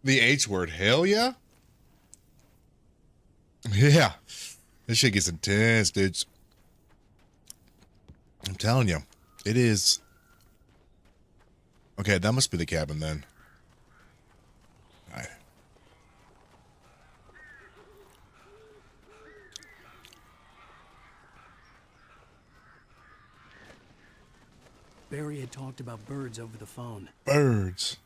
The H word, hell yeah? Yeah. This shit gets intense, dudes. I'm telling you. It is. Okay, that must be the cabin then. Alright. Barry had talked about birds over the phone. Birds.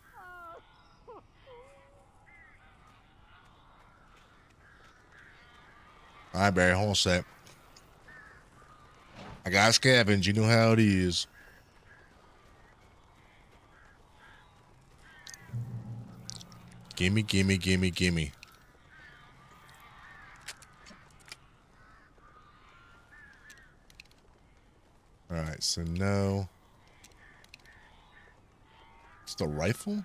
Alright, Barry, hold on a sec. I got scavenge, you know how it is. Gimme, gimme, gimme, gimme. Alright, so no. It's the rifle?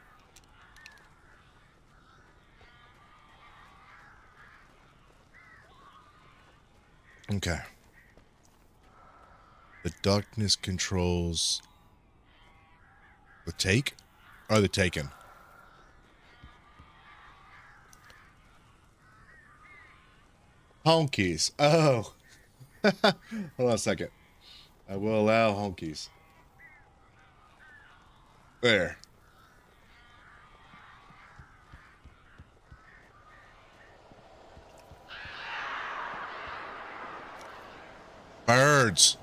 Okay. The darkness controls The take? Or the taken? Honkies. Oh. Hold on a second. I will allow honkies. There. Birds.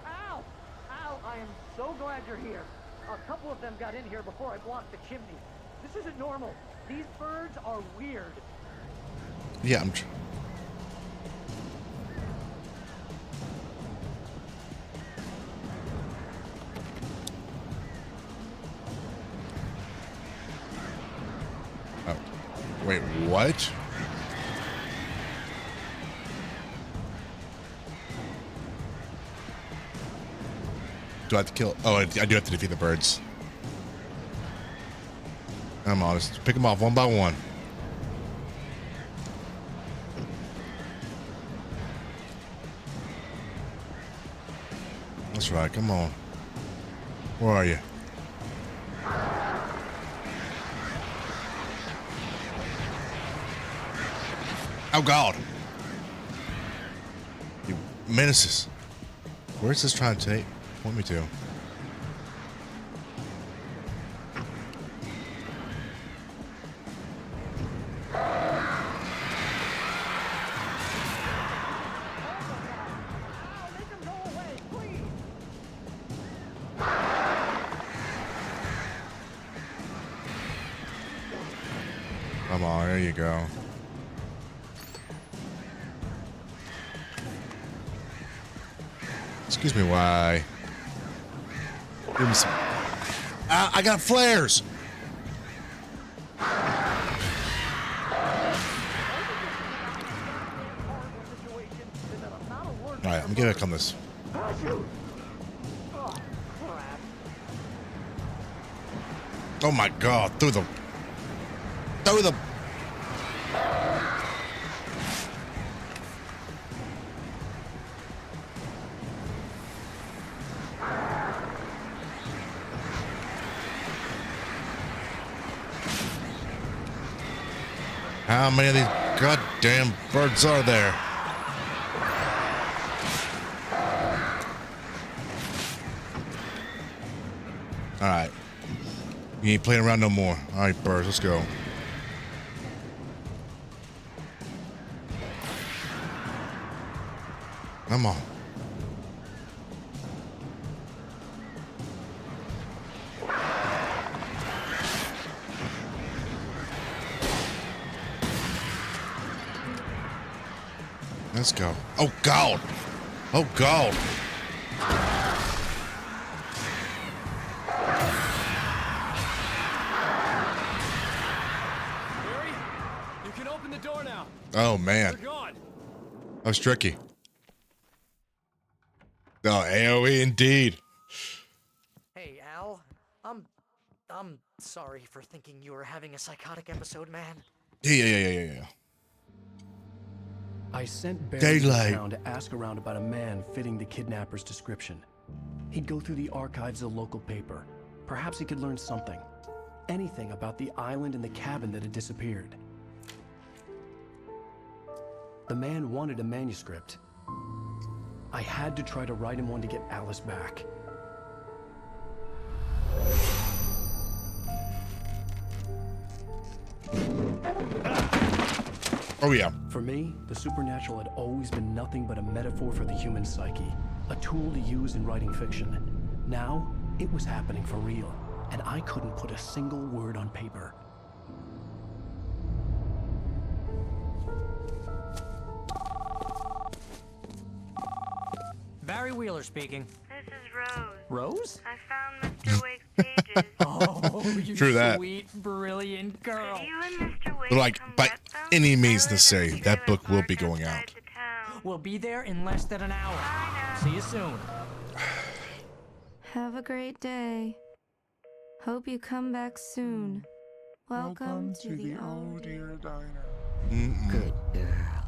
Ow! Ow! I am so glad you're here. A couple of them got in here before I blocked the chimney. This isn't normal. These birds are weird. Yeah, Oh. Wait, what? Do I have to kill? Oh, I do have to defeat the birds. I'm honest. Pick them off one by one. That's right. Come on. Where are you? Oh, God. You menaces. Where's this trying to point me to? Come on, there you go. Excuse me, why? Give me some. I got flares. All right, I'm getting back on this. Oh my God! Through the. How many of these goddamn birds are there? All right. You ain't playing around no more. All right, birds, let's go. Come on. Let's go. Oh, God. Oh, God. Barry, you can open the door now. Oh, man. They're gone. That was tricky. Oh, AoE indeed. Hey, Al. I'm sorry for thinking you were having a psychotic episode, man. Yeah. I sent Barry to Daylight. town to ask around about a man fitting the kidnapper's description. He'd go through the archives of the local paper. Perhaps he could learn something. Anything about the island and the cabin that had disappeared. The man wanted a manuscript. I had to try to write him one to get Alice back. Oh, yeah. For me, the supernatural had always been nothing but a metaphor for the human psyche, a tool to use in writing fiction. Now, it was happening for real, and I couldn't put a single word on paper. Barry Wheeler speaking. This is Rose. Rose? I found Mr. Wake's pages. Oh, you True that. sweet, brilliant girl. Could you and Mr. Wake But like, come by get them? any means necessary, that book will be going out. We'll be there in less than an hour. See you soon. Have a great day. Hope you come back soon. Welcome to the old dear diner. Good girl.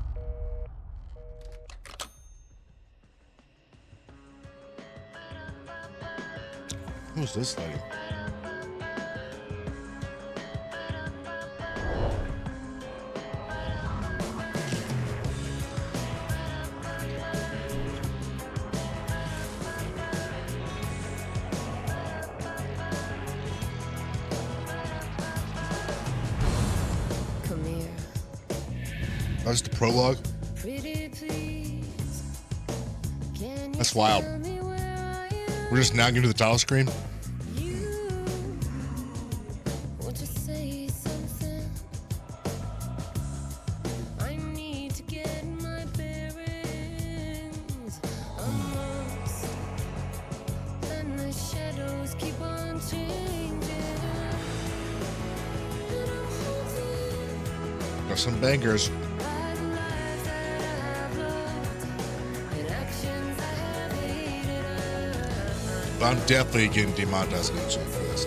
Who's this lady? Come here. That's the prologue. Pretty please. Can you That's wild. tell me where I am? We're just now getting to the title screen. Won't you say something? I need to get my bearings. I'm lost, and the shadows keep on changing. And I'm haunted Got some bangers. by the lives that I have loved and actions I have hated. But I'm definitely getting demonetized on YouTube for this.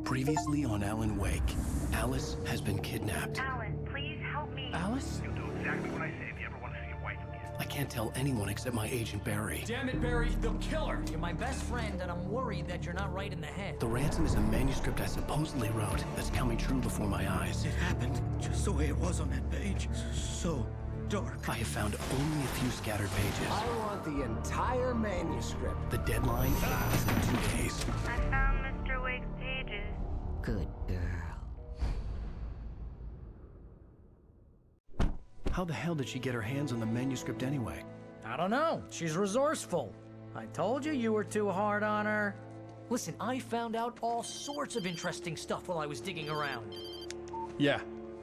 Previously on Alan Wake, Alice has been kidnapped. Alan, please help me. Alice? You'll do exactly what I say if you ever want to see your wife again. I can't tell anyone except my agent Barry. Damn it, Barry, they'll kill her. You're my best friend, and I'm worried that you're not right in the head. The ransom is a manuscript I supposedly wrote that's coming true before my eyes. It happened just the way it was on that page. So dark. I have found only a few scattered pages. I want the entire manuscript. The deadline is in 2 days. I found Mr. Wake's pages. Good girl. How the hell did she get her hands on the manuscript anyway? I don't know. She's resourceful. I told you you were too hard on her. Listen, I found out all sorts of interesting stuff while I was digging around. Yeah.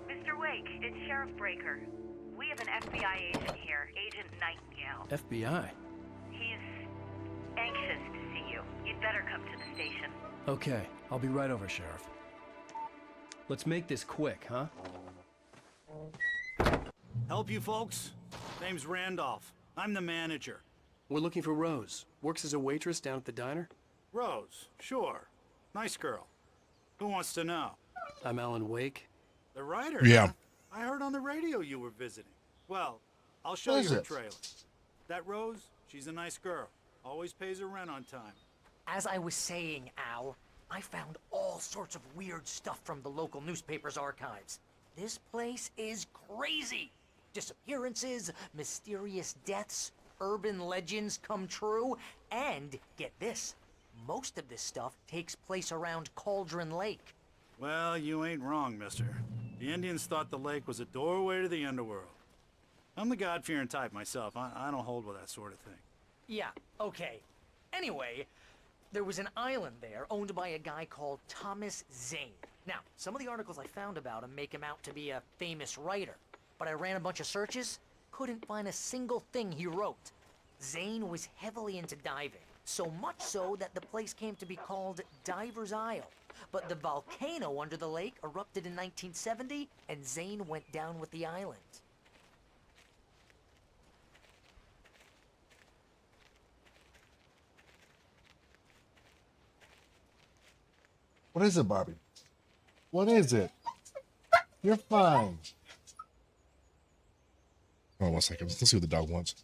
Mr. Wake, it's Sheriff Breaker. We have an FBI agent here, Agent Nightingale. FBI? He's anxious to see you. You'd better come to the station. Okay, I'll be right over, Sheriff. Let's make this quick, huh? Help you folks? Name's Randolph. I'm the manager. We're looking for Rose. Works as a waitress down at the diner. Rose, sure. Nice girl. Who wants to know? I'm Alan Wake. The writer? Yeah. Huh? I heard on the radio you were visiting. Well, I'll show What you is her it? trailer. That Rose, she's a nice girl. Always pays her rent on time. As I was saying, Al, I found all sorts of weird stuff from the local newspaper's archives. This place is crazy. Disappearances, mysterious deaths, urban legends come true, and get this, most of this stuff takes place around Cauldron Lake. Well, you ain't wrong, mister. The Indians thought the lake was a doorway to the underworld. I'm the God-fearing type myself. I don't hold with that sort of thing. Yeah, okay. Anyway, there was an island there owned by a guy called Thomas Zane. Now, some of the articles I found about him make him out to be a famous writer, but I ran a bunch of searches, couldn't find a single thing he wrote. Zane was heavily into diving, so much so that the place came to be called Diver's Isle. But the volcano under the lake erupted in 1970, and Zane went down with the island. What is it, Barbie? What is it? You're fine. Hold on 1 second. Let's see what the dog wants.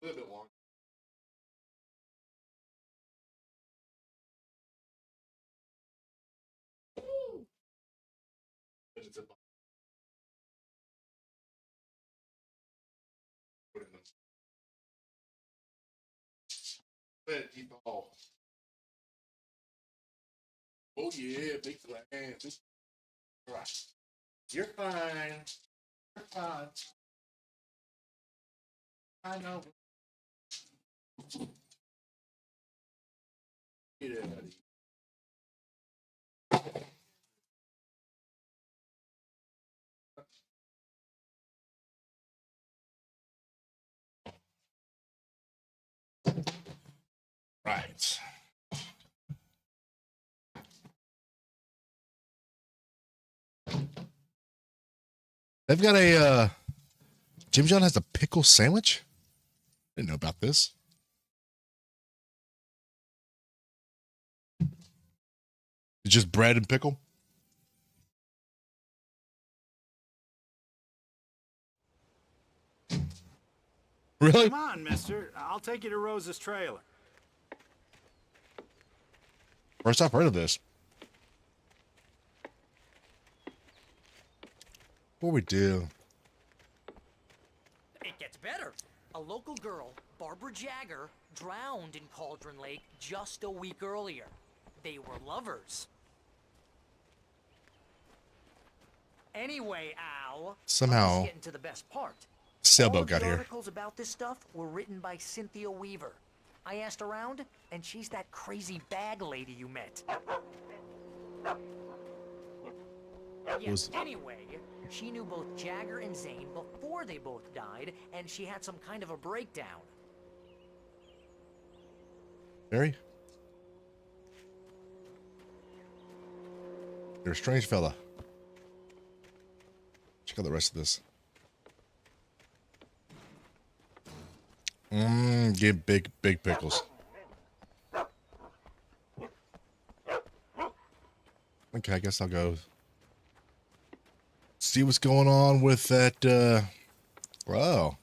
A little bit long. Deep ball. Oh yeah, big glass. Right. You're fine. You're fine. I know. Yeah. Right. They've got a Jim John has a pickle sandwich. Didn't know about this. It's just bread and pickle. Really? Come on, mister. I'll take you to Rose's trailer. First I've heard of this. What we do? It gets better. A local girl, Barbara Jagger, drowned in Cauldron Lake just a week earlier. They were lovers. Anyway, Al. Somehow, Let's get into the best part. Sailboat All of got the here. articles about this stuff were written by Cynthia Weaver. I asked around, and she's that crazy bag lady you met. Yes, anyway, she knew both Jagger and Zane before they both died, and she had some kind of a breakdown. Barry? You're a strange fella. Check out the rest of this. Give big pickles. Okay, I guess I'll go see what's going on with that. Wow.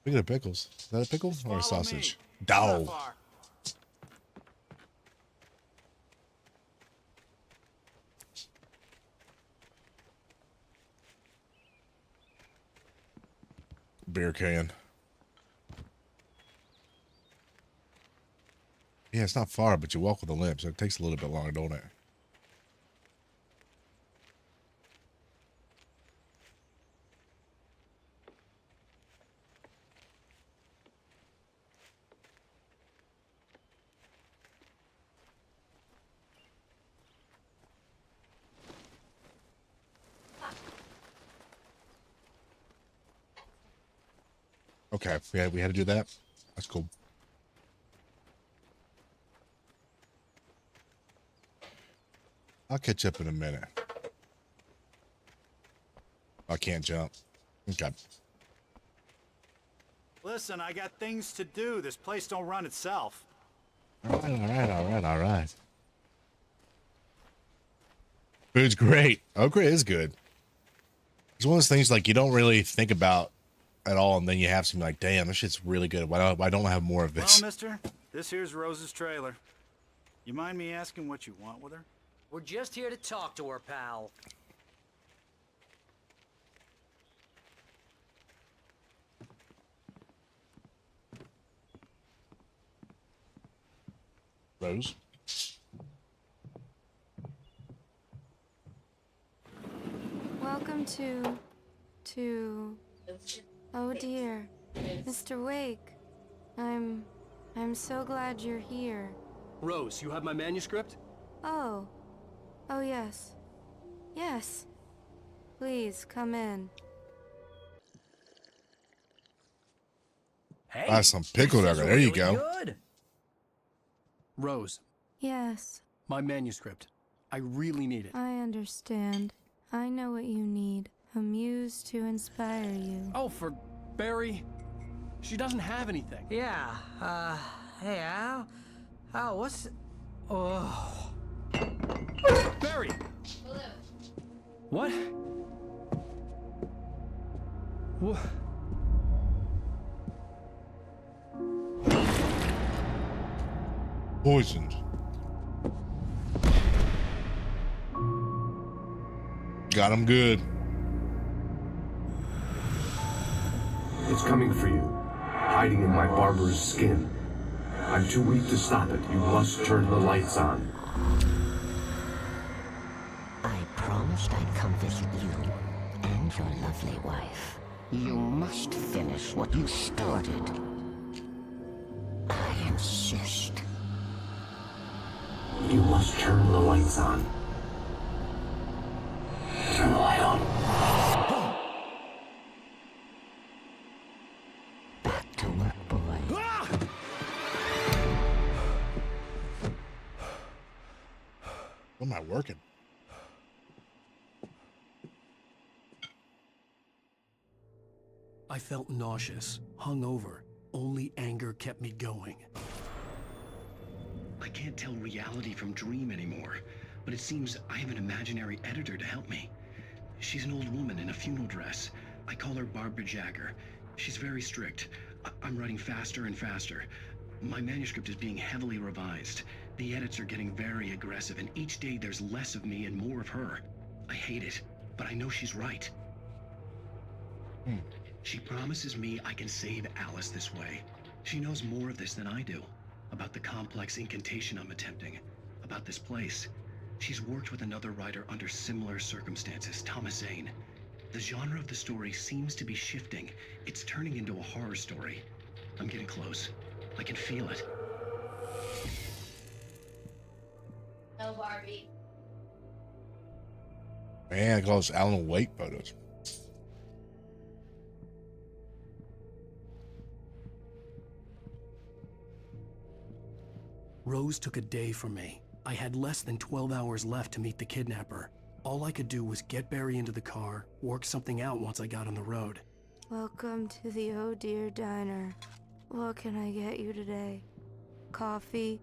Look at the pickles. Is that a pickle or a sausage? Dog. Beer can. Yeah, it's not far, but you walk with a limp, so it takes a little bit longer, don't it? Okay, we had to do that. That's cool. I'll catch up in a minute. I can't jump. Okay. Listen, I got things to do. This place don't run itself. All right. Food's great. Okra is good. It's one of those things like you don't really think about at all, and then you have some like, damn, this shit's really good. Why don't I have more of this? Well, mister, this here's Rose's trailer. You mind me asking what you want with her? We're just here to talk to her, pal. Rose? Welcome to... Oh dear. Mr. Wake. I'm so glad you're here. Rose, you have my manuscript? Oh. Oh, yes. Yes. Please, come in. Hey, Ah, some pickled okra. There you go. Good. Rose. Yes. My manuscript. I really need it. I understand. I know what you need. A muse to inspire you. Oh, for Barry. She doesn't have anything. Yeah, hey, Al? Al, what's... Oh... Barry! Hello. What? What? Poisoned. Got him good. It's coming for you, hiding in my barber's skin. I'm too weak to stop it. You must turn the lights on. I promise promised I'd come visit you and your lovely wife. You must finish what you started. I insist. You must turn the lights on. Turn the light on. Back to work, boy. What am I working? I felt nauseous, hungover. Only anger kept me going. I can't tell reality from dream anymore, but it seems I have an imaginary editor to help me. She's an old woman in a funeral dress. I call her Barbara Jagger. She's very strict. I'm writing faster and faster. My manuscript is being heavily revised. The edits are getting very aggressive, and each day there's less of me and more of her. I hate it, but I know she's right. She promises me I can save Alice this way. She knows more of this than I do. About the complex incantation I'm attempting. About this place. She's worked with another writer under similar circumstances, Thomas Zane. The genre of the story seems to be shifting. It's turning into a horror story. I'm getting close. I can feel it. No, Barbie. Man, I got all those Alan Wake photos. Rose took a day from me. I had less than 12 hours left to meet the kidnapper. All I could do was get Barry into the car, work something out once I got on the road. Welcome to the Oh Dear Diner. What can I get you today? Coffee?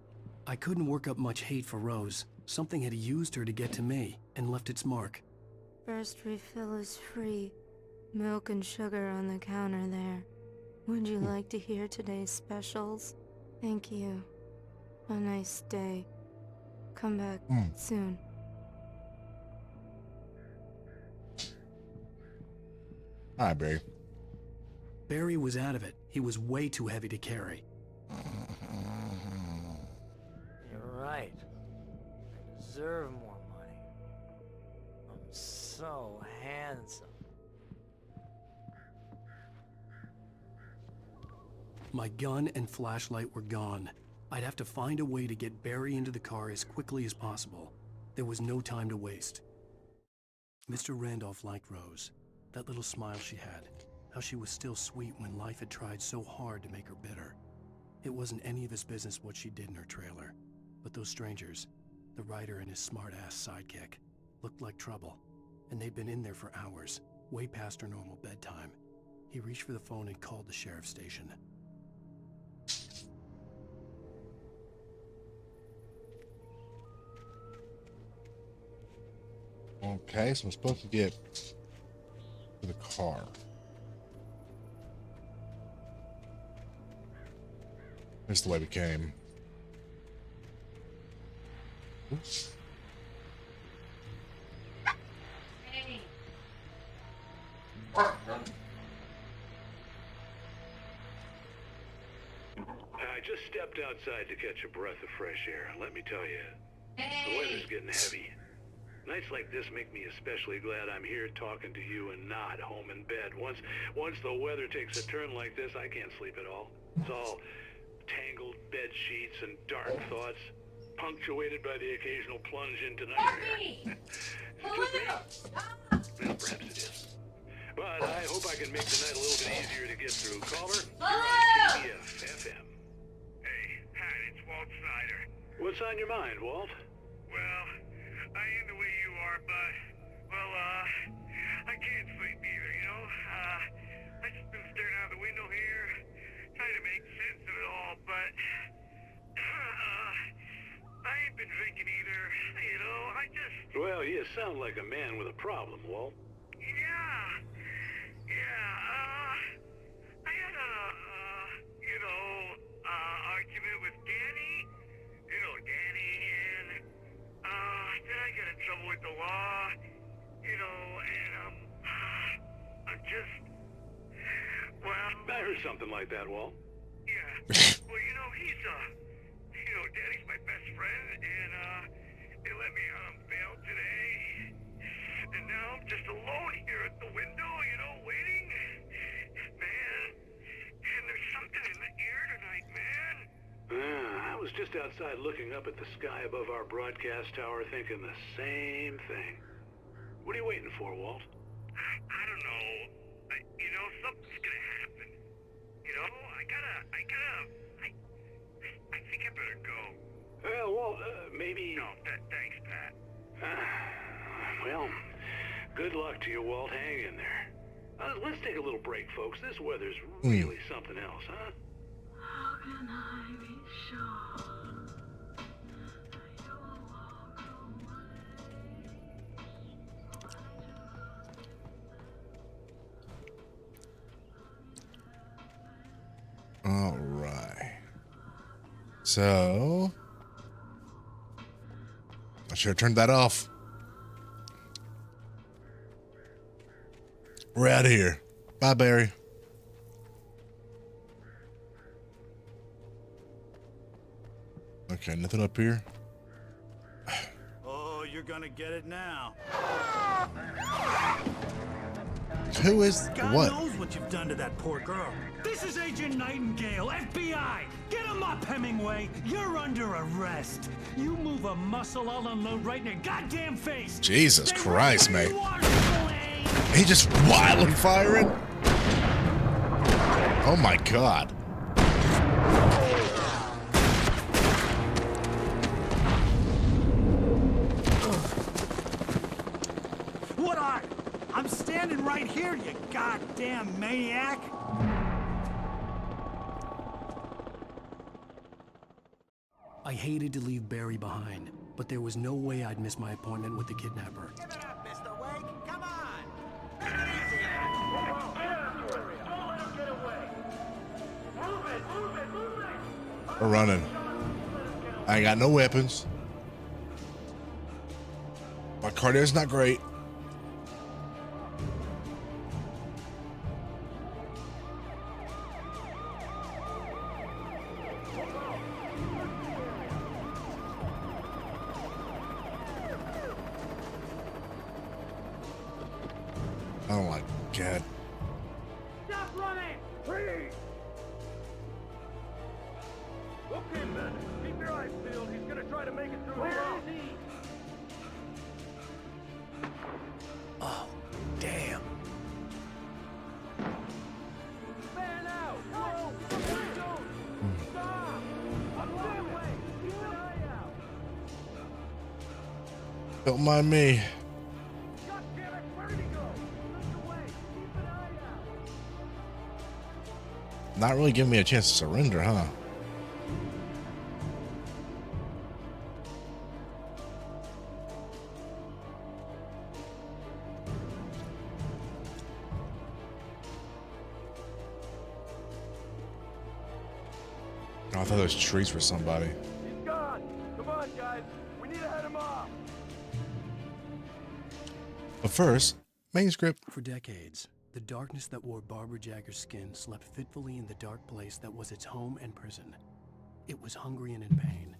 I couldn't work up much hate for Rose. Something had used her to get to me and left its mark. First refill is free. Milk and sugar on the counter there. Would you like to hear today's specials? Thank you. A nice day. Come back soon. Hi, Barry. Barry was out of it. He was way too heavy to carry. You're right. I deserve more money. I'm so handsome. My gun and flashlight were gone. I'd have to find a way to get Barry into the car as quickly as possible. There was no time to waste. Mr. Randolph liked Rose. That little smile she had. How she was still sweet when life had tried so hard to make her bitter. It wasn't any of his business what she did in her trailer. But those strangers, the writer and his smart-ass sidekick, looked like trouble. And they'd been in there for hours, way past her normal bedtime. He reached for the phone and called the sheriff's station. Okay, so I'm supposed to get to the car. That's the way we came. Oops. Hey. I just stepped outside to catch a breath of fresh air. Let me tell you, the weather's getting heavy. Nights like this make me especially glad I'm here talking to you and not home in bed. Once the weather takes a turn like this, I can't sleep at all. It's all tangled bed sheets and dark thoughts, punctuated by the occasional plunge into nightmare. Is it just me? Well, perhaps it is. But I hope I can make the night a little bit easier to get through. Caller, you're on KBF-FM. Hey, Pat, it's Walt Snyder. What's on your mind, Walt? Well, I am the way you are, but, well, I can't sleep either, you know? I just been staring out the window here, trying to make sense of it all, but, I ain't been drinking either, you know? Well, you sound like a man with a problem, Walt. I had argument with Danny, Danny, and, then I got in trouble with the law, and, I'm just, well... I heard something like that, Walt. Yeah, well, he's, Danny's my best friend, and, they let me out on bail today. And now I'm just alone here at the window, you know, waiting. Man, and there's something in the air tonight, man. I was just outside looking up at the sky above our broadcast tower thinking the same thing. What are you waiting for, Walt? I don't know. You know, something's gonna happen. You know, I think I better go. Walt, maybe... No, thanks, Pat. Well, good luck to you, Walt. Hang in there. Let's take a little break, folks. This weather's really something else, huh? How can I be sure? All right. So I should have turned that off. We're out of here. Bye, Barry. Okay, nothing up here. Oh, you're gonna get it now. Who is God what? knows what you've done to that poor girl. This is Agent Nightingale, FBI! Get him up, Hemingway! You're under arrest! You move a muscle, I'll unload right in your goddamn face! Jesus Christ, mate. He just wildly firing? Oh my God. What are you? I'm standing right here, you goddamn maniac! I hated to leave Barry behind, but there was no way I'd miss my appointment with the kidnapper. Give it up, Mr. Wake. Come on. We're running. I ain't got no weapons. My cardio's not great. Oh my God. Stop running! Freeze! Okay, men. Keep your eyes peeled. He's gonna try to make it through. Where is he? Oh, damn. Man out! Whoa! Don't! Stop! I'm that way! Keep an eye out! Don't mind me. God damn it! Where did he go? Mr. Wake, keep an eye out! Not really giving me a chance to surrender, huh? Oh, I thought those trees were somebody. He's gone! Come on, guys! We need to head him off! But first, manuscript. For decades, the darkness that wore Barbara Jagger's skin slept fitfully in the dark place that was its home and prison. It was hungry and in pain.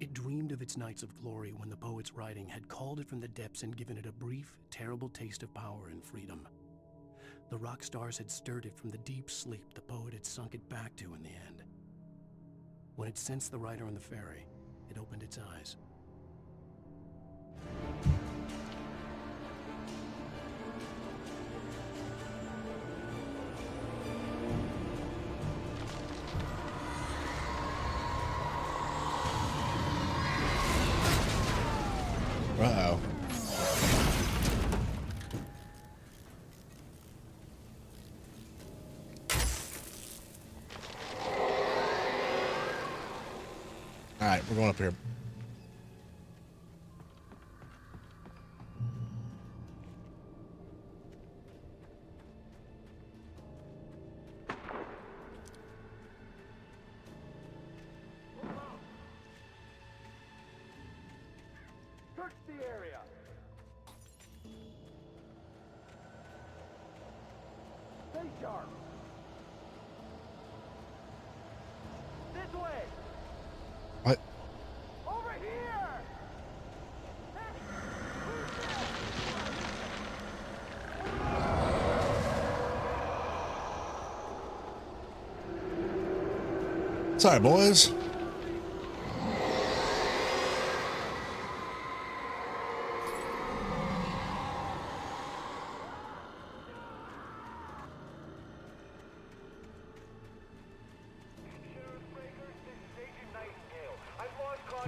It dreamed of its nights of glory when the poet's writing had called it from the depths and given it a brief, terrible taste of power and freedom. The rock stars had stirred it from the deep sleep the poet had sunk it back to in the end. When it sensed the writer on the ferry, it opened its eyes. Uh-oh. All right, we're going up here. Search the area! Stay sharp! This way! What? Over here! Sorry, boys.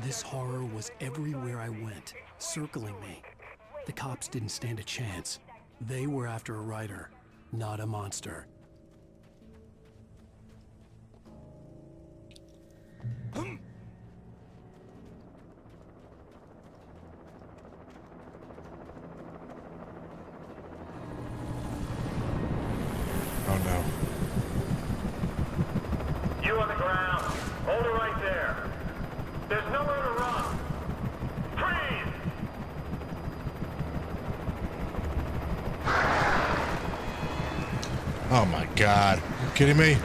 This horror was everywhere I went, circling me. The cops didn't stand a chance. They were after a writer, not a monster. Oh no. You on the ground. Hold it right there. There's nowhere to run. Freeze! Oh my god. Are you kidding me?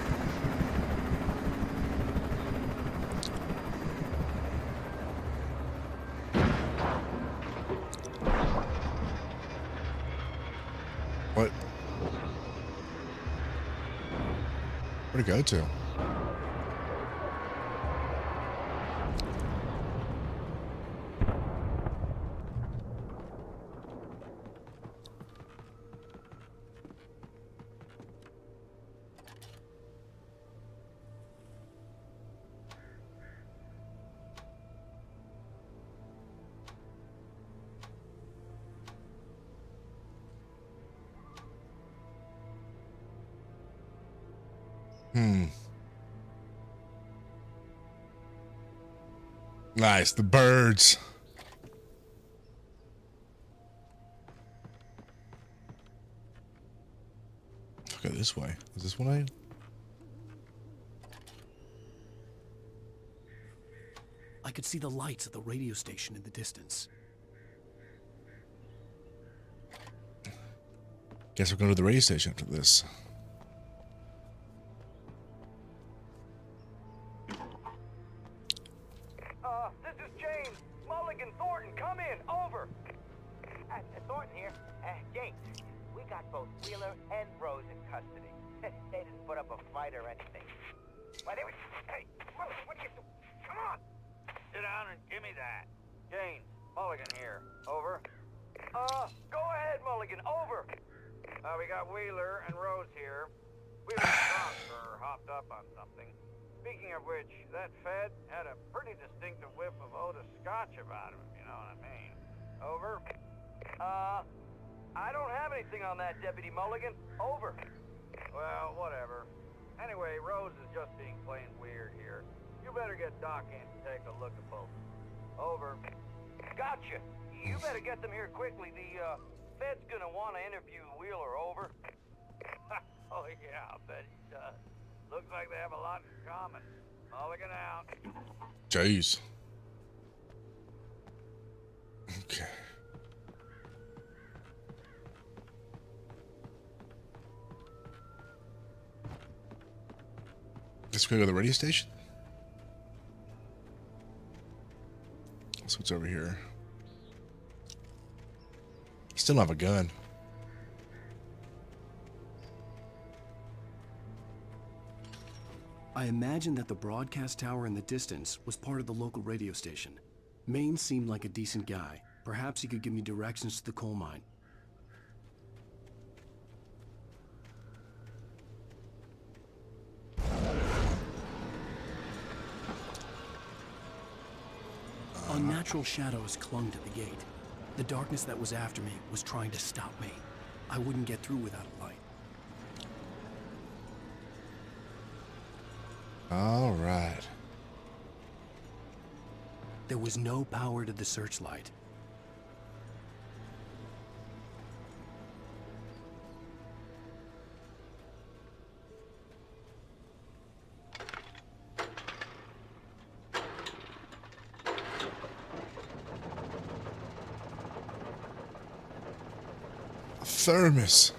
What? Where'd it go to? Nice, the birds. Go this way. Is this one I? I could see the lights of the radio station in the distance. Guess we're going to the radio station after this. This is James. Mulligan, Thornton, come in. Over. Thornton here. James, we got both Wheeler and Rose in custody. They didn't put up a fight or anything. Why, they were... Hey, what are you doing? Come on! Sit down and give me that. James, Mulligan here. Over. Go ahead, Mulligan. Over. We got Wheeler and Rose here. Wheeler and Cross are hopped up on something. Speaking of which, that Fed had a pretty distinctive whiff of Otis Scotch about him, you know what I mean. Over. I don't have anything on that, Deputy Mulligan. Over. Well, whatever. Anyway, Rose is just being plain weird here. You better get Doc in to take a look at both. Over. Gotcha. You better get them here quickly. The, Fed's gonna want to interview Wheeler. Over. Oh, yeah, I'll bet he does. Looks like they have a lot in common. Mulligan out. Jeez. Okay. Let's go to the radio station. Let's switch over here. Still don't have a gun. I imagined that the broadcast tower in the distance was part of the local radio station. Maine seemed like a decent guy. Perhaps he could give me directions to the coal mine. Unnatural shadows clung to the gate. The darkness that was after me was trying to stop me. I wouldn't get through without a light. All right. There was no power to the searchlight. Thermos.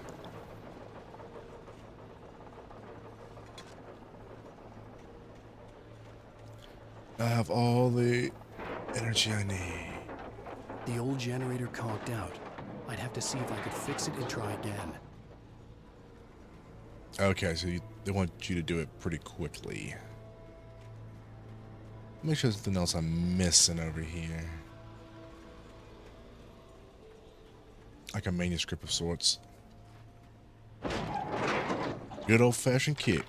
I have all the energy I need. The old generator conked out. I'd have to see if I could fix it and try again. Okay, so they want you to do it pretty quickly. Make sure there's something else I'm missing over here. Like a manuscript of sorts. Good old-fashioned kick.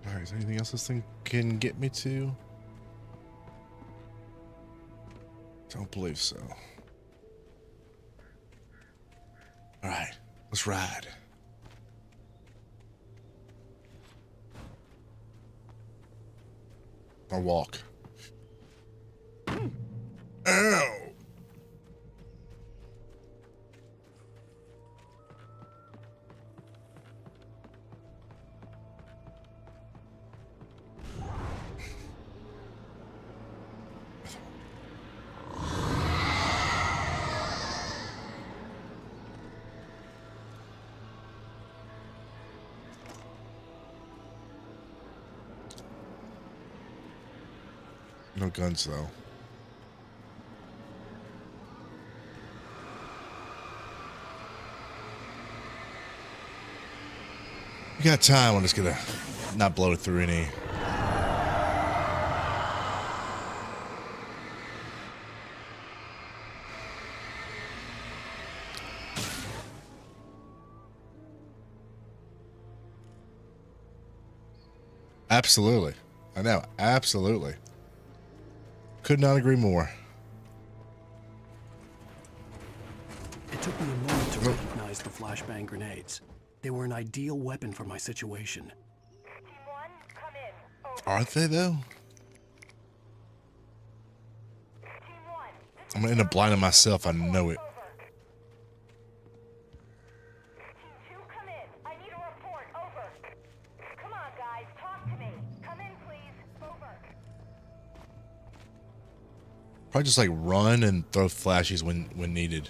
Alright, is there anything else this thing can get me to? Don't believe so. Alright, let's ride. Or walk. Ow! No guns, though. We got time. I'm just gonna not blow it through any. Absolutely. I know. Absolutely. Could not agree more. It took me a moment to recognize the flashbang grenades. They were an ideal weapon for my situation. Aren't they, though? I'm gonna end up blinding myself. I know it. Probably just like run and throw flashes when needed.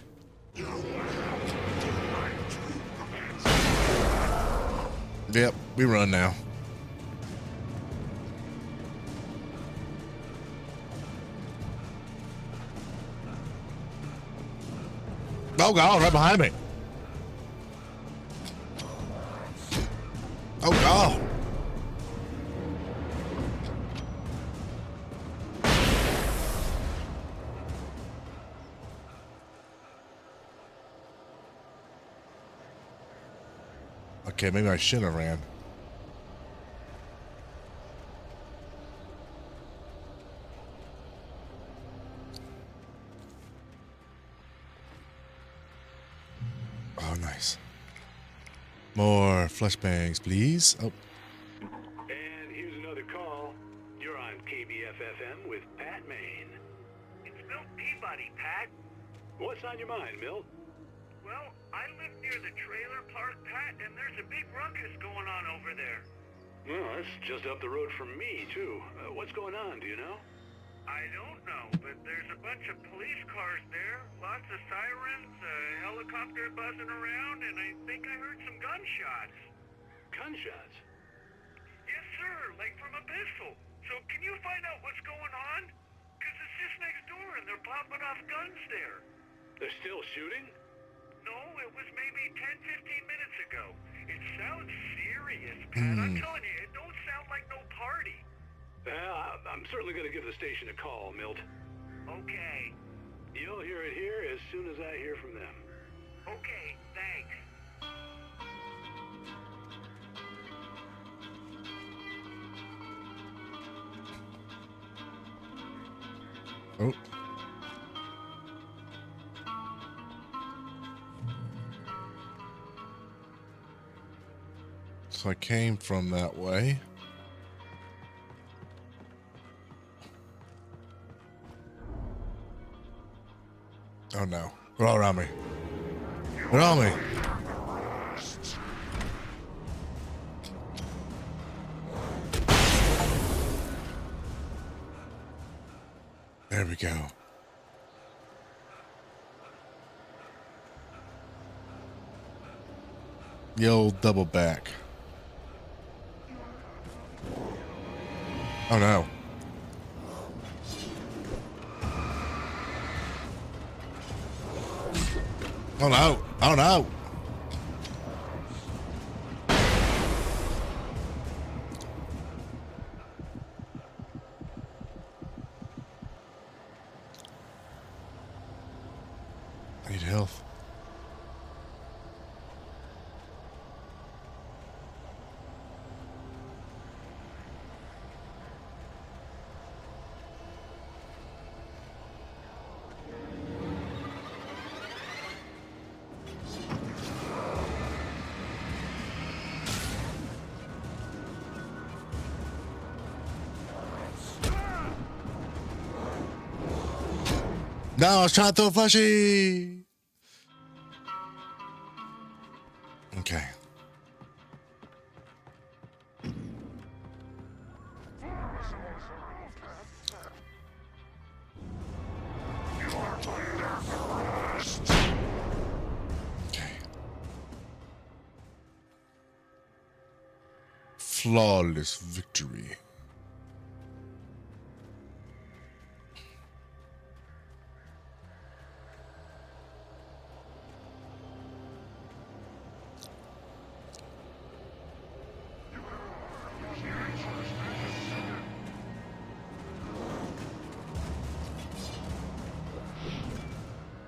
Yep, we run now. Oh God, right behind me. Oh God. Okay, maybe I shouldn't have ran. Oh, nice. More flashbangs, please. Oh. And here's another call. You're on KBFFM with Pat Maine. It's Milt Peabody, Pat. What's on your mind, Milt? Well, I live near the trailer park, Pat, and there's a big ruckus going on over there. Well, that's just up the road from me, too. What's going on, do you know? I don't know, but there's a bunch of police cars there, lots of sirens, a helicopter buzzing around, and I think I heard some gunshots. Gunshots? Yes, sir, like from a pistol. So can you find out what's going on? Because it's just next door, and they're popping off guns there. They're still shooting? No, it was maybe 10-15 minutes ago. It sounds serious, Pat. I'm telling you, it don't sound like no party. I'm certainly going to give the station a call, Milt. Okay. You'll hear it here as soon as I hear from them. Okay, thanks. Oh. So I came from that way. Oh no. They're all around me. They're on me. There we go. The old double back. Oh no. Oh no. Oh no. I need health. No, I was trying to throw a fleshy. Okay. Okay. Flawless victory.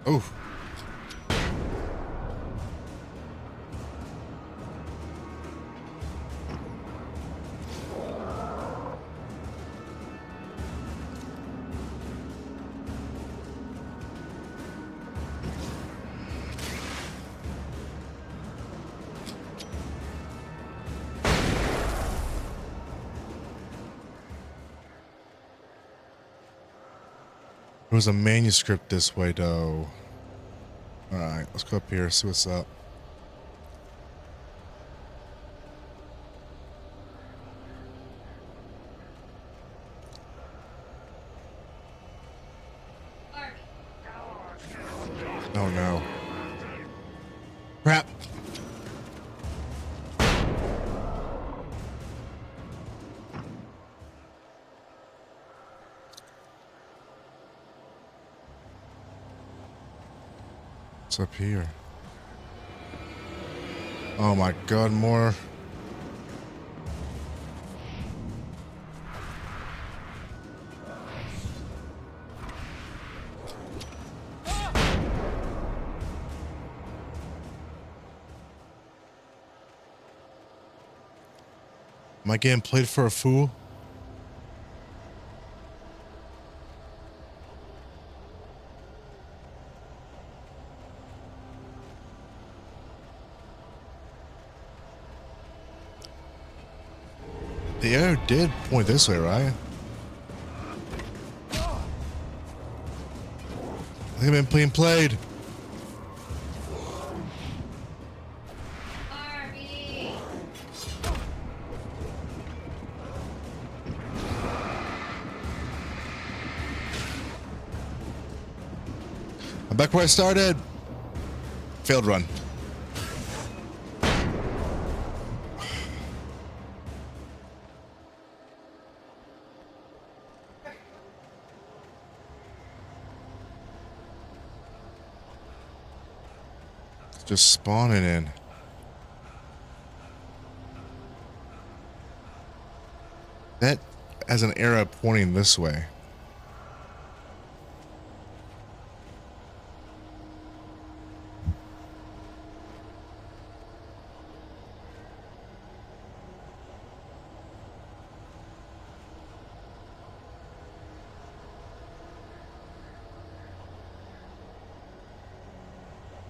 Oh. There was a manuscript this way, though. All right, let's go up here, see what's up. Oh no. Crap. What's up here? Oh my god, more. Am I getting played for a fool? The arrow did point this way, right? I think I've been being played. I'm back where I started. Failed run. It's just spawning in. That has an arrow pointing this way.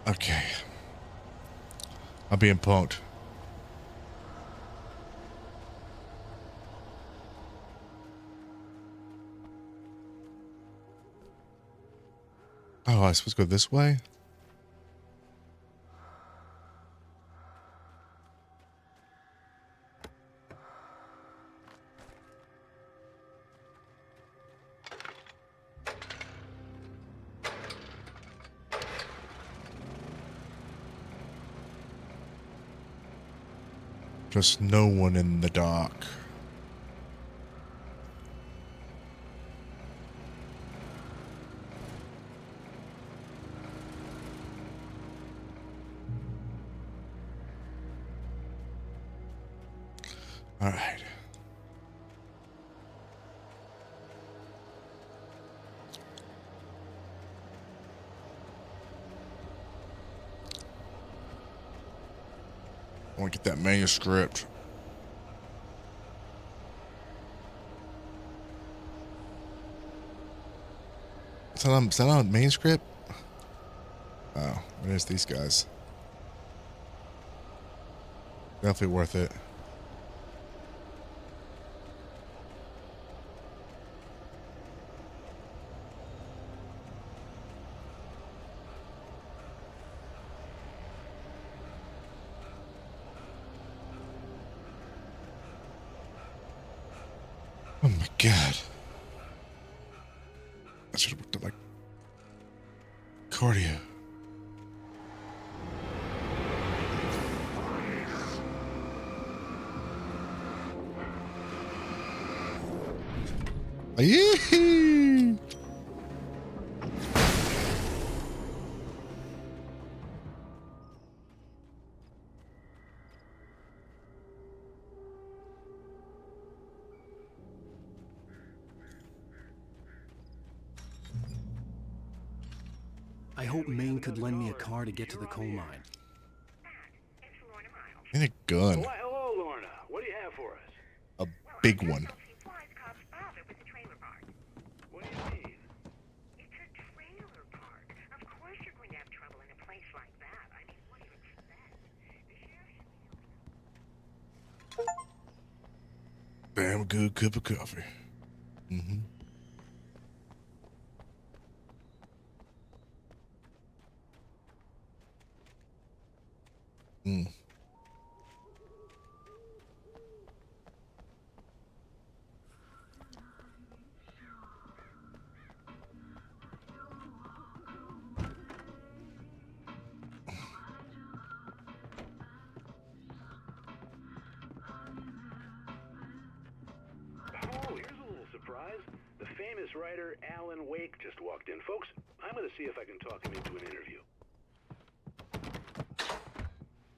Okay. I'm being punked. Oh, I supposed to go this way? Just no one in the dock. All right. I want to get that manuscript. Is that on a manuscript? Oh, there's these guys. Definitely worth it. Oh my god. I should have looked at my cardio. Yee-hee! I hope Maine could lend me a car to get to the coal mine. And a gun. Why, hello, Lorna. What do you have for us? A big one. What do you mean? It's a trailer park. Of course you're going to have trouble in a place like that. I mean, what do you expect? The sheriff should be Damn good cup of coffee. Mm-hmm. Mm. Oh, here's a little surprise. The famous writer Alan Wake just walked in. Folks, I'm going to see if I can talk him into an interview.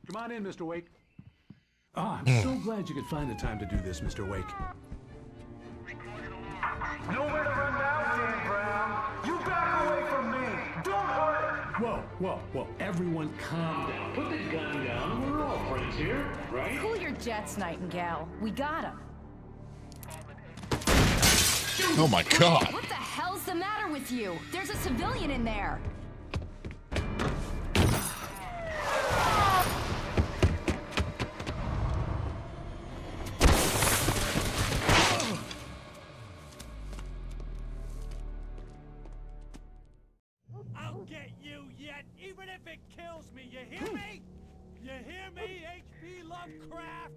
Come on in, Mr. Wake. Ah, I'm so glad you could find the time to do this, Mr. Wake. Nowhere to run now, Dan Brown. You back away from me. Don't hurt her. Whoa, whoa, whoa. Everyone calm down. Put the gun down. We're all friends here, right? Cool your jets, Nightingale. We got him. Oh my god. What the hell's the matter with you? There's a civilian in there. I'll get you yet, even if it kills me. You hear me? You hear me, H.P. Lovecraft?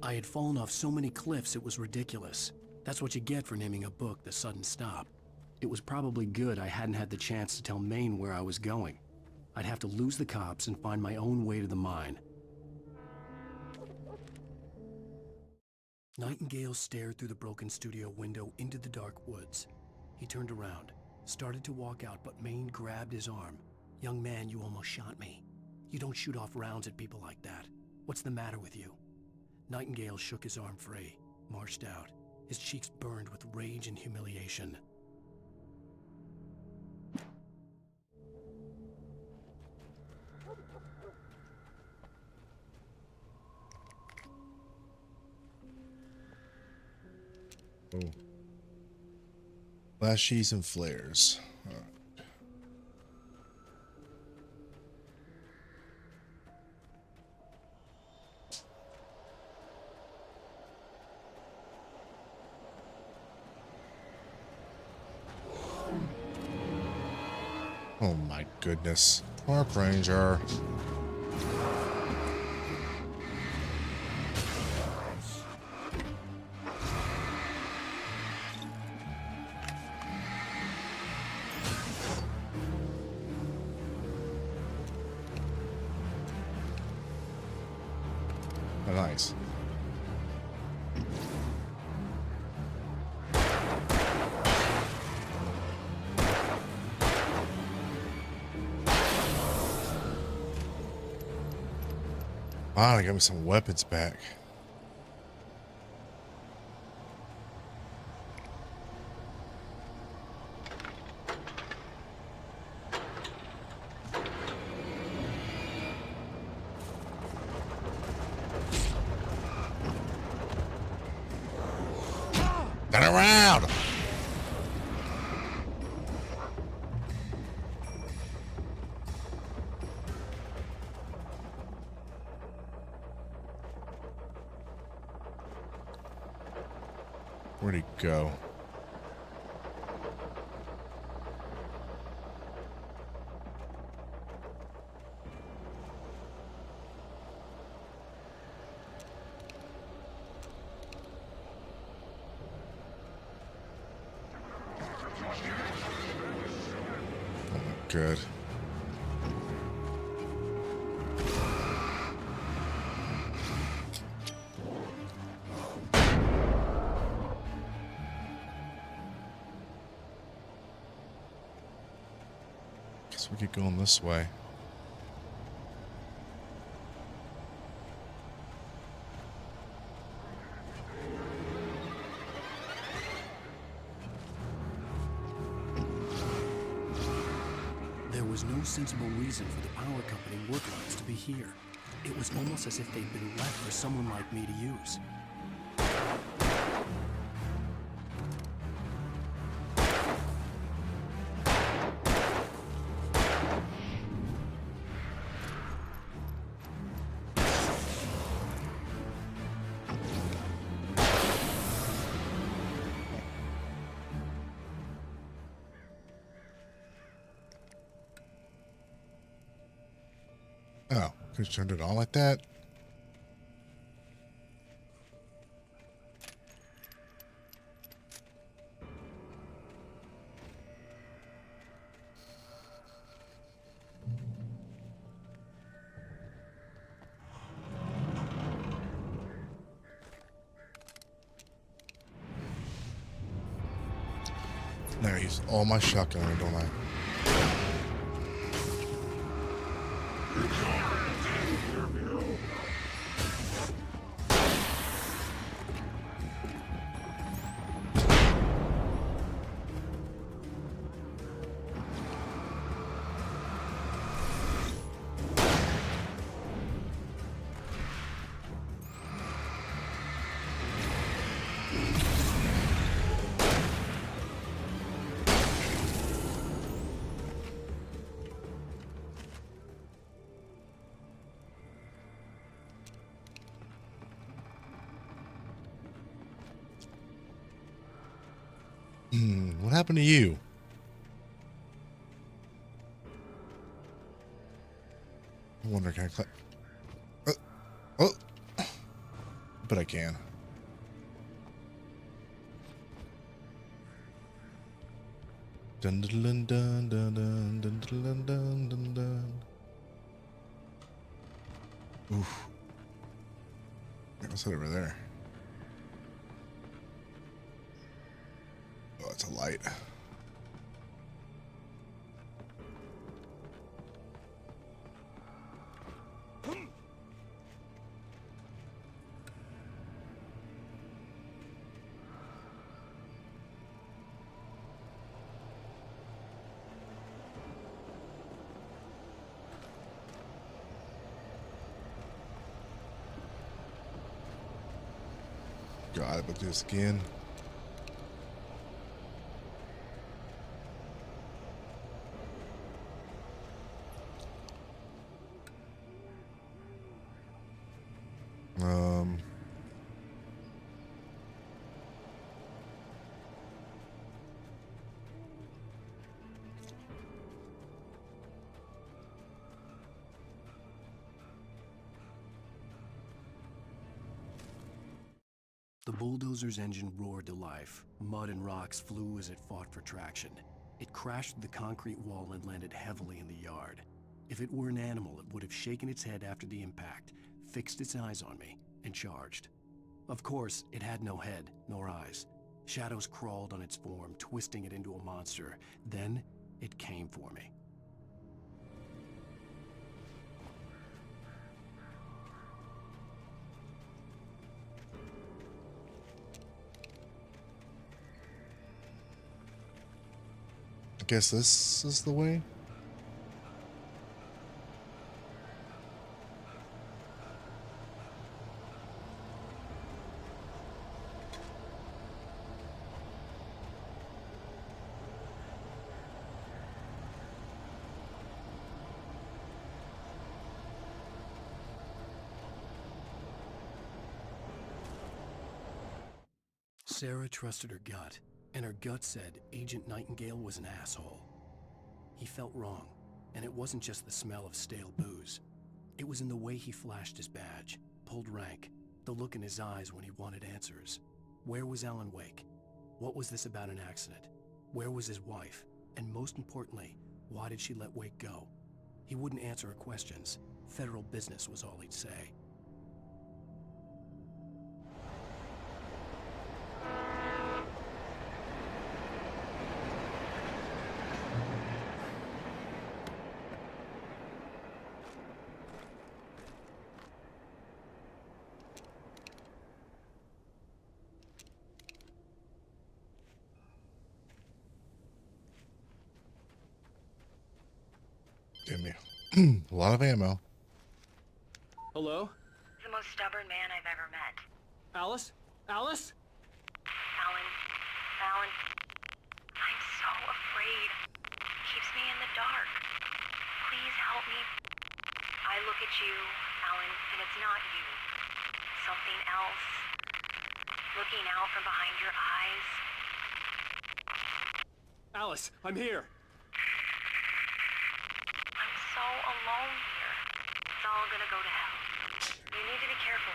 I had fallen off so many cliffs it was ridiculous. That's what you get for naming a book The Sudden Stop. It was probably good I hadn't had the chance to tell Maine where I was going. I'd have to lose the cops and find my own way to the mine. Nightingale stared through the broken studio window into the dark woods. He turned around, started to walk out, but Maine grabbed his arm. "Young man, you almost shot me. You don't shoot off rounds at people like that. What's the matter with you?" Nightingale shook his arm free, marched out. His cheeks burned with rage and humiliation. Oh. Flashies and flares. All right. Oh my goodness. Park Ranger. Nice. Finally got me some weapons back. Turn around! Where'd he go? Good. Guess we keep going this way. There was no sensible reason for the power company work lines to be here. It was almost as if they'd been left for someone like me to use. Oh, could you turned it on like that? Now I use all my shotgun, don't I? What happened to you? I wonder, can I climb? Oh, but I can. Dun dun dun dun dun dun dun dun dun dun. Oof. What's that over there? Oh, it's a light. God, but do this again. The bulldozer's engine roared to life. Mud and rocks flew as it fought for traction. It crashed through the concrete wall and landed heavily in the yard. If it were an animal, it would have shaken its head after the impact, fixed its eyes on me, and charged. Of course, it had no head, nor eyes. Shadows crawled on its form, twisting it into a monster. Then, it came for me. I guess this is the way. Sarah trusted her gut, and her gut said Agent Nightingale was an asshole. He felt wrong, and it wasn't just the smell of stale booze. It was in the way he flashed his badge, pulled rank, the look in his eyes when he wanted answers. Where was Alan Wake? What was this about an accident? Where was his wife? And most importantly, why did she let Wake go? He wouldn't answer her questions. Federal business was all he'd say. Give me a lot of ammo. Hello? The most stubborn man I've ever met. Alice? Alice? Alan. Alan. I'm so afraid. Keeps me in the dark. Please help me. I look at you, Alan, and it's not you. Something else. Looking out from behind your eyes. Alice, I'm here. I'm so alone here. It's all gonna go to hell. You need to be careful.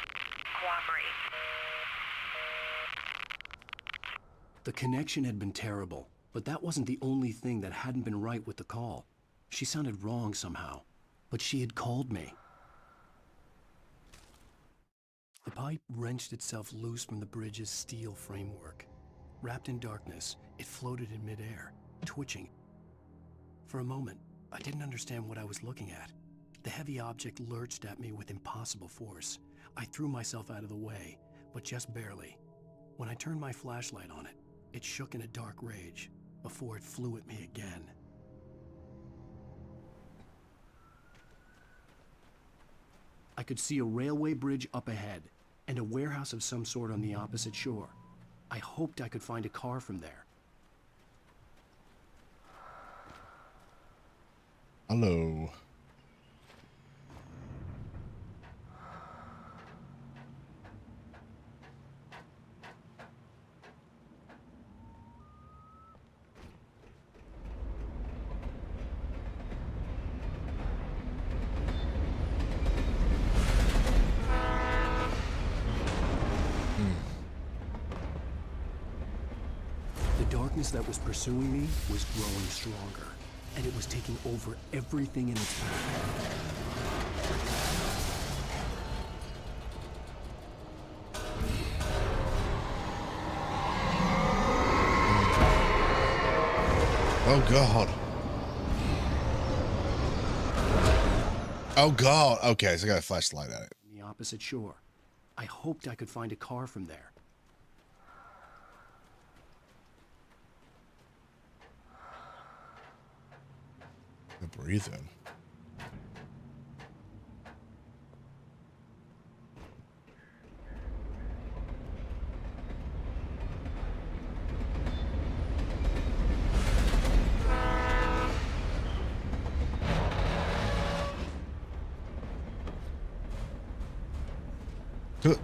Cooperate. The connection had been terrible, but that wasn't the only thing that hadn't been right with the call. She sounded wrong somehow, but she had called me. The pipe wrenched itself loose from the bridge's steel framework. Wrapped in darkness, it floated in midair, twitching. For a moment, I didn't understand what I was looking at. The heavy object lurched at me with impossible force. I threw myself out of the way, but just barely. When I turned my flashlight on it, it shook in a dark rage before it flew at me again. I could see a railway bridge up ahead and a warehouse of some sort on the opposite shore. I hoped I could find a car from there. Hello. The darkness that was pursuing me was growing stronger, and it was taking over everything in its path. Oh God. Oh God. Okay, so I got a flashlight at it. The opposite shore. I hoped I could find a car from there. The breathing. The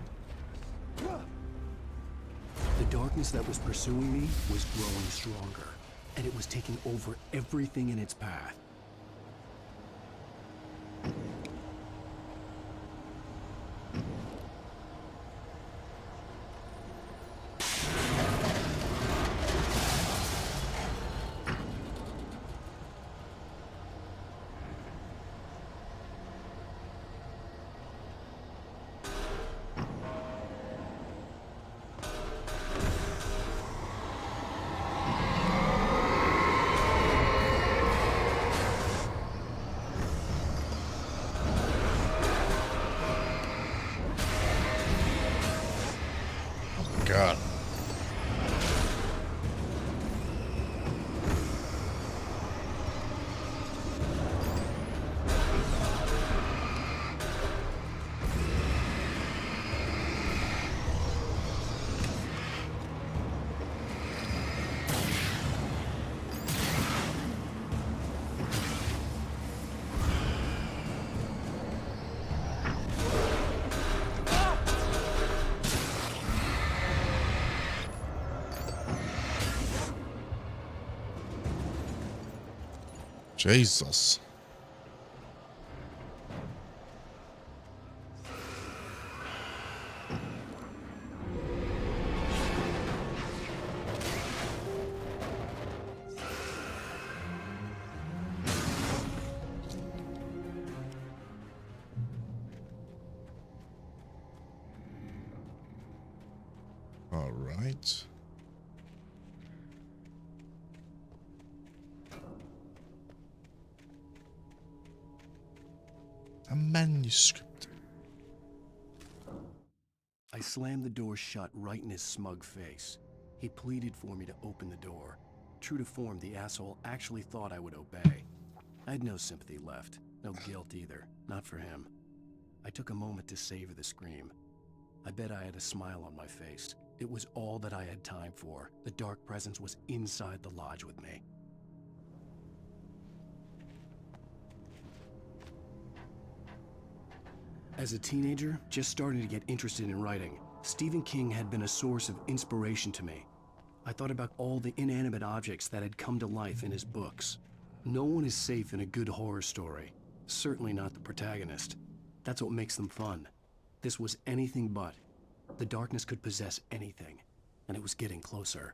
darkness that was pursuing me was growing stronger, and it was taking over everything in its path. God. Jesus. All right. A manuscript. I slammed the door shut right in his smug face. He pleaded for me to open the door. True to form, the asshole actually thought I would obey. I had no sympathy left, no guilt either, not for him. I took a moment to savor the scream. I bet I had a smile on my face. It was all that I had time for. The dark presence was inside the lodge with me. As a teenager, just starting to get interested in writing, Stephen King had been a source of inspiration to me. I thought about all the inanimate objects that had come to life in his books. No one is safe in a good horror story. Certainly not the protagonist. That's what makes them fun. This was anything but. The darkness could possess anything, and it was getting closer.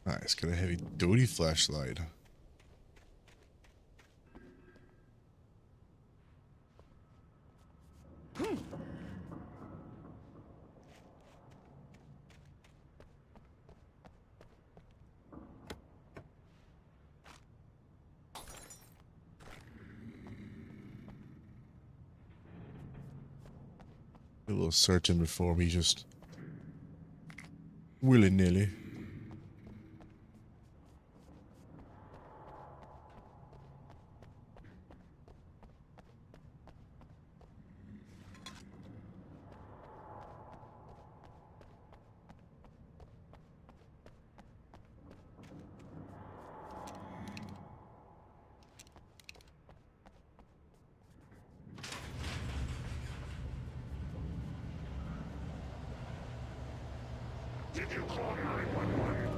Nice, got a heavy duty flashlight. A little searching before we just willy-nilly. Did you call 911?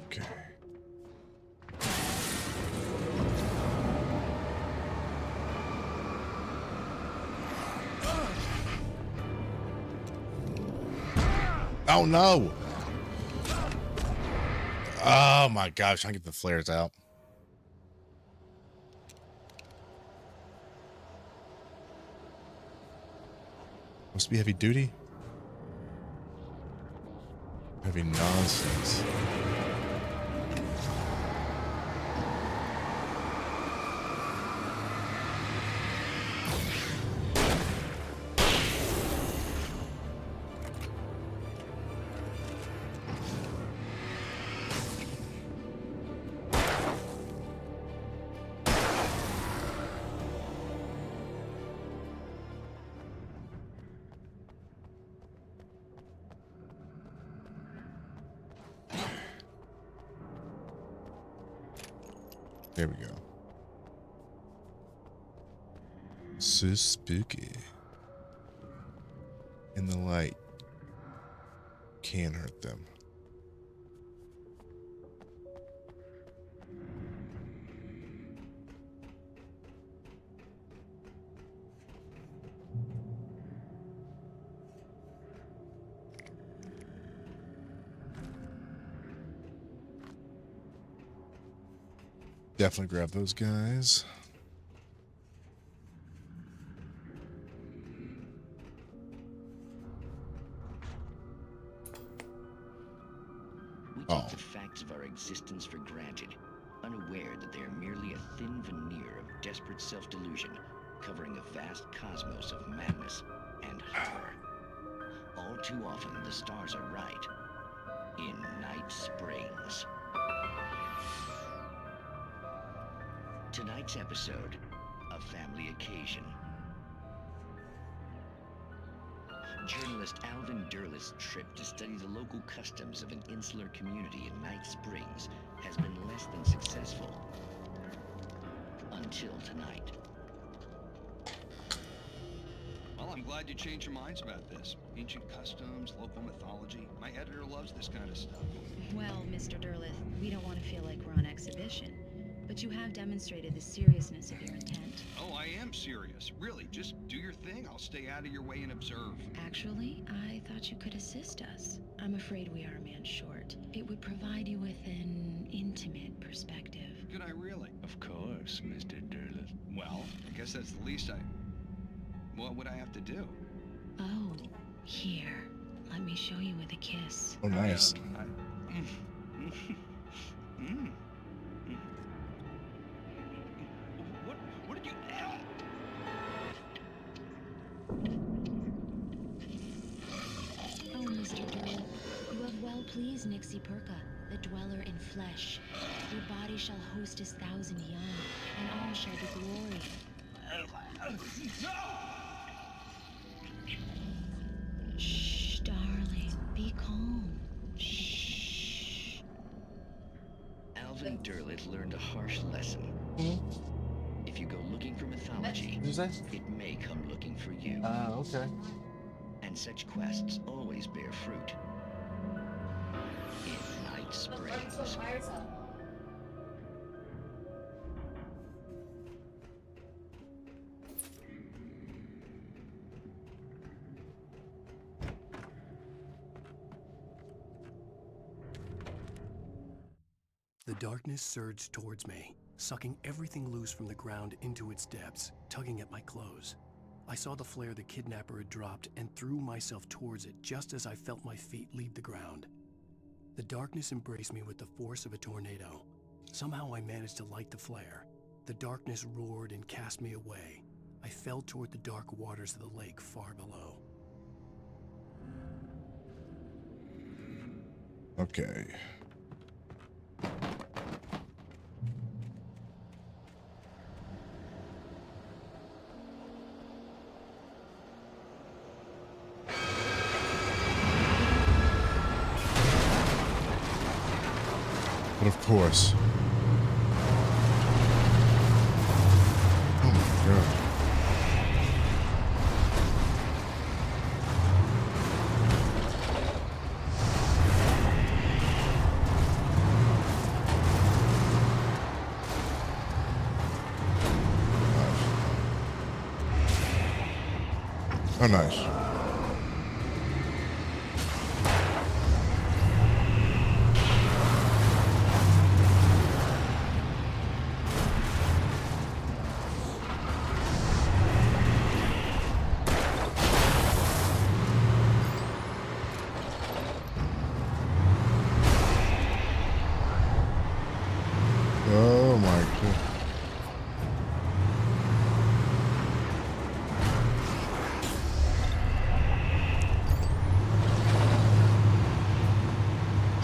Okay. Oh no! Oh my gosh, trying to get the flares out. Must be heavy duty? Heavy nonsense. There we go. So spooky. And the light can hurt them. Definitely grab those guys. Oh. the facts of our existence for granted, unaware that they are merely a thin veneer of desperate self-delusion, covering a vast cosmos of madness and horror. All too often, the stars are right. In Night Springs. Tonight's episode, a family occasion. Journalist Alvin Derleth's trip to study the local customs of an insular community in Night Springs has been less than successful. Until tonight. Well, I'm glad you changed your minds about this. Ancient customs, local mythology. My editor loves this kind of stuff. Well, Mr. Derleth, we don't want to feel like we're on exhibition, but you have demonstrated the seriousness of your intent. Oh, I am serious. Really, just do your thing. I'll stay out of your way and observe. Actually, I thought you could assist us. I'm afraid we are a man short. It would provide you with an intimate perspective. Could I really? Of course, Mr. Derleth. Well, I guess that's the least what would I have to do? Oh, here. Let me show you with a kiss. Oh, nice. What did you... Oh, Mr. Derleth, you have well pleased Nixie Perka, the dweller in flesh. Your body shall host 1,000 young, and all shall be glory. Shh, darling, be calm. Shh. Alvin Derleth learned a harsh lesson. If you go looking for mythology, it may come looking for you. Okay. And such quests always bear fruit. In Night Springs. The darkness surged towards me, sucking everything loose from the ground into its depths, tugging at my clothes. I saw the flare the kidnapper had dropped and threw myself towards it just as I felt my feet leave the ground. The darkness embraced me with the force of a tornado. Somehow I managed to light the flare. The darkness roared and cast me away. I fell toward the dark waters of the lake far below. Okay. But of course. Oh my god. Oh, nice. Oh my god.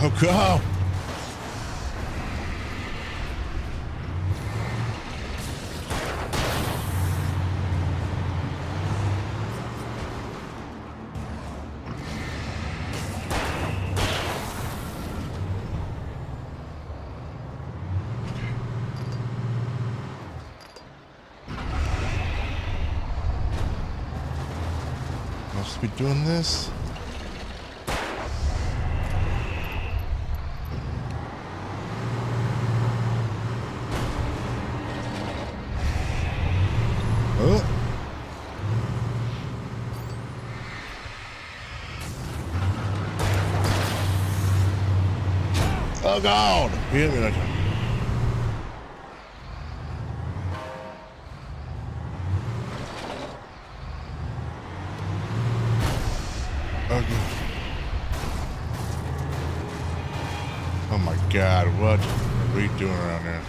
Oh god. Must be doing this. Oh. Oh god. Wait a minute. Okay. Oh my god, what are we doing around here?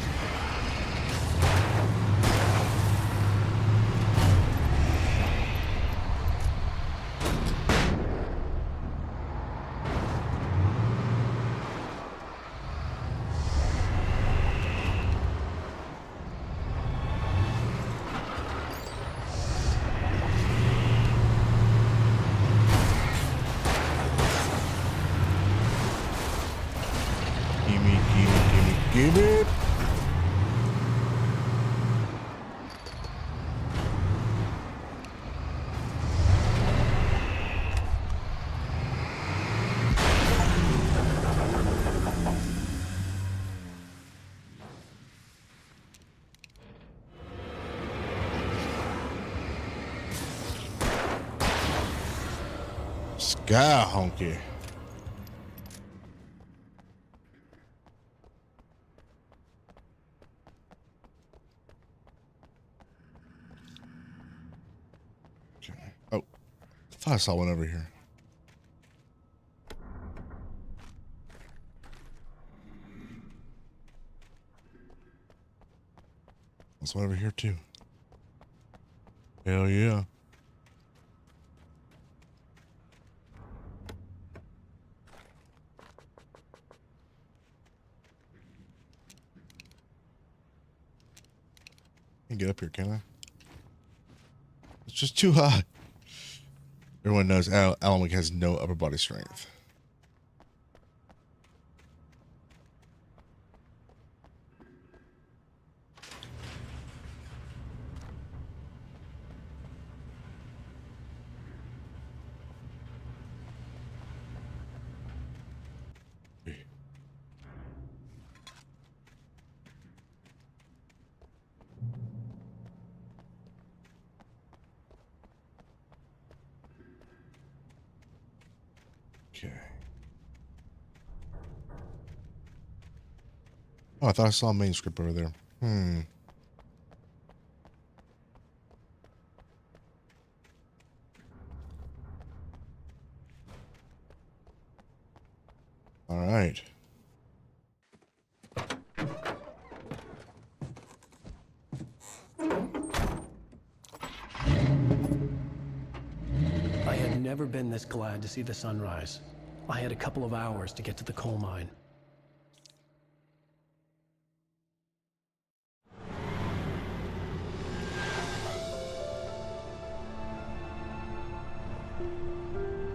Give it. Sky honky. Oh, I thought I saw one over here. There's one over here too. Hell yeah. Can't get up here, can I? It's just too hot. Everyone knows Alan Wake has no upper body strength. Okay. Oh, I thought I saw a manuscript over there. All right. I had never been this glad to see the sunrise. I had a couple of hours to get to the coal mine.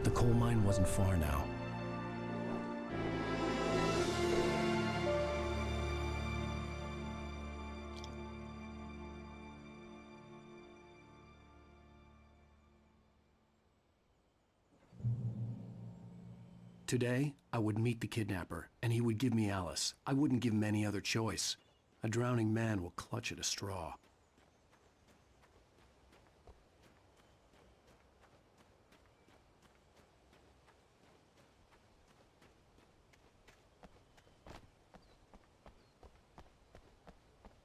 The coal mine wasn't far now. Today, I would meet the kidnapper, and he would give me Alice. I wouldn't give him any other choice. A drowning man will clutch at a straw.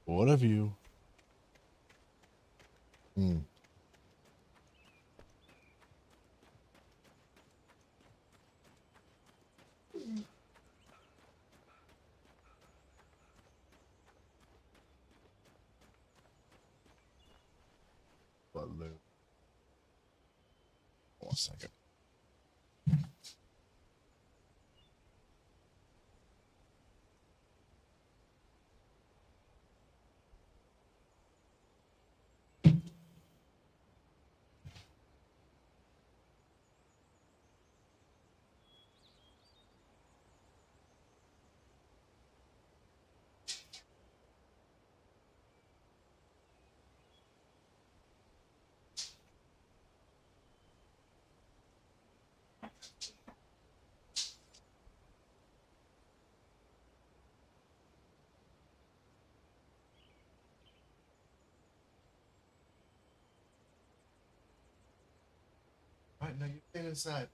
What have you? One second. All right, now you stay inside.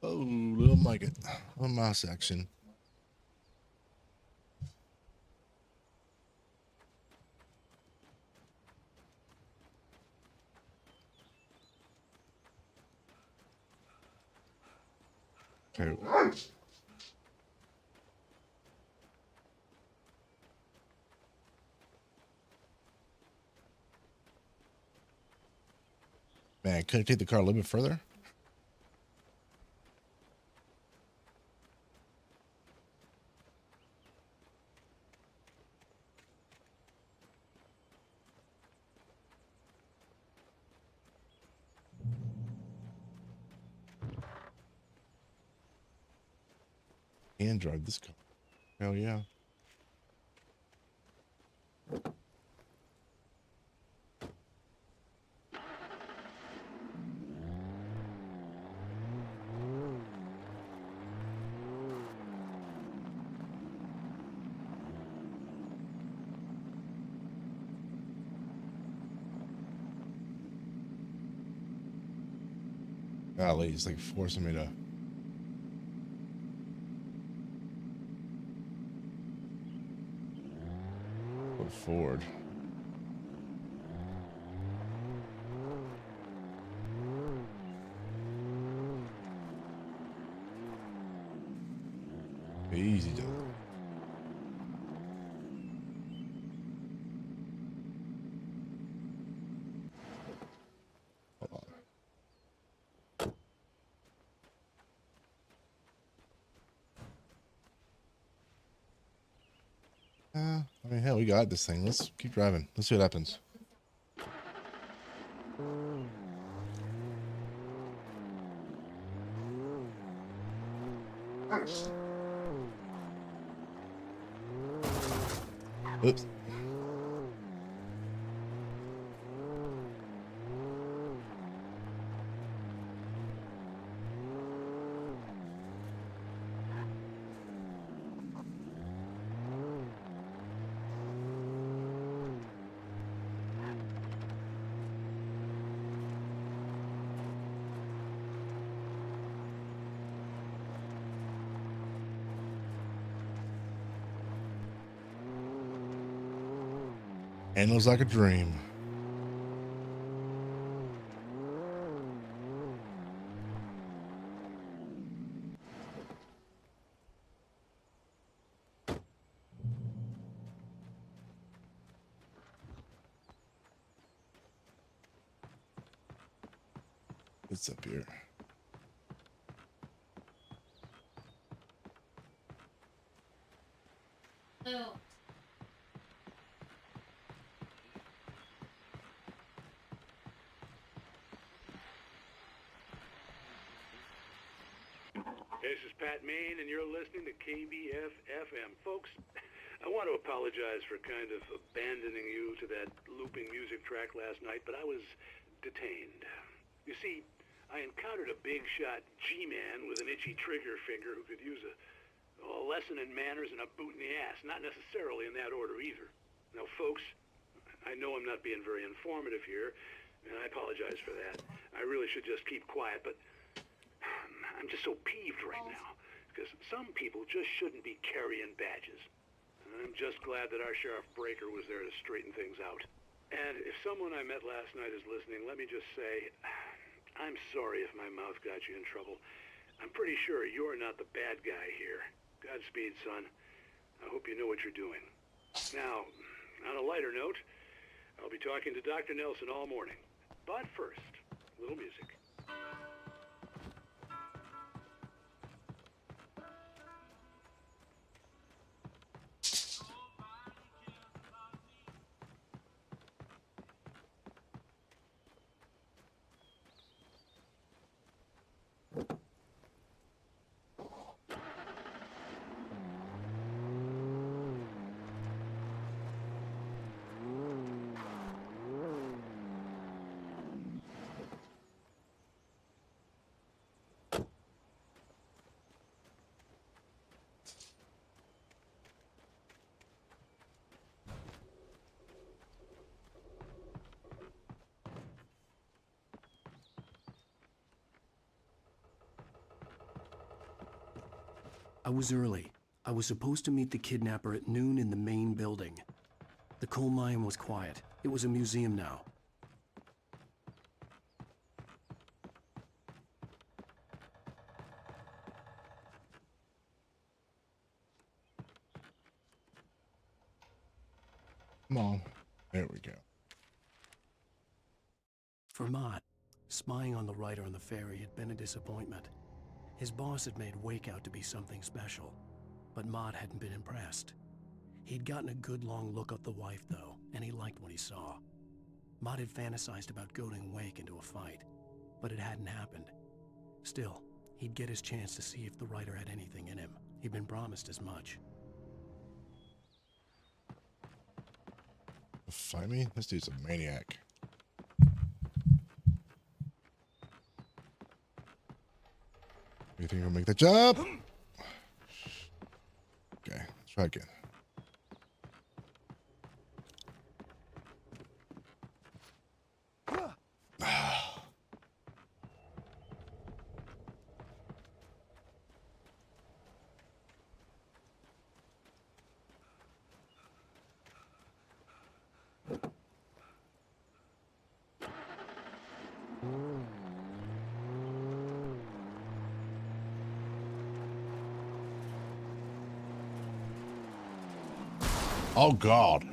Oh, little Mike, on my section. Okay. Man, couldn't take the car a little bit further? And drive this car. Hell yeah. Golly, it's like forcing me to go forward. Easy does it. Hold on. I mean, hell, we got this thing. Let's keep driving. Let's see what happens. Oops. And it looks like a dream. What's up here? Oh. This is Pat Main, and you're listening to KBF-FM. Folks, I want to apologize for kind of abandoning you to that looping music track last night, but I was detained. You see, I encountered a big shot G-man with an itchy trigger finger who could use a lesson in manners and a boot in the ass. Not necessarily in that order either. Now, folks, I know I'm not being very informative here, and I apologize for that. I really should just keep quiet, but I'm just so peeved right now, because some people just shouldn't be carrying badges. And I'm just glad that our Sheriff Breaker was there to straighten things out. And if someone I met last night is listening, let me just say, I'm sorry if my mouth got you in trouble. I'm pretty sure you're not the bad guy here. Godspeed, son. I hope you know what you're doing. Now, on a lighter note, I'll be talking to Dr. Nelson all morning. But first, a little music. I was early. I was supposed to meet the kidnapper at noon in the main building. The coal mine was quiet. It was a museum now. Come on. There we go. For Mott, spying on the writer on the ferry had been a disappointment. His boss had made Wake out to be something special, but Mott hadn't been impressed. He'd gotten a good long look at the wife, though, and he liked what he saw. Mott had fantasized about goading Wake into a fight, but it hadn't happened. Still, he'd get his chance to see if the writer had anything in him. He'd been promised as much. Fight me? This dude's a maniac. You think you'll make the jump? Okay, let's try again. Oh God.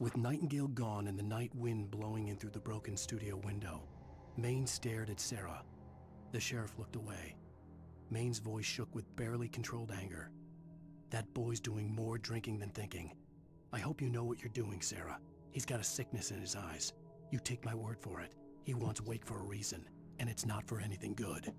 With Nightingale gone and the night wind blowing in through the broken studio window, Maine stared at Sarah. The sheriff looked away. Maine's voice shook with barely controlled anger. That boy's doing more drinking than thinking. I hope you know what you're doing, Sarah. He's got a sickness in his eyes. You take my word for it. He wants Wake for a reason, and it's not for anything good.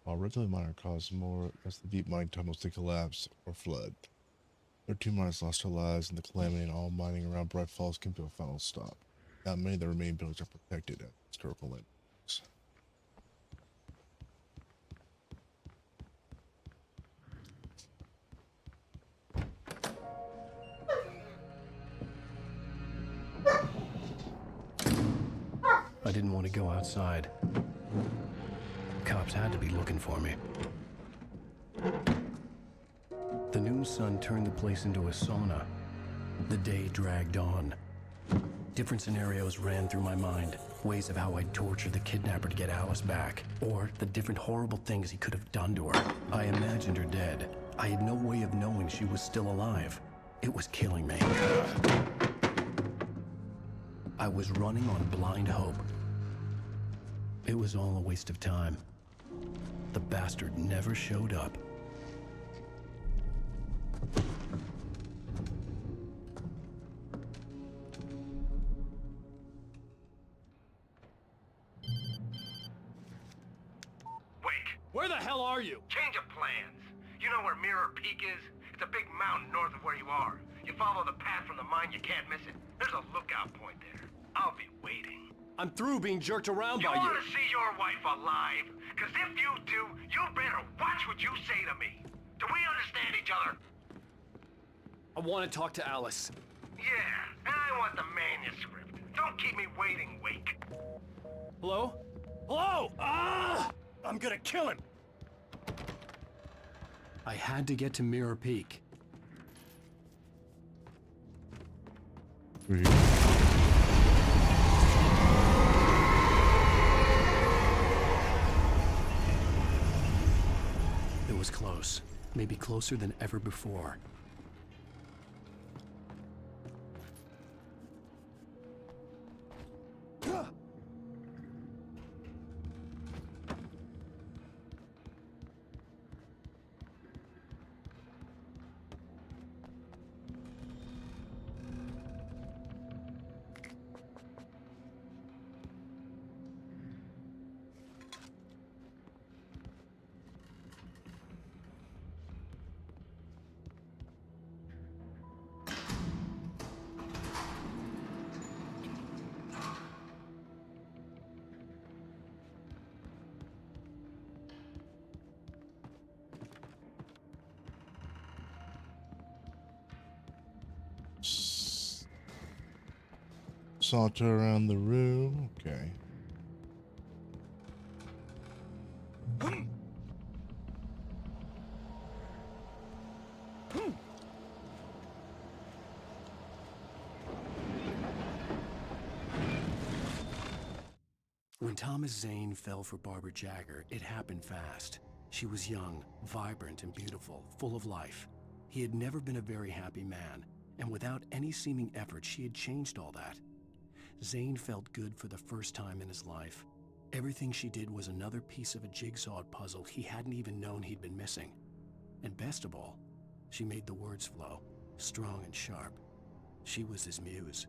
While relatively minor caused more as the deep mine tunnels to collapse or flood. 13 miners lost their lives in the calamity, and all mining around Bright Falls came to a final stop. Now many of the remaining buildings are protected as historical landmarks. I didn't want to go outside. Cops had to be looking for me. The noon sun turned the place into a sauna. The day dragged on. Different scenarios ran through my mind. Ways of how I'd torture the kidnapper to get Alice back. Or the different horrible things he could have done to her. I imagined her dead. I had no way of knowing she was still alive. It was killing me. I was running on blind hope. It was all a waste of time. The bastard never showed up. Wake, Where the hell are you? change of plans. You know where Mirror Peak is? It's a big mountain north of where you are. You follow the path from the mine, you can't miss it. There's a lookout point there. I'll be waiting. I'm through being jerked around You by you. want to see your wife alive? Because if you do, you better watch what you say to me. Do we understand each other? I want to talk to Alice. Yeah, and I want the manuscript. Don't keep me waiting, Wake. Hello? Hello! Ah! I'm gonna kill him. I had to get to Mirror Peak. It was close. Maybe closer than ever before. saunter around the room. Okay. When Thomas Zane fell for Barbara Jagger, it happened fast. She was young, vibrant, and beautiful, full of life. He had never been a very happy man, and without any seeming effort, she had changed all that. Zane felt good for the first time in his life. Everything she did was another piece of a jigsaw puzzle he hadn't even known he'd been missing. And best of all, she made the words flow, strong and sharp. She was his muse.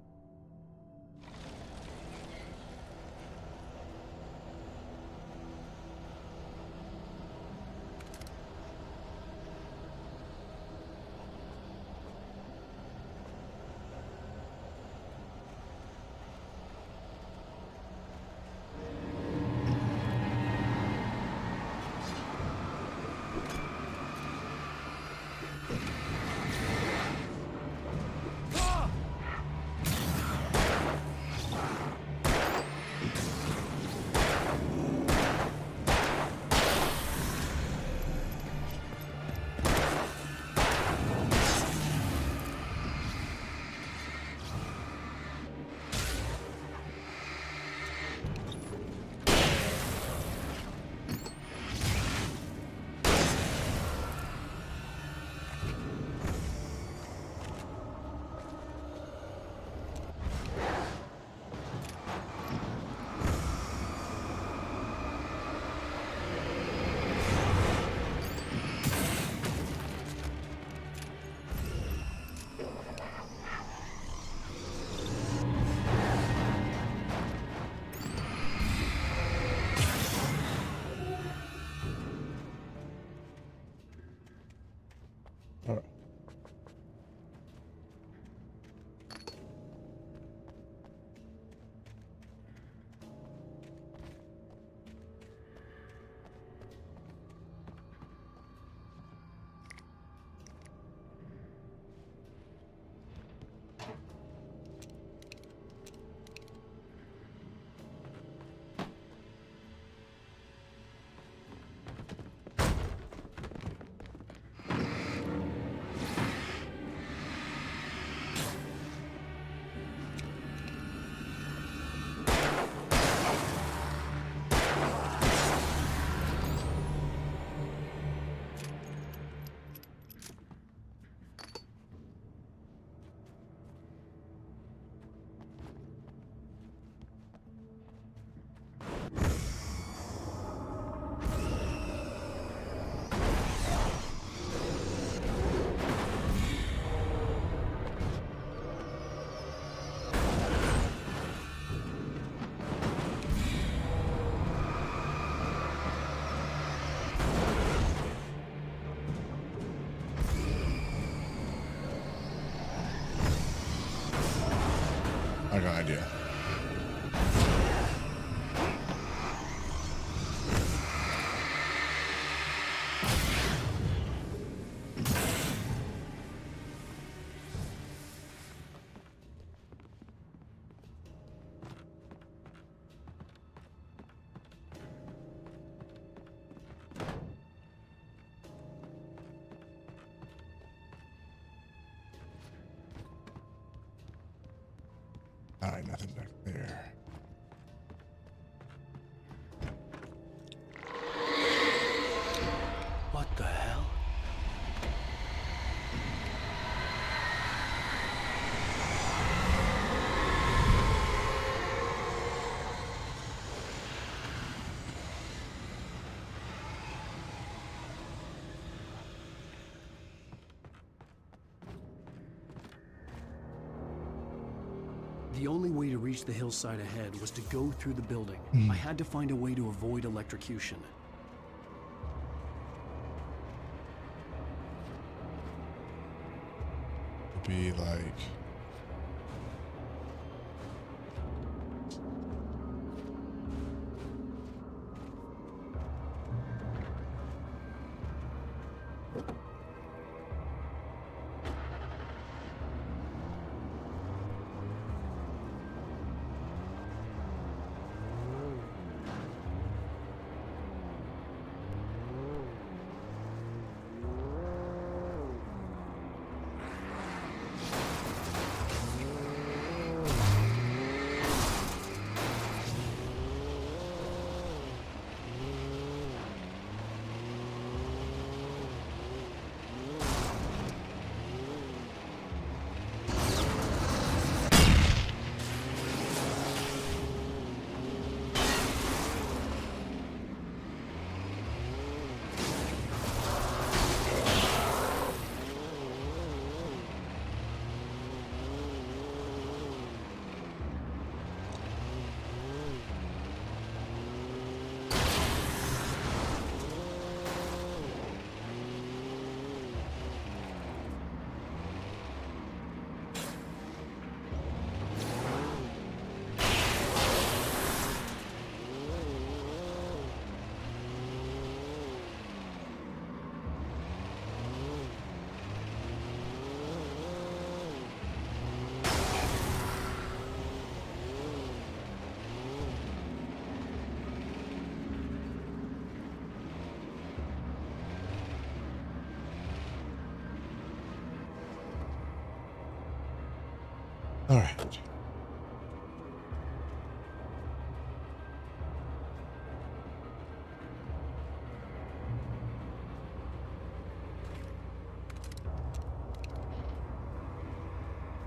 I got an idea. All right, nothing back there. What the hell? The only way to reach the hillside ahead was to go through the building. I had to find a way to avoid electrocution. Be like All right.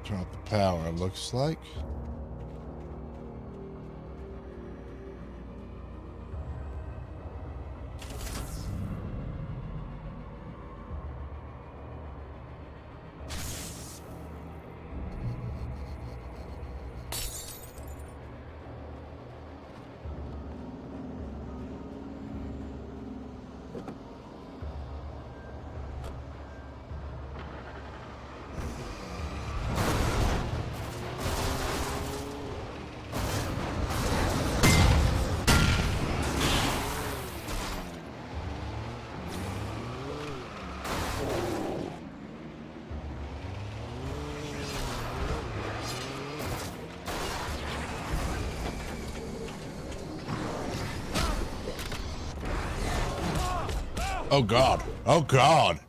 Turn off the power, looks like. Oh God. Oh God.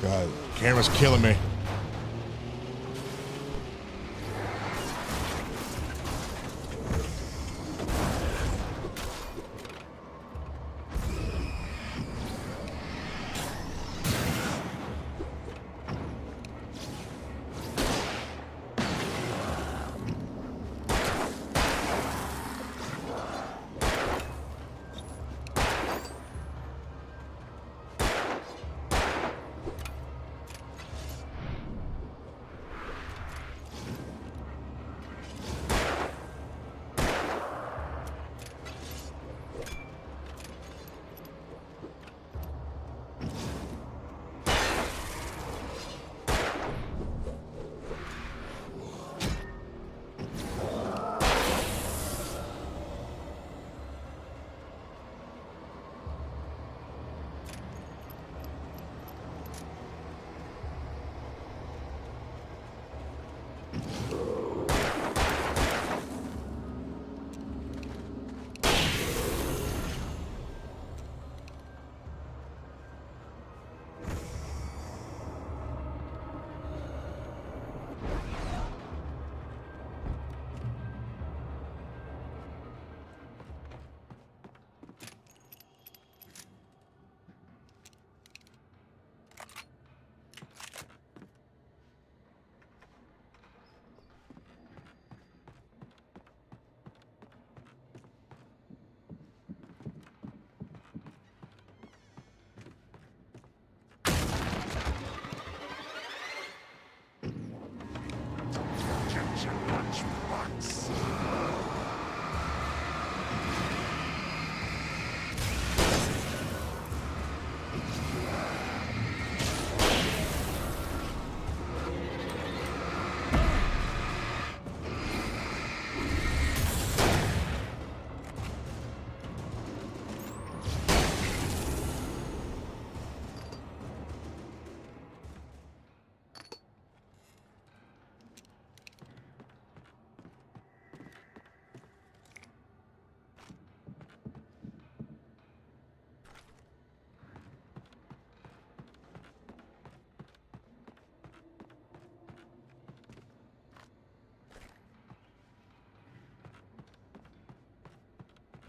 God, camera's killing me.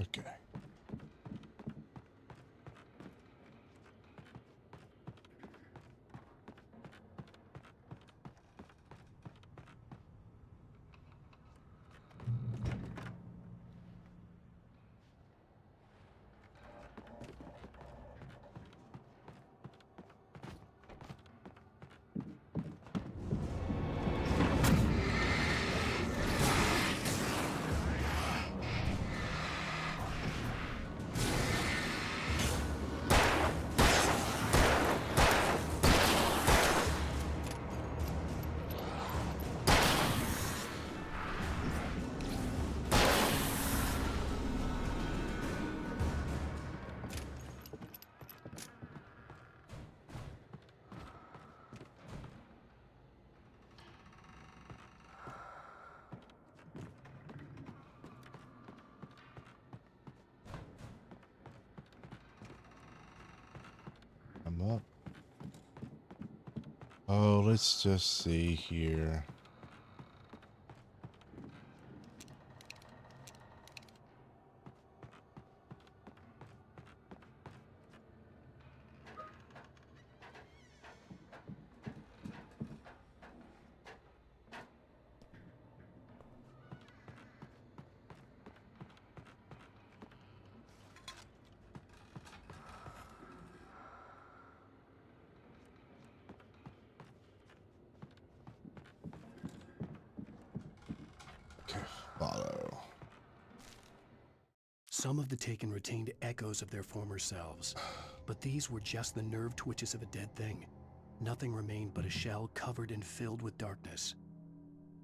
Okay. them up. Oh, let's just see here. Follow. Some of the taken retained echoes of their former selves, but these were just the nerve twitches of a dead thing. Nothing remained but a shell covered and filled with darkness.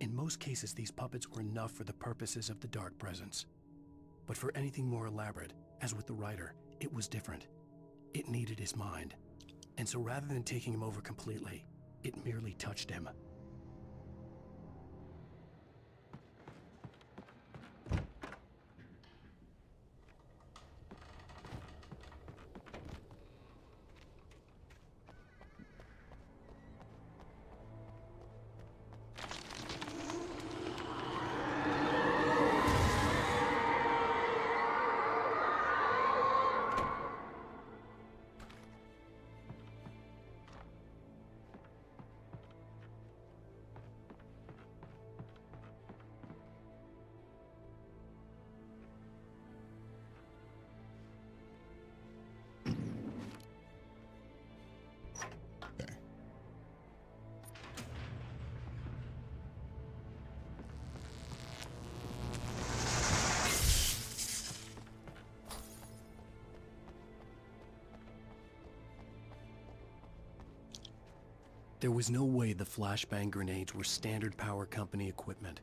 In most cases, these puppets were enough for the purposes of the dark presence. But for anything more elaborate, as with the writer, it was different. It needed his mind. And so rather than taking him over completely, it merely touched him. There was no way the flashbang grenades were standard power company equipment.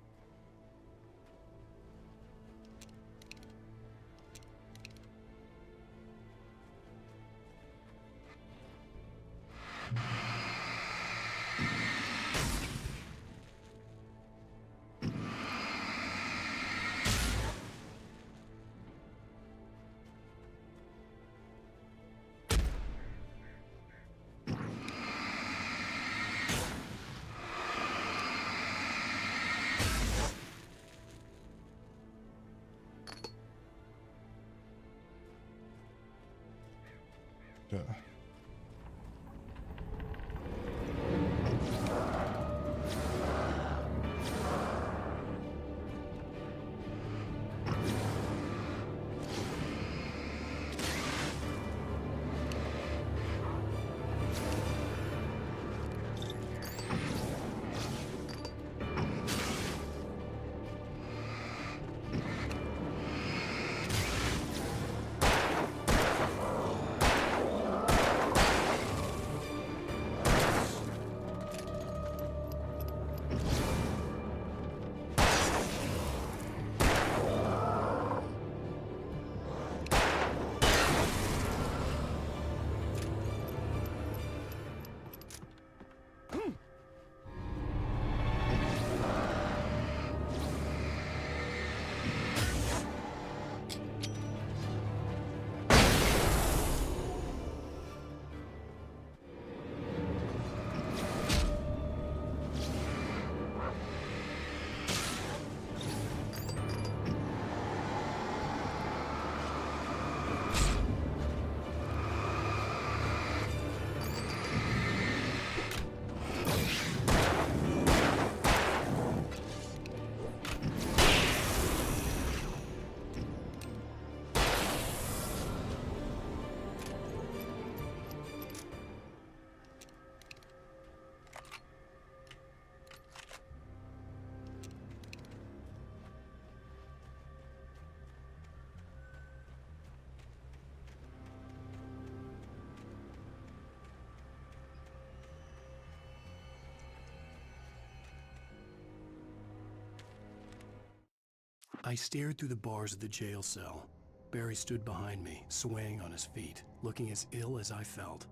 I stared through the bars of the jail cell. Barry stood behind me, swaying on his feet, looking as ill as I felt.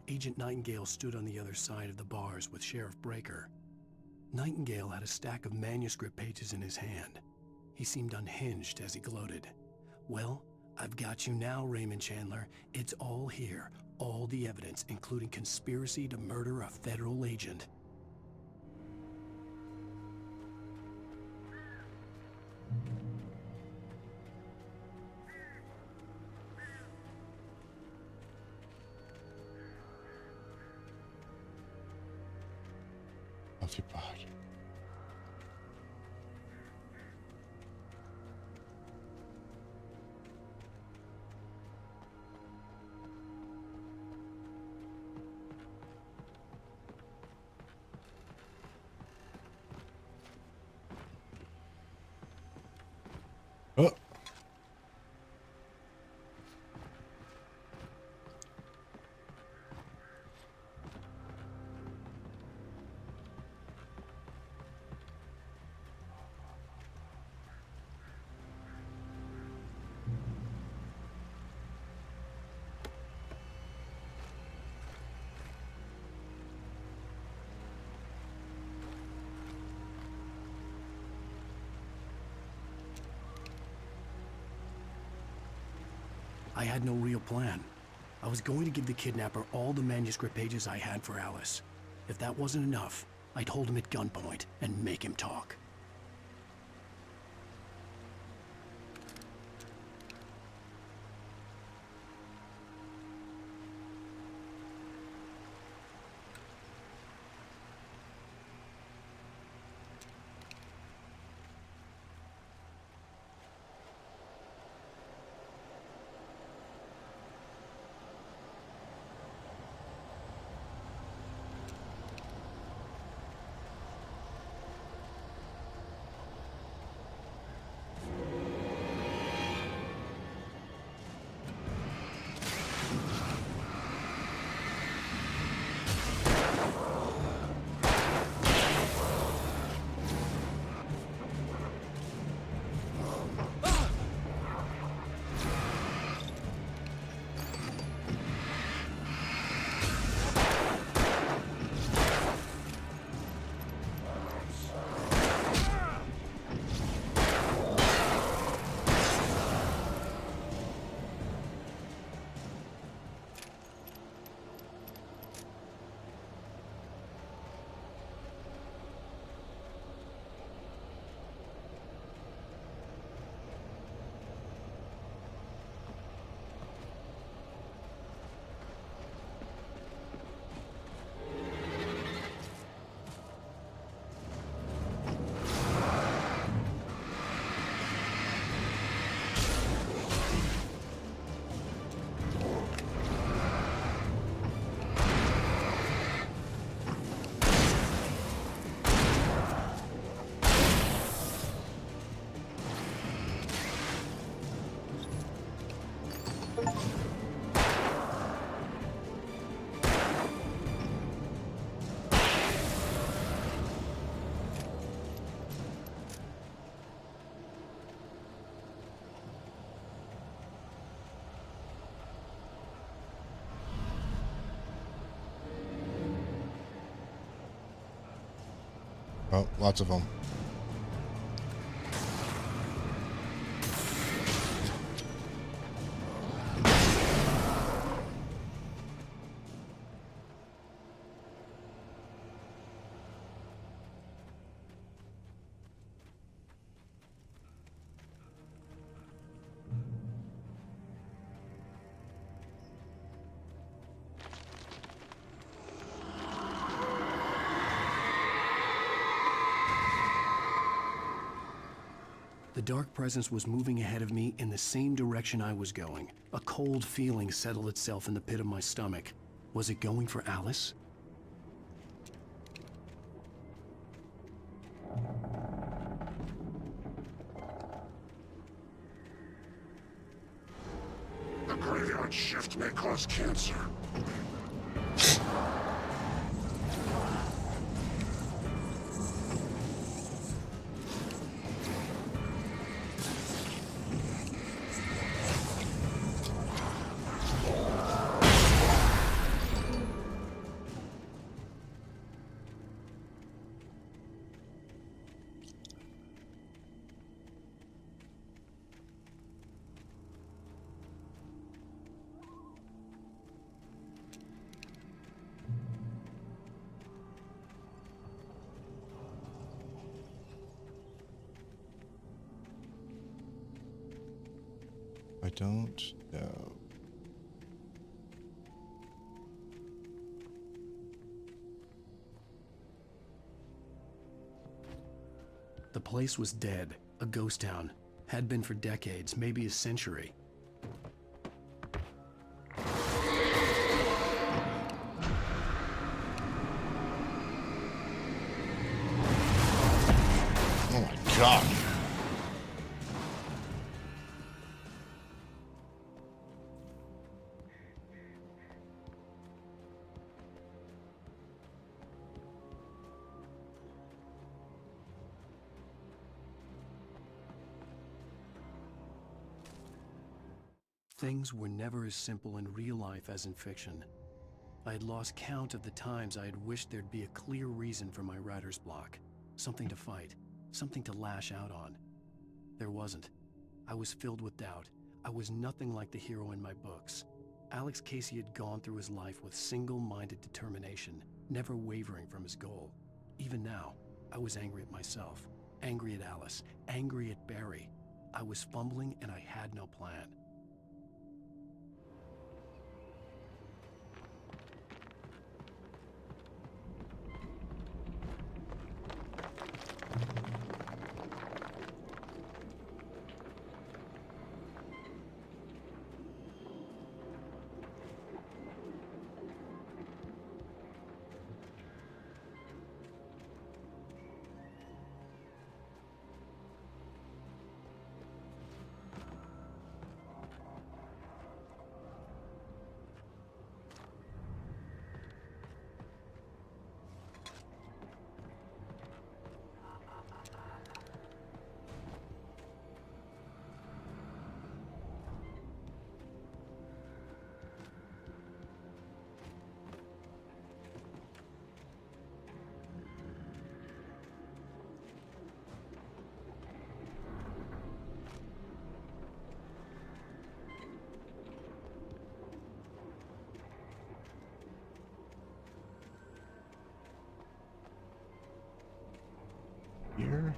Agent Nightingale stood on the other side of the bars with Sheriff Breaker. Nightingale had a stack of manuscript pages in his hand. He seemed unhinged as he gloated. "Well, I've got you now, Raymond Chandler. It's all here, all the evidence, including conspiracy to murder a federal agent. Off your pod. Oh. I had no real plan. I was going to give the kidnapper all the manuscript pages I had for Alice. If that wasn't enough, I'd hold him at gunpoint and make him talk. Oh, lots of them. The dark presence was moving ahead of me in the same direction I was going. A cold feeling settled itself in the pit of my stomach. Was it going for Alice? The graveyard shift may cause cancer. I don't know. The place was dead, a ghost town. Had been for decades, maybe a century. Oh my god. Things were never as simple in real life as in fiction. I had lost count of the times I had wished there'd be a clear reason for my writer's block. Something to fight, something to lash out on. There wasn't. I was filled with doubt. I was nothing like the hero in my books. Alex Casey had gone through his life with single-minded determination, never wavering from his goal. Even now, I was angry at myself, angry at Alice, angry at Barry. I was fumbling and I had no plan. Here.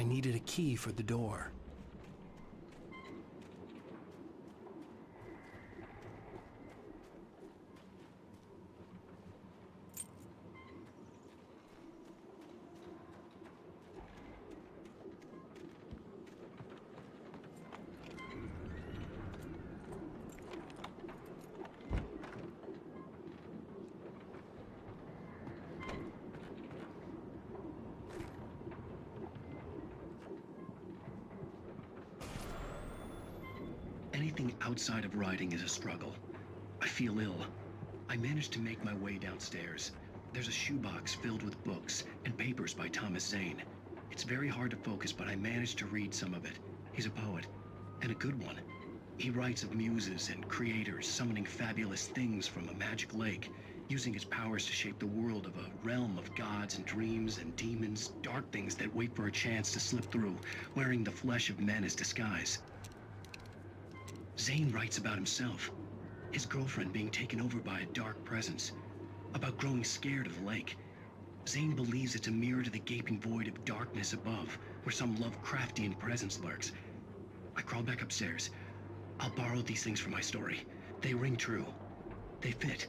I needed a key for the door. Anything outside of writing is a struggle. I feel ill. I managed to make my way downstairs. There's a shoebox filled with books and papers by Thomas Zane. It's very hard to focus, but I managed to read some of it. He's a poet, and a good one. He writes of muses and creators summoning fabulous things from a magic lake, using his powers to shape the world of a realm of gods and dreams and demons, dark things that wait for a chance to slip through, wearing the flesh of men as disguise. Zane writes about himself, his girlfriend being taken over by a dark presence, about growing scared of the lake. Zane believes it's a mirror to the gaping void of darkness above, where some Lovecraftian presence lurks. I crawl back upstairs. I'll borrow these things for my story. They ring true. They fit.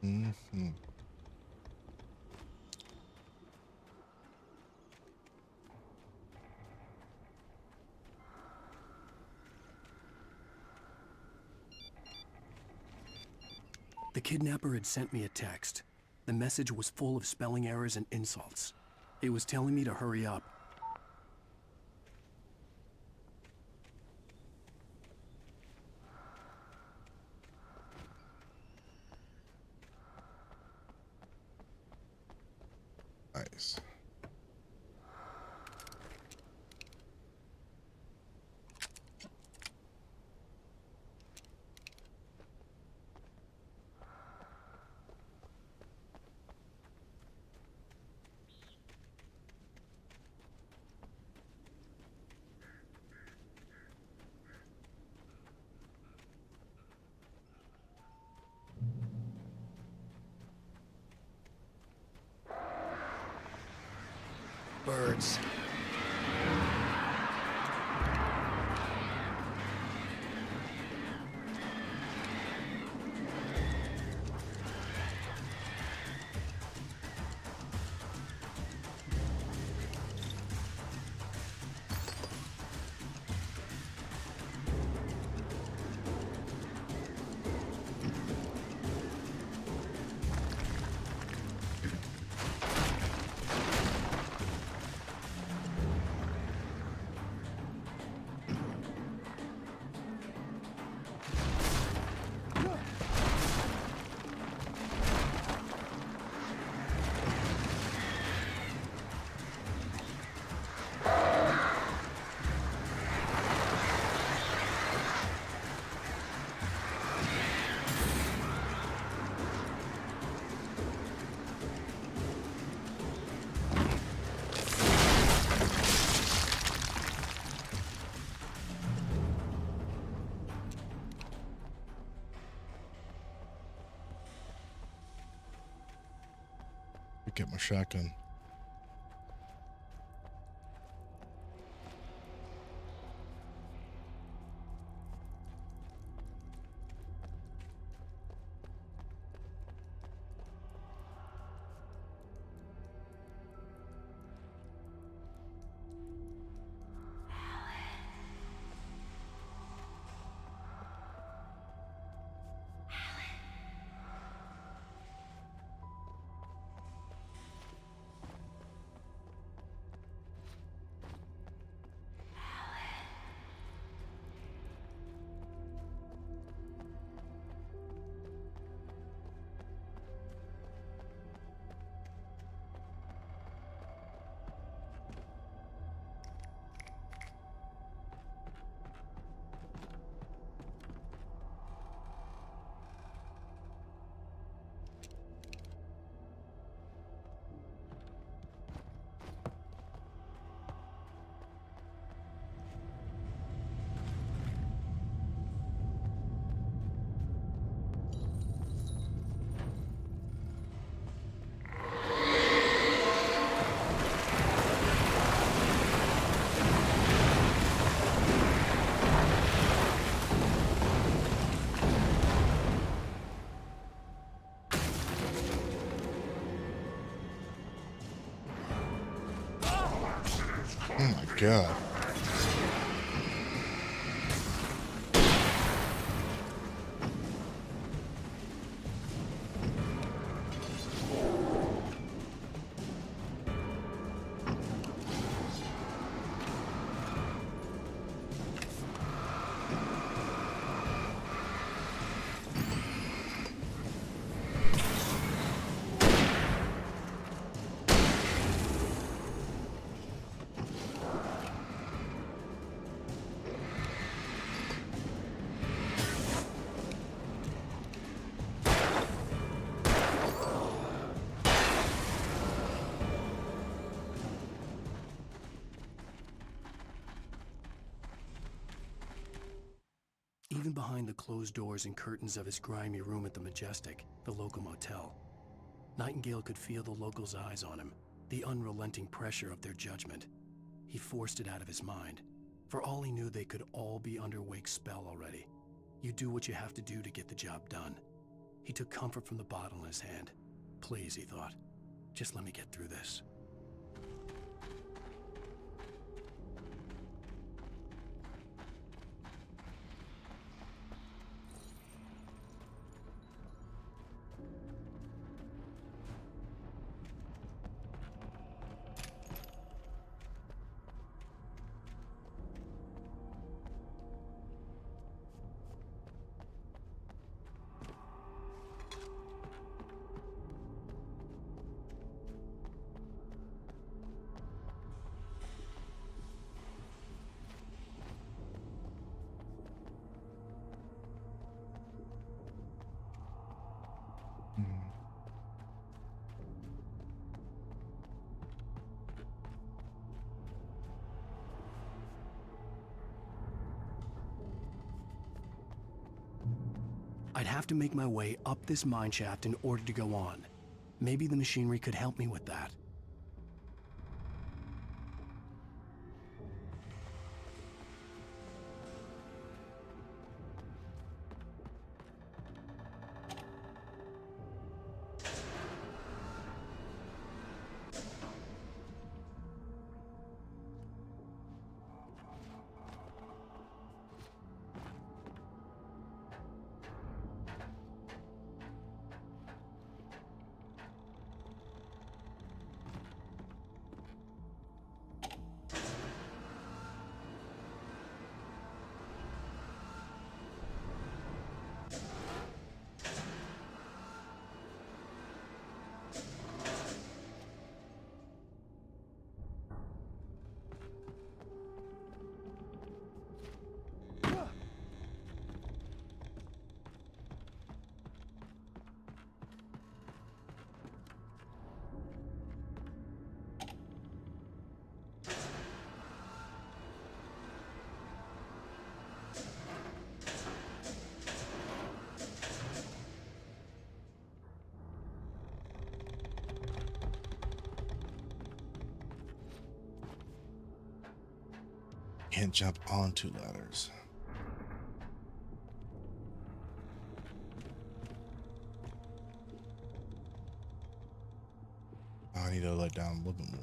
Mm-hmm. The kidnapper had sent me a text. The message was full of spelling errors and insults. It was telling me to hurry up. Nice. Birds. Get my shotgun. Oh my god. Even behind the closed doors and curtains of his grimy room at the Majestic, the local motel, Nightingale could feel the locals' eyes on him, the unrelenting pressure of their judgment. He forced it out of his mind. For all he knew, they could all be under Wake's spell already. You do what you have to do to get the job done. He took comfort from the bottle in his hand. Please, he thought, just let me get through this. I'd have to make my way up this mine shaft in order to go on. Maybe the machinery could help me with that. Can't jump onto ladders. I need to let down a little bit more.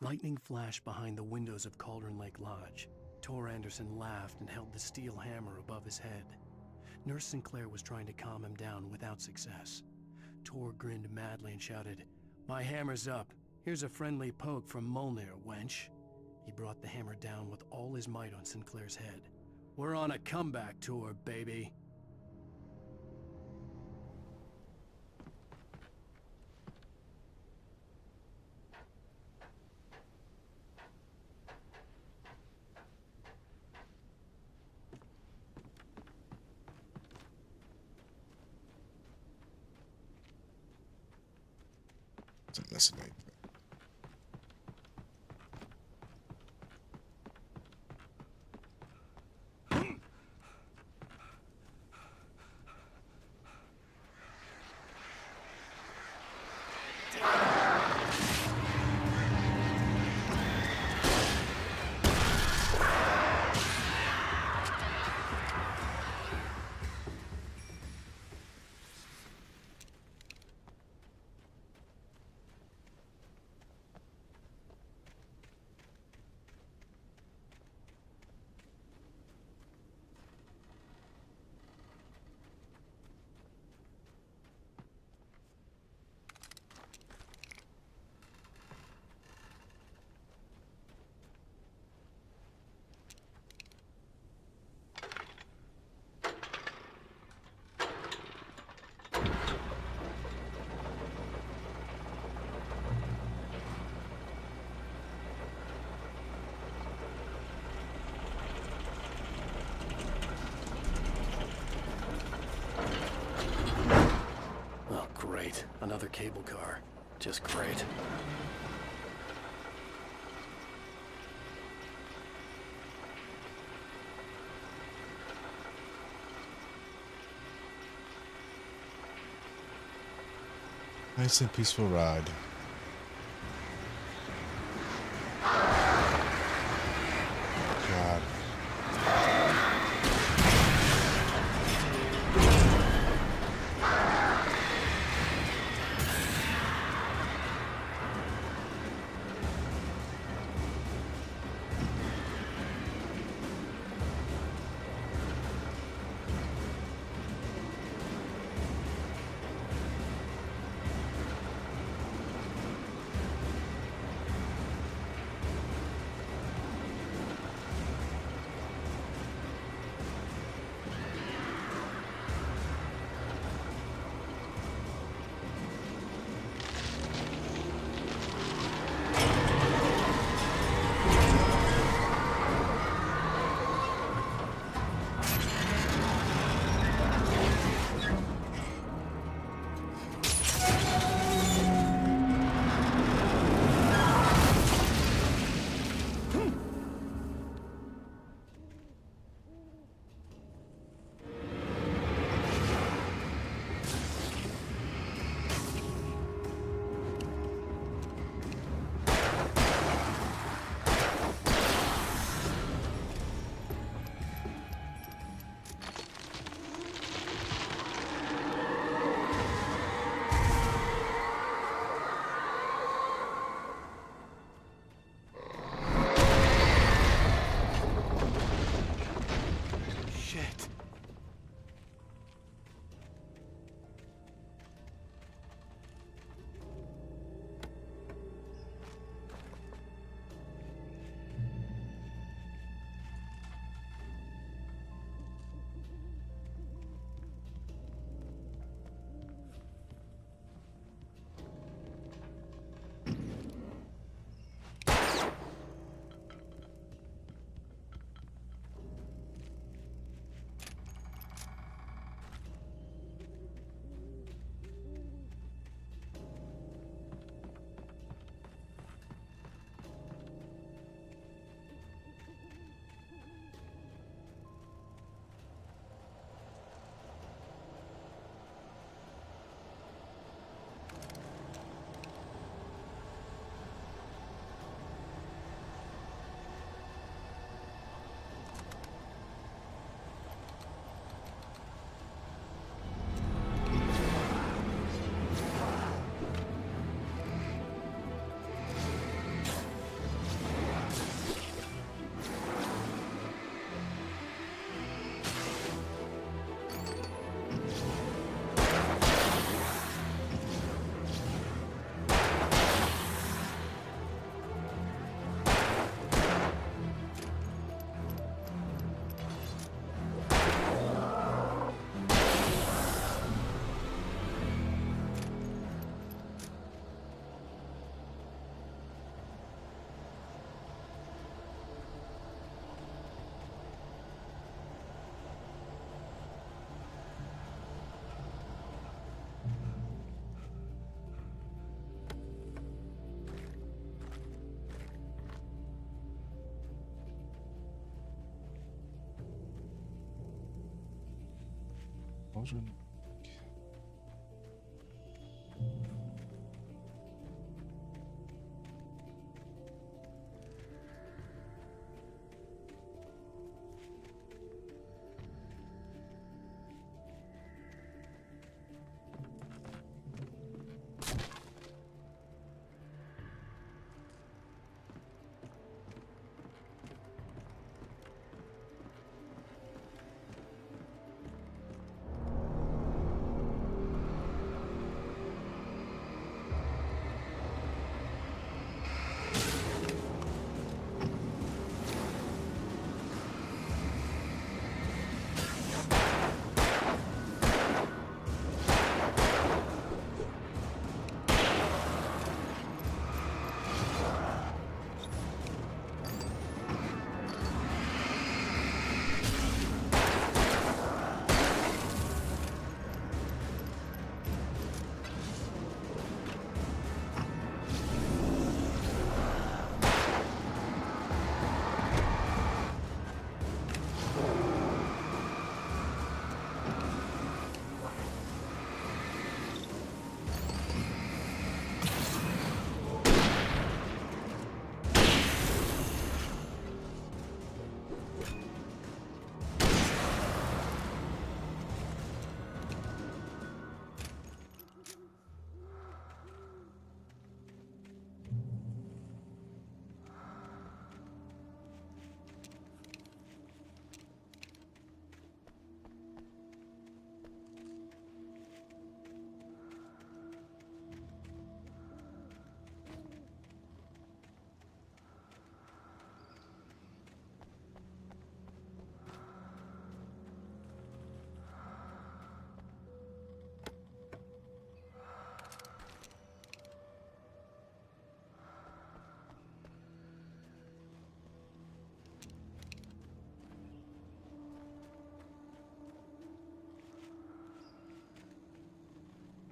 Lightning flashed behind the windows of Cauldron Lake Lodge. Tor Anderson laughed and held the steel hammer above his head. Nurse Sinclair was trying to calm him down without success. Tor grinned madly and shouted, "My hammer's up. Here's a friendly poke from Molnir, wench." He brought the hammer down with all his might on Sinclair's head. "We're on a comeback tour, baby." Listening. Oh, great. Another cable car. Just great. Nice and peaceful ride. God. Cauldron.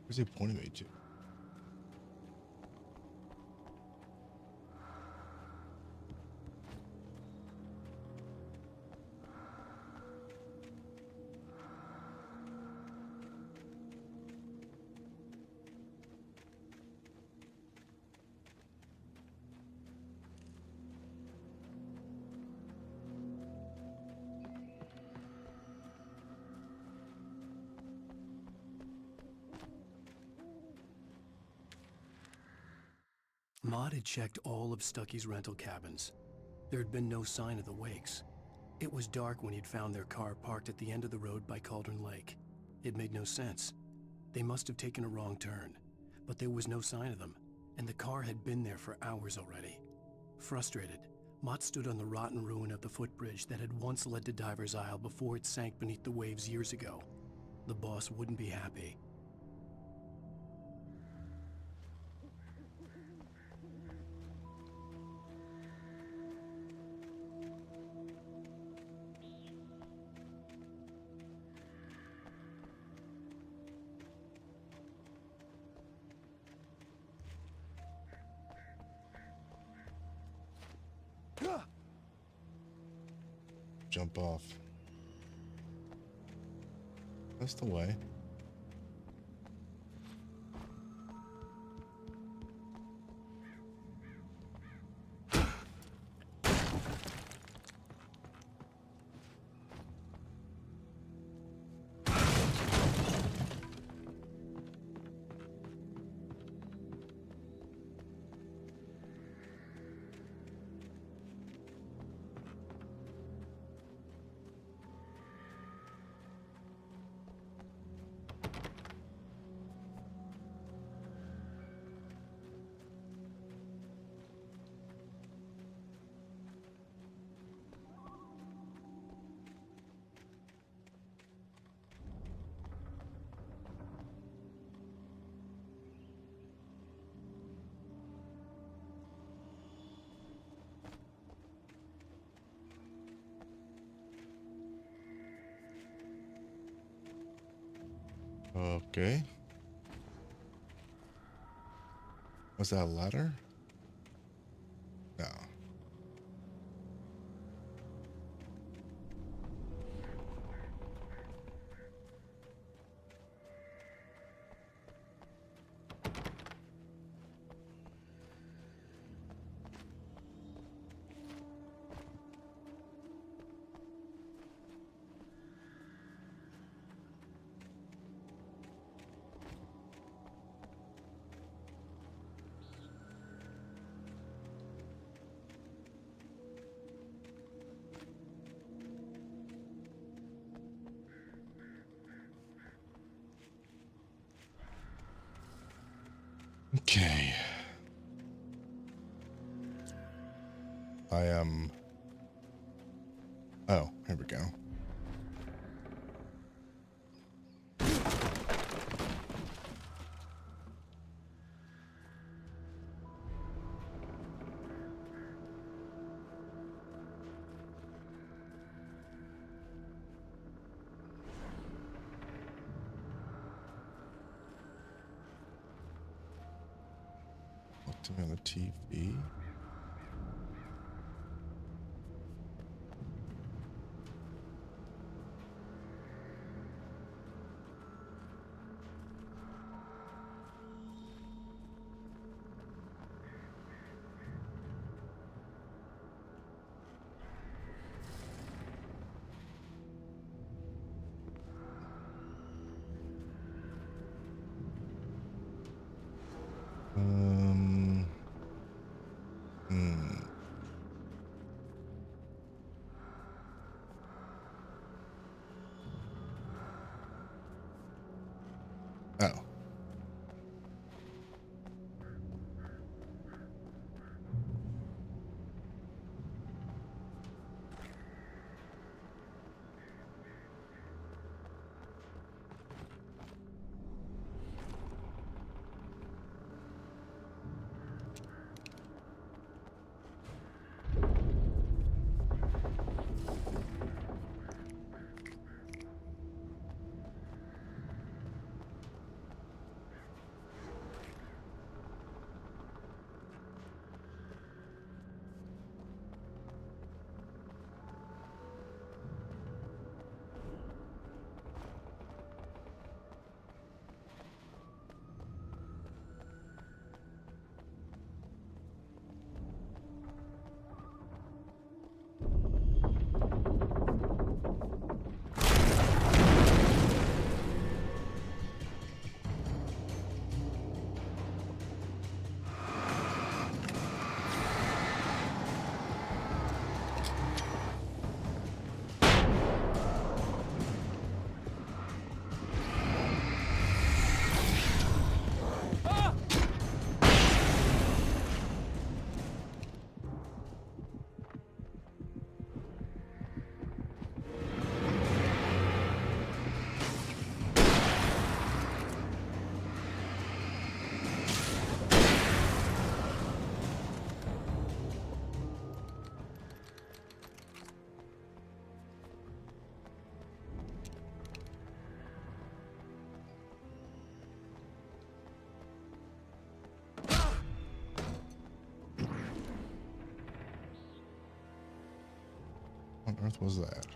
Where's he pointing me to? Maud had checked all of Stucky's rental cabins. There had been no sign of the Wakes. It was dark when he'd found their car parked at the end of the road by Cauldron Lake. It made no sense. They must have taken a wrong turn, but there was no sign of them, and the car had been there for hours already. Frustrated, Mott stood on the rotten ruin of the footbridge that had once led to Diver's Isle before it sank beneath the waves years ago. The boss wouldn't be happy. Jump off. That's the way. Okay. Was that a ladder? No. Okay. I am. Oh, here we go. Look to me on the TV. Hmm. Oh. What on earth was that?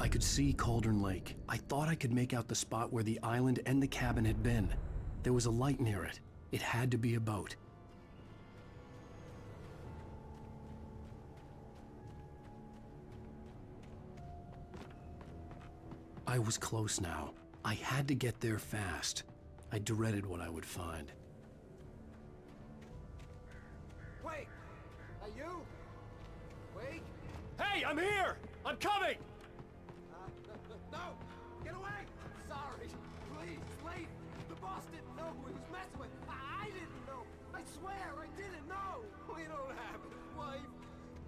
I could see Cauldron Lake. I thought I could make out the spot where the island and the cabin had been. There was a light near it. It had to be a boat. I was close now. I had to get there fast. I dreaded what I would find. Wait! Are you? Wait! Hey, I'm here! I'm coming! No! Get away! Sorry! Please, leave! The boss didn't know who he was messing with. I didn't know! I swear, I didn't know! We don't have his wife.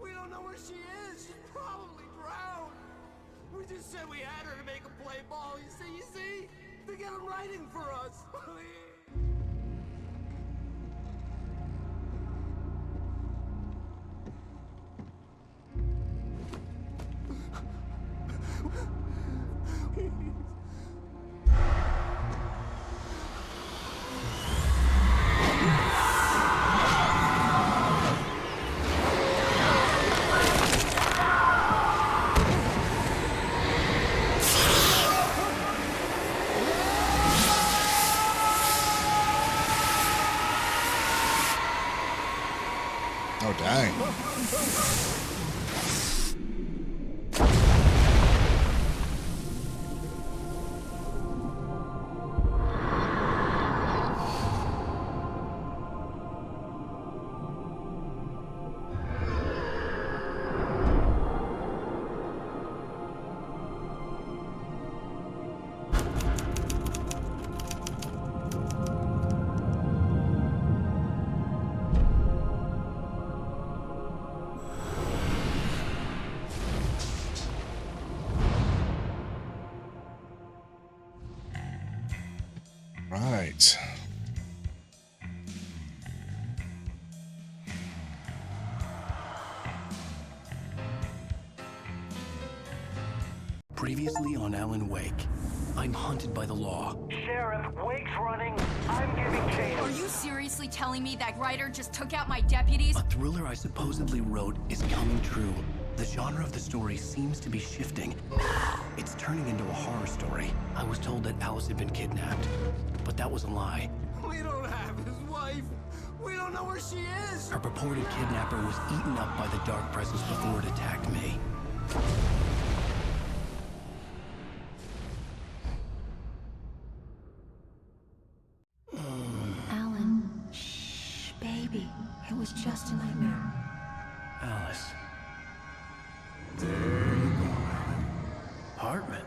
We don't know where she is. She's probably drowned. We just said we had her to make a play ball. You see? To get him writing for us. Please. Right. Previously on Alan Wake, I'm hunted by the law. Sheriff, Wake's running. I'm giving chase. Are you seriously telling me that writer just took out my deputies? A thriller I supposedly wrote is coming true. The genre of the story seems to be shifting. It's turning into a horror story. I was told that Alice had been kidnapped, but that was a lie. We don't have his wife. We don't know where she is. Her purported kidnapper was eaten up by the dark presence before it attacked me. Alan, shh, baby. It was just a nightmare. Alice. There you go, Alan. Hartman,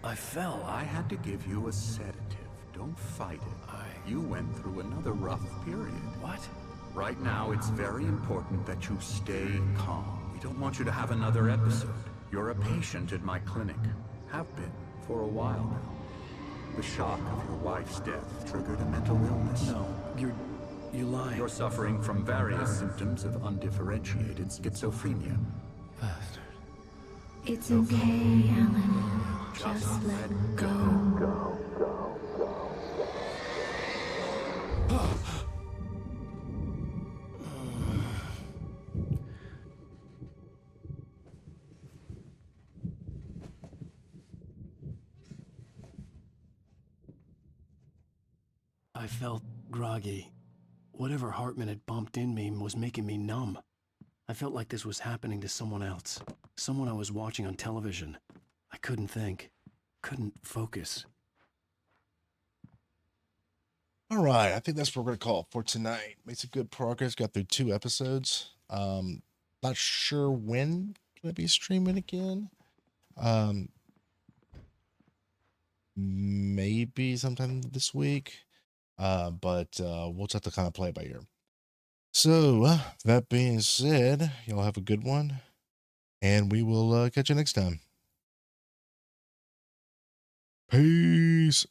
I fell. I had to give you a sedative. Don't fight it. You went through another rough period. What? Right now, it's very important that you stay calm. We don't want you to have another episode. You're a patient at my clinic. Have been for a while now. The shock of your wife's death triggered a mental illness. No, you lie. You're suffering from various symptoms of undifferentiated schizophrenia. Bastard. It's okay, Alan. Just let go. I felt groggy. Whatever Hartman had bumped in me was making me numb. I felt like this was happening to someone else. Someone I was watching on television. I couldn't think. Couldn't focus. All right, I think that's what we're gonna call it for tonight. Made some good progress. Got through 2 episodes. Not sure when gonna be streaming again. Maybe sometime this week. But we'll just have to kind of play it by ear. So that being said, y'all have a good one, and we will catch you next time. Peace.